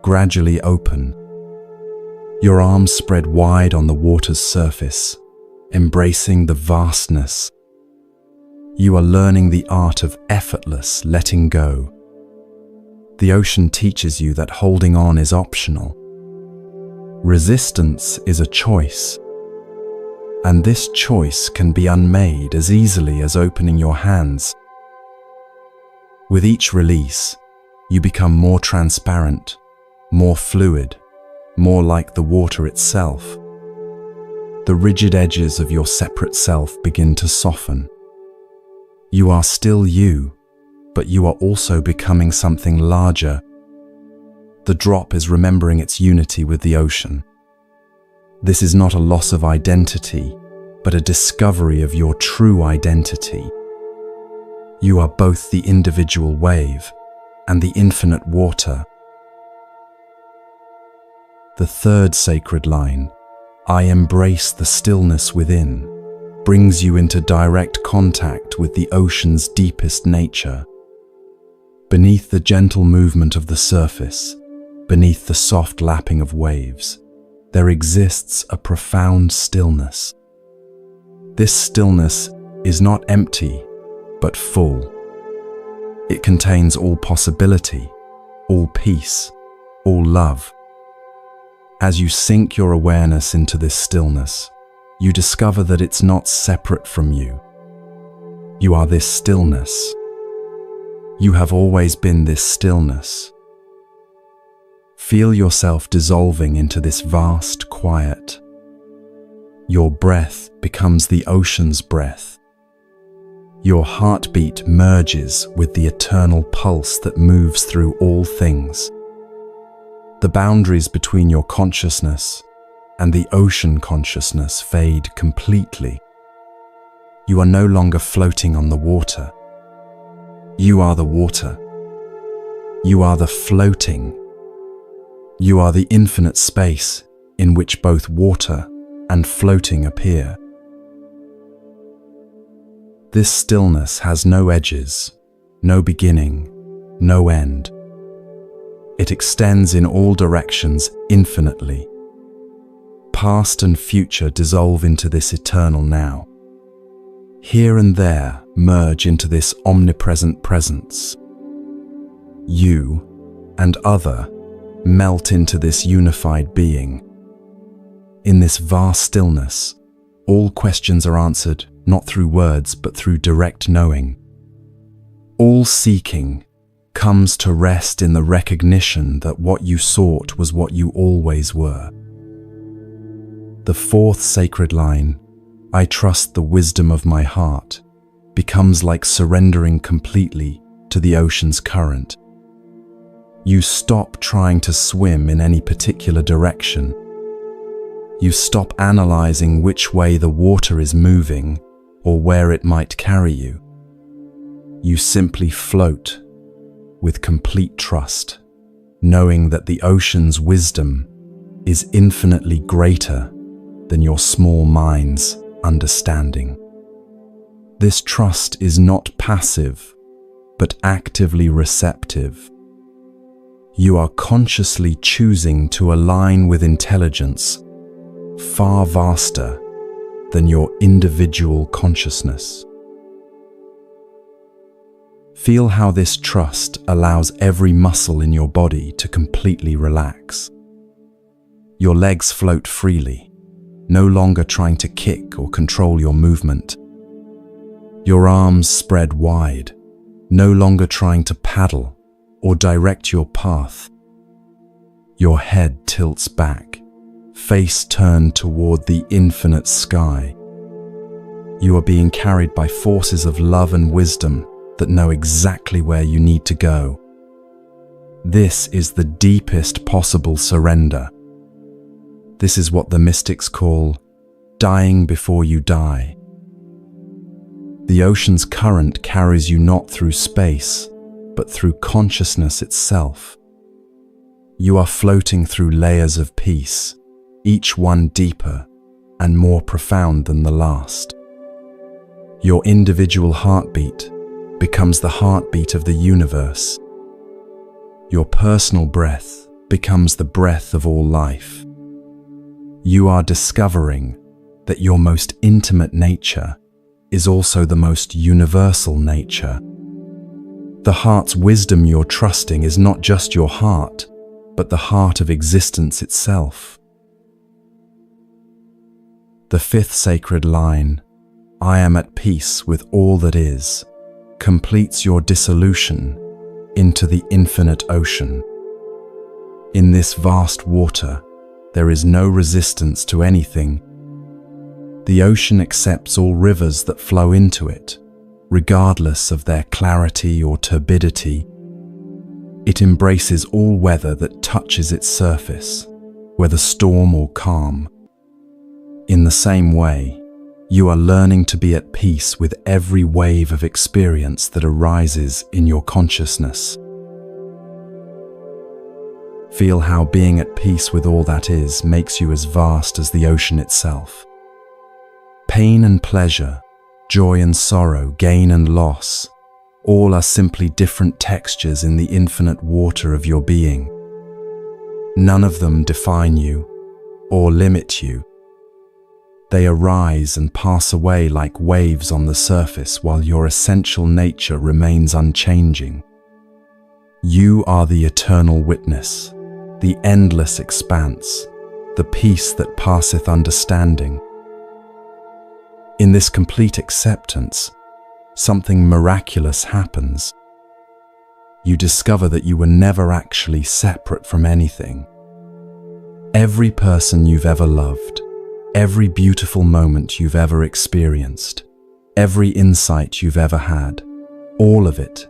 gradually open. Your arms spread wide on the water's surface, embracing the vastness. You are learning the art of effortless letting go. The ocean teaches you that holding on is optional. Resistance is a choice, and this choice can be unmade as easily as opening your hands. With each release, you become more transparent, more fluid, more like the water itself. The rigid edges of your separate self begin to soften. You are still you, but you are also becoming something larger. The drop is remembering its unity with the ocean. This is not a loss of identity, but a discovery of your true identity. You are both the individual wave and the infinite water. The third sacred line, I embrace the stillness within, brings you into direct contact with the ocean's deepest nature. Beneath the gentle movement of the surface, beneath the soft lapping of waves, there exists a profound stillness. This stillness is not empty, but full. It contains all possibility, all peace, all love. As you sink your awareness into this stillness, you discover that it's not separate from you. You are this stillness. You have always been this stillness. Feel yourself dissolving into this vast quiet. Your breath becomes the ocean's breath. Your heartbeat merges with the eternal pulse that moves through all things. The boundaries between your consciousness and the ocean consciousness fade completely. You are no longer floating on the water. You are the water. You are the floating. You are the infinite space in which both water and floating appear. This stillness has no edges, no beginning, no end. It extends in all directions infinitely. Past and future dissolve into this eternal now. Here and there merge into this omnipresent presence. You and other melt into this unified being. In this vast stillness, all questions are answered not through words but through direct knowing. All seeking comes to rest in the recognition that what you sought was what you always were. The fourth sacred line, I trust the wisdom of my heart, becomes like surrendering completely to the ocean's current. You stop trying to swim in any particular direction. You stop analyzing which way the water is moving or where it might carry you. You simply float with complete trust, knowing that the ocean's wisdom is infinitely greater than your small mind's understanding. This trust is not passive, but actively receptive. You are consciously choosing to align with intelligence far vaster than your individual consciousness. Feel how this trust allows every muscle in your body to completely relax. Your legs float freely, no longer trying to kick or control your movement. Your arms spread wide, no longer trying to paddle or direct your path. Your head tilts back, face turned toward the infinite sky. You are being carried by forces of love and wisdom that know exactly where you need to go. This is the deepest possible surrender. This is what the mystics call dying before you die. The ocean's current carries you not through space, but through consciousness itself. You are floating through layers of peace, each one deeper and more profound than the last. Your individual heartbeat becomes the heartbeat of the universe. Your personal breath becomes the breath of all life. You are discovering that your most intimate nature is also the most universal nature. The heart's wisdom you're trusting is not just your heart, but the heart of existence itself. The fifth sacred line, "I am at peace with all that is," completes your dissolution into the infinite ocean. In this vast water, there is no resistance to anything. The ocean accepts all rivers that flow into it, regardless of their clarity or turbidity. It embraces all weather that touches its surface, whether storm or calm. In the same way, you are learning to be at peace with every wave of experience that arises in your consciousness. Feel how being at peace with all that is makes you as vast as the ocean itself. Pain and pleasure, joy and sorrow, gain and loss, all are simply different textures in the infinite water of your being. None of them define you or limit you. They arise and pass away like waves on the surface while your essential nature remains unchanging. You are the eternal witness, the endless expanse, the peace that passeth understanding. In this complete acceptance, something miraculous happens. You discover that you were never actually separate from anything. Every person you've ever loved, every beautiful moment you've ever experienced, every insight you've ever had, all of it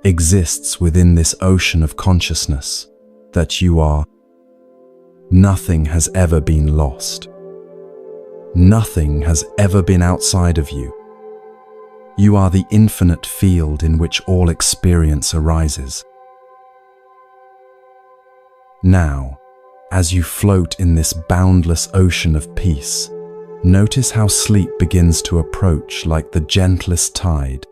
exists within this ocean of consciousness that you are. Nothing has ever been lost. Nothing has ever been outside of you. You are the infinite field in which all experience arises. Now, as you float in this boundless ocean of peace, notice how sleep begins to approach like the gentlest tide.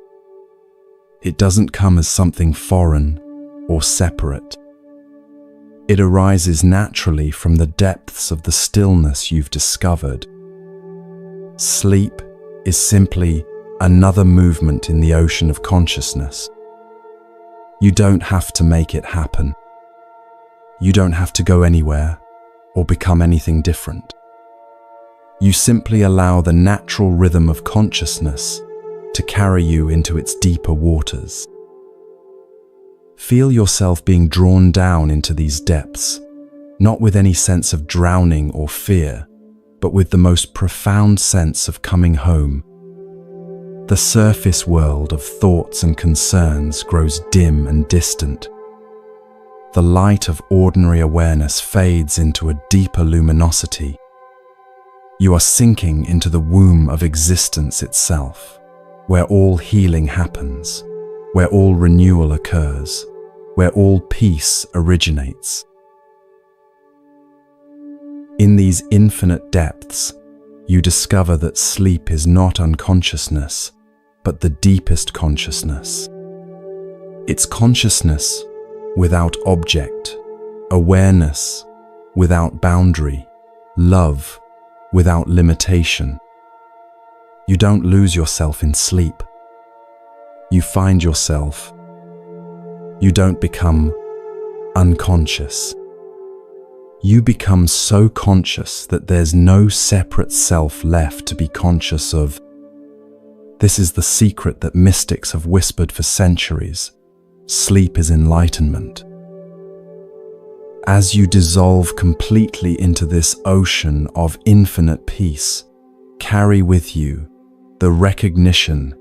It doesn't come as something foreign or separate. It arises naturally from the depths of the stillness you've discovered. Sleep is simply another movement in the ocean of consciousness. You don't have to make it happen. You don't have to go anywhere or become anything different. You simply allow the natural rhythm of consciousness to carry you into its deeper waters. Feel yourself being drawn down into these depths, not with any sense of drowning or fear, but with the most profound sense of coming home. The surface world of thoughts and concerns grows dim and distant. The light of ordinary awareness fades into a deeper luminosity. You are sinking into the womb of existence itself, where all healing happens, where all renewal occurs, where all peace originates. In these infinite depths, you discover that sleep is not unconsciousness, but the deepest consciousness. It's consciousness without object, awareness without boundary, love without limitation. You don't lose yourself in sleep. You find yourself. You don't become unconscious. You become so conscious that there's no separate self left to be conscious of. This is the secret that mystics have whispered for centuries. Sleep is enlightenment. As you dissolve completely into this ocean of infinite peace, carry with you the recognition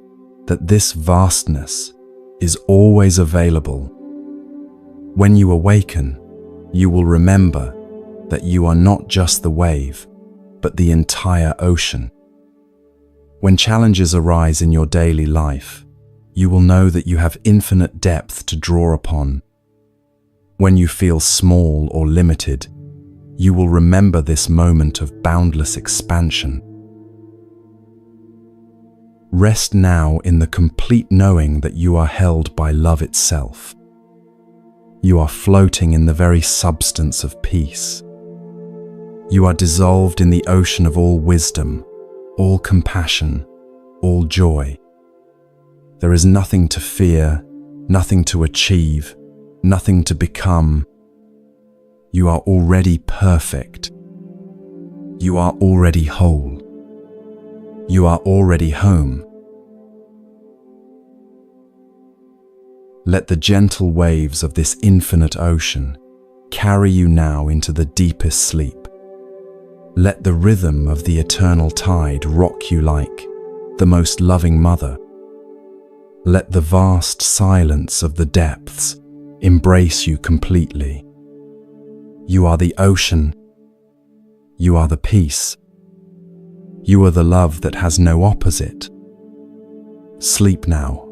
that this vastness is always available. When you awaken, you will remember that you are not just the wave, but the entire ocean. When challenges arise in your daily life, you will know that you have infinite depth to draw upon. When you feel small or limited, you will remember this moment of boundless expansion. Rest now in the complete knowing that you are held by love itself. You are floating in the very substance of peace. You are dissolved in the ocean of all wisdom, all compassion, all joy. There is nothing to fear, nothing to achieve, nothing to become. You are already perfect. You are already whole. You are already home. Let the gentle waves of this infinite ocean carry you now into the deepest sleep. Let the rhythm of the eternal tide rock you like the most loving mother. Let the vast silence of the depths embrace you completely. You are the ocean. You are the peace. You are the love that has no opposite. Sleep now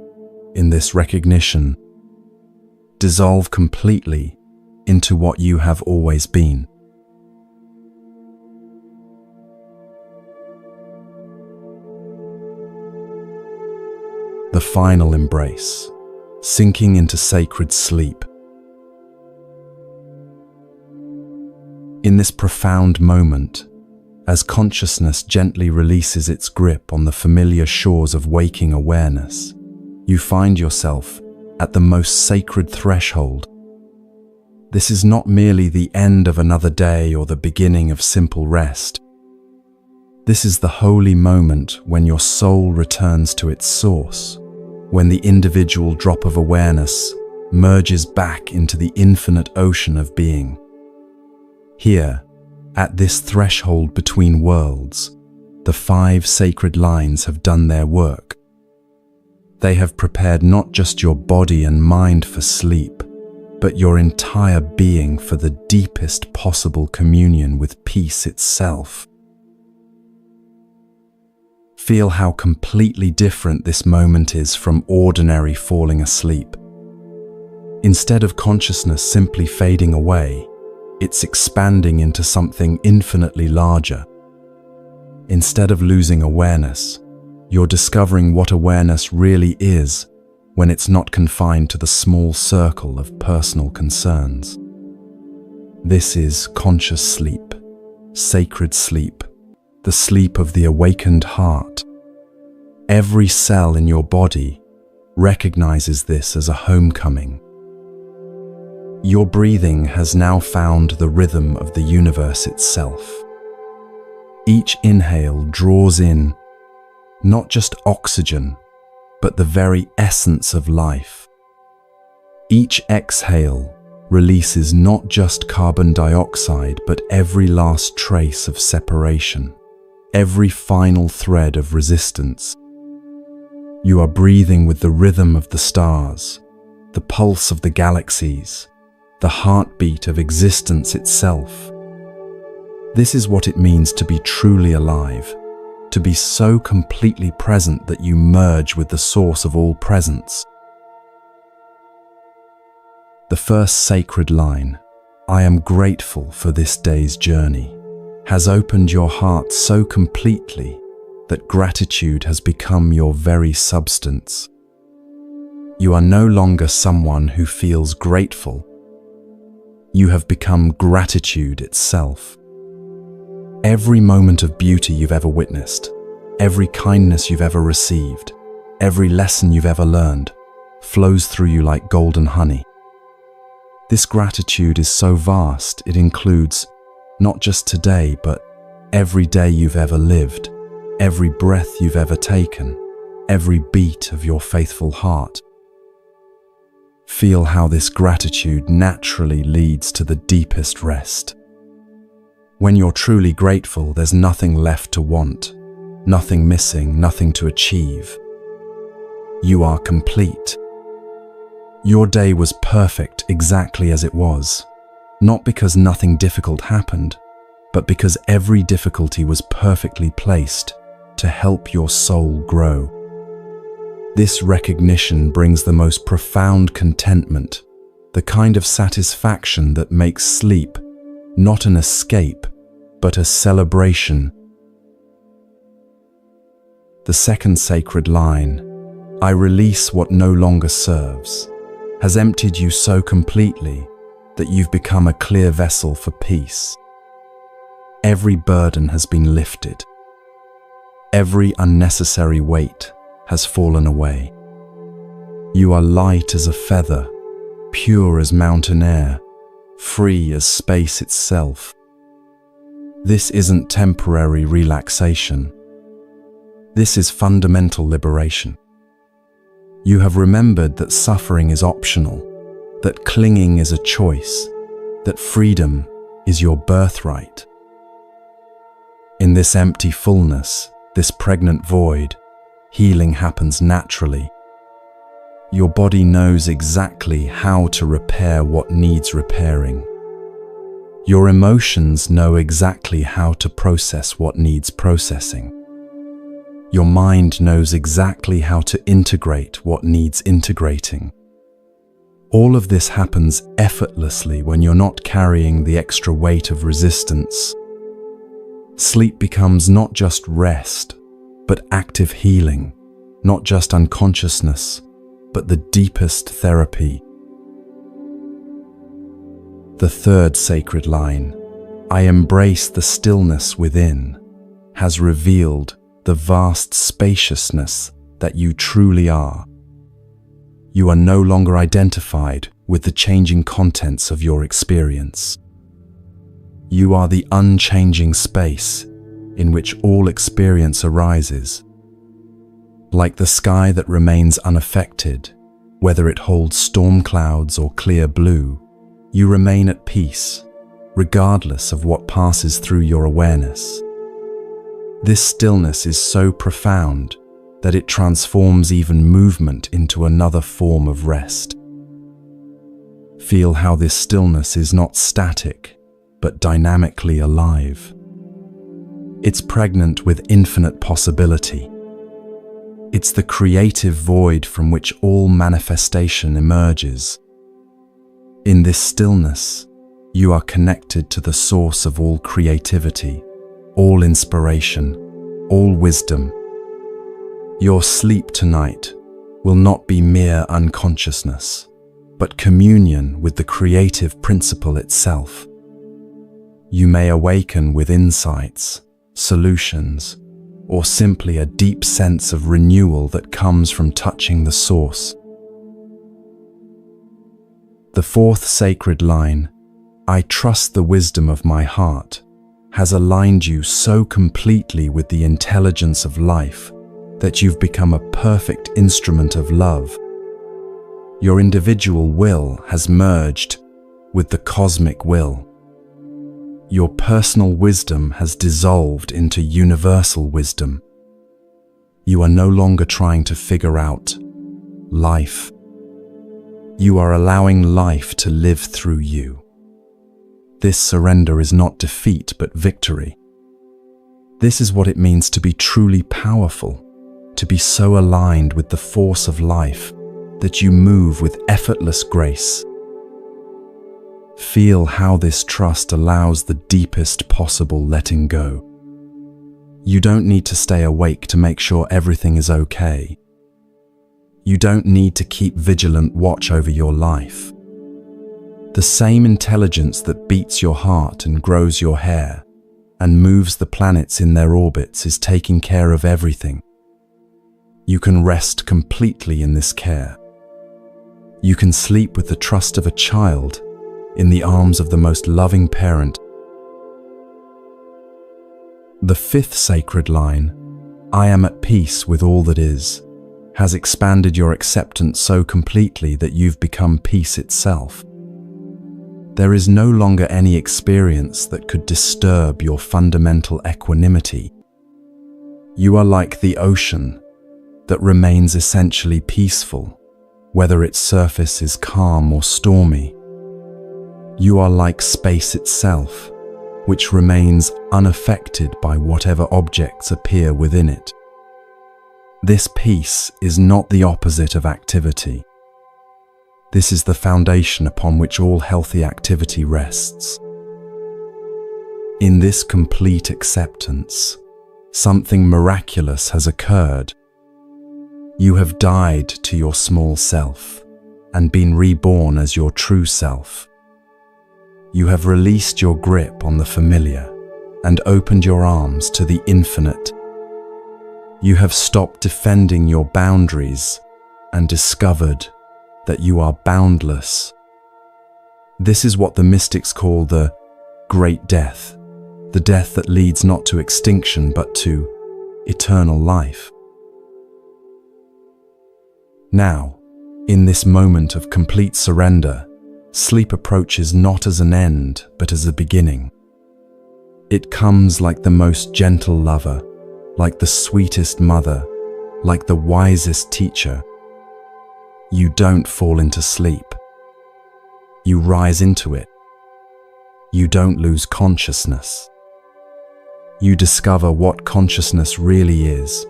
in this recognition. Dissolve completely into what you have always been. The final embrace, sinking into sacred sleep. In this profound moment, as consciousness gently releases its grip on the familiar shores of waking awareness, you find yourself at the most sacred threshold. This is not merely the end of another day or the beginning of simple rest. This is the holy moment when your soul returns to its source, when the individual drop of awareness merges back into the infinite ocean of being. Here, at this threshold between worlds, the 5 sacred lines have done their work. They have prepared not just your body and mind for sleep, but your entire being for the deepest possible communion with peace itself. Feel how completely different this moment is from ordinary falling asleep. Instead of consciousness simply fading away, it's expanding into something infinitely larger. Instead of losing awareness, you're discovering what awareness really is when it's not confined to the small circle of personal concerns. This is conscious sleep, sacred sleep, the sleep of the awakened heart. Every cell in your body recognizes this as a homecoming. Your breathing has now found the rhythm of the universe itself. Each inhale draws in not just oxygen, but the very essence of life. Each exhale releases not just carbon dioxide, but every last trace of separation, every final thread of resistance. You are breathing with the rhythm of the stars, the pulse of the galaxies, the heartbeat of existence itself. This is what it means to be truly alive, to be so completely present that you merge with the source of all presence. The first sacred line, "I am grateful for this day's journey," has opened your heart so completely that gratitude has become your very substance. You are no longer someone who feels grateful You have become gratitude itself. Every moment of beauty you've ever witnessed, every kindness you've ever received, every lesson you've ever learned, flows through you like golden honey. This gratitude is so vast, it includes not just today, but every day you've ever lived, every breath you've ever taken, every beat of your faithful heart. Feel how this gratitude naturally leads to the deepest rest. When you're truly grateful, there's nothing left to want, nothing missing, nothing to achieve. You are complete. Your day was perfect exactly as it was, not because nothing difficult happened, but because every difficulty was perfectly placed to help your soul grow. This recognition brings the most profound contentment, the kind of satisfaction that makes sleep not an escape, but a celebration. The second sacred line, "I release what no longer serves," has emptied you so completely that you've become a clear vessel for peace. Every burden has been lifted. Every unnecessary weight has fallen away. You are light as a feather, pure as mountain air, free as space itself. This isn't temporary relaxation. This is fundamental liberation. You have remembered that suffering is optional, that clinging is a choice, that freedom is your birthright. In this empty fullness, this pregnant void, healing happens naturally. Your body knows exactly how to repair what needs repairing. Your emotions know exactly how to process what needs processing. Your mind knows exactly how to integrate what needs integrating. All of this happens effortlessly when you're not carrying the extra weight of resistance. Sleep becomes not just rest, but active healing, not just unconsciousness, but the deepest therapy. The third sacred line, "I embrace the stillness within," has revealed the vast spaciousness that you truly are. You are no longer identified with the changing contents of your experience. You are the unchanging space in which all experience arises. Like the sky that remains unaffected, whether it holds storm clouds or clear blue, you remain at peace, regardless of what passes through your awareness. This stillness is so profound that it transforms even movement into another form of rest. Feel how this stillness is not static, but dynamically alive. It's pregnant with infinite possibility. It's the creative void from which all manifestation emerges. In this stillness, you are connected to the source of all creativity, all inspiration, all wisdom. Your sleep tonight will not be mere unconsciousness, but communion with the creative principle itself. You may awaken with insights, solutions, or simply a deep sense of renewal that comes from touching the source. The fourth sacred line, "I trust the wisdom of my heart," has aligned you so completely with the intelligence of life that you've become a perfect instrument of love. Your individual will has merged with the cosmic will. Your personal wisdom has dissolved into universal wisdom. You are no longer trying to figure out life. You are allowing life to live through you. This surrender is not defeat, but victory. This is what it means to be truly powerful, to be so aligned with the force of life that you move with effortless grace. Feel how this trust allows the deepest possible letting go. You don't need to stay awake to make sure everything is okay. You don't need to keep vigilant watch over your life. The same intelligence that beats your heart and grows your hair and moves the planets in their orbits is taking care of everything. You can rest completely in this care. You can sleep with the trust of a child in the arms of the most loving parent. The fifth sacred line, I am at peace with all that is, has expanded your acceptance so completely that you've become peace itself. There is no longer any experience that could disturb your fundamental equanimity. You are like the ocean that remains essentially peaceful, whether its surface is calm or stormy. You are like space itself, which remains unaffected by whatever objects appear within it. This peace is not the opposite of activity. This is the foundation upon which all healthy activity rests. In this complete acceptance, something miraculous has occurred. You have died to your small self and been reborn as your true self. You have released your grip on the familiar and opened your arms to the infinite. You have stopped defending your boundaries and discovered that you are boundless. This is what the mystics call the great death, the death that leads not to extinction but to eternal life. Now, in this moment of complete surrender, sleep approaches not as an end but as a beginning. It comes like the most gentle lover, like the sweetest mother, like the wisest teacher. You don't fall into sleep. You rise into it. You don't lose consciousness. You discover what consciousness really is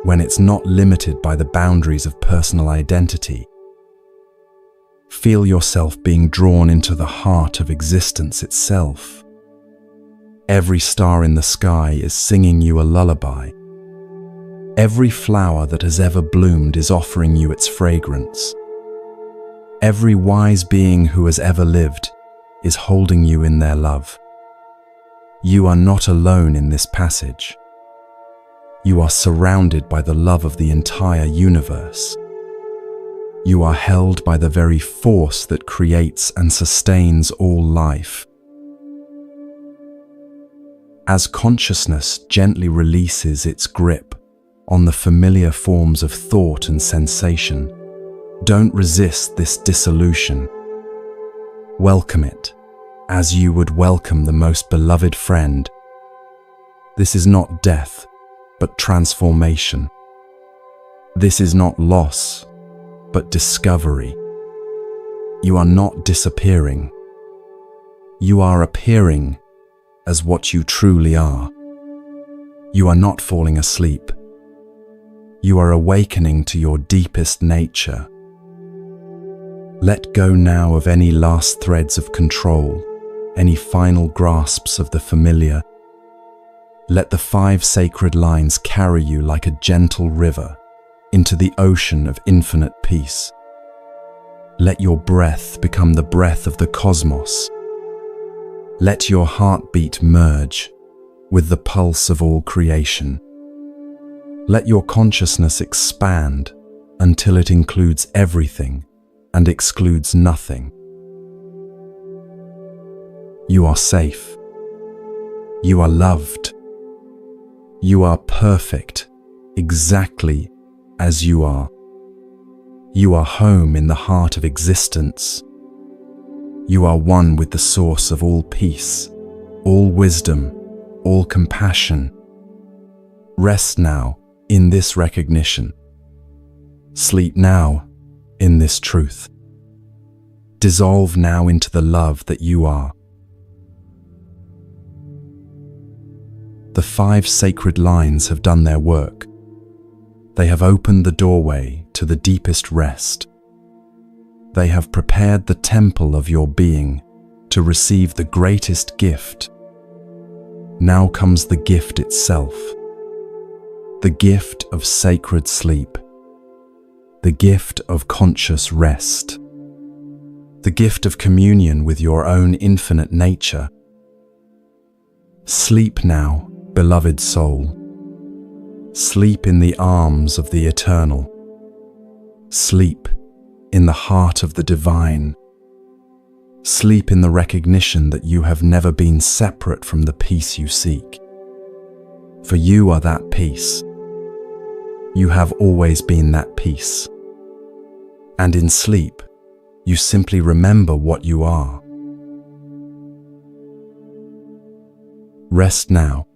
when it's not limited by the boundaries of personal identity. Feel yourself being drawn into the heart of existence itself. Every star in the sky is singing you a lullaby. Every flower that has ever bloomed is offering you its fragrance. Every wise being who has ever lived is holding you in their love. You are not alone in this passage. You are surrounded by the love of the entire universe. You are held by the very force that creates and sustains all life. As consciousness gently releases its grip on the familiar forms of thought and sensation, don't resist this dissolution. Welcome it, as you would welcome the most beloved friend. This is not death, but transformation. This is not loss, but discovery. You are not disappearing. You are appearing as what you truly are. You are not falling asleep. You are awakening to your deepest nature. Let go now of any last threads of control, any final grasps of the familiar. Let the 5 sacred lines carry you like a gentle river into the ocean of infinite peace. Let your breath become the breath of the cosmos. Let your heartbeat merge with the pulse of all creation. Let your consciousness expand until it includes everything and excludes nothing. You are safe. You are loved. You are perfect, exactly as you are. You are home in the heart of existence. You are one with the source of all peace, all wisdom, all compassion. Rest now in this recognition. Sleep now in this truth. Dissolve now into the love that you are. The 5 sacred lines have done their work. They have opened the doorway to the deepest rest. They have prepared the temple of your being to receive the greatest gift. Now comes the gift itself, the gift of sacred sleep, the gift of conscious rest, the gift of communion with your own infinite nature. Sleep now, beloved soul. Sleep in the arms of the eternal. Sleep in the heart of the divine. Sleep in the recognition that you have never been separate from the peace you seek. For you are that peace. You have always been that peace. And in sleep, you simply remember what you are. Rest now.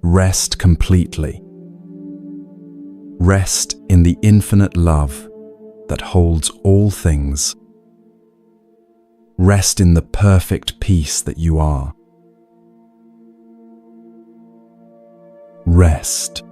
Rest completely. Rest in the infinite love that holds all things. Rest in the perfect peace that you are. Rest.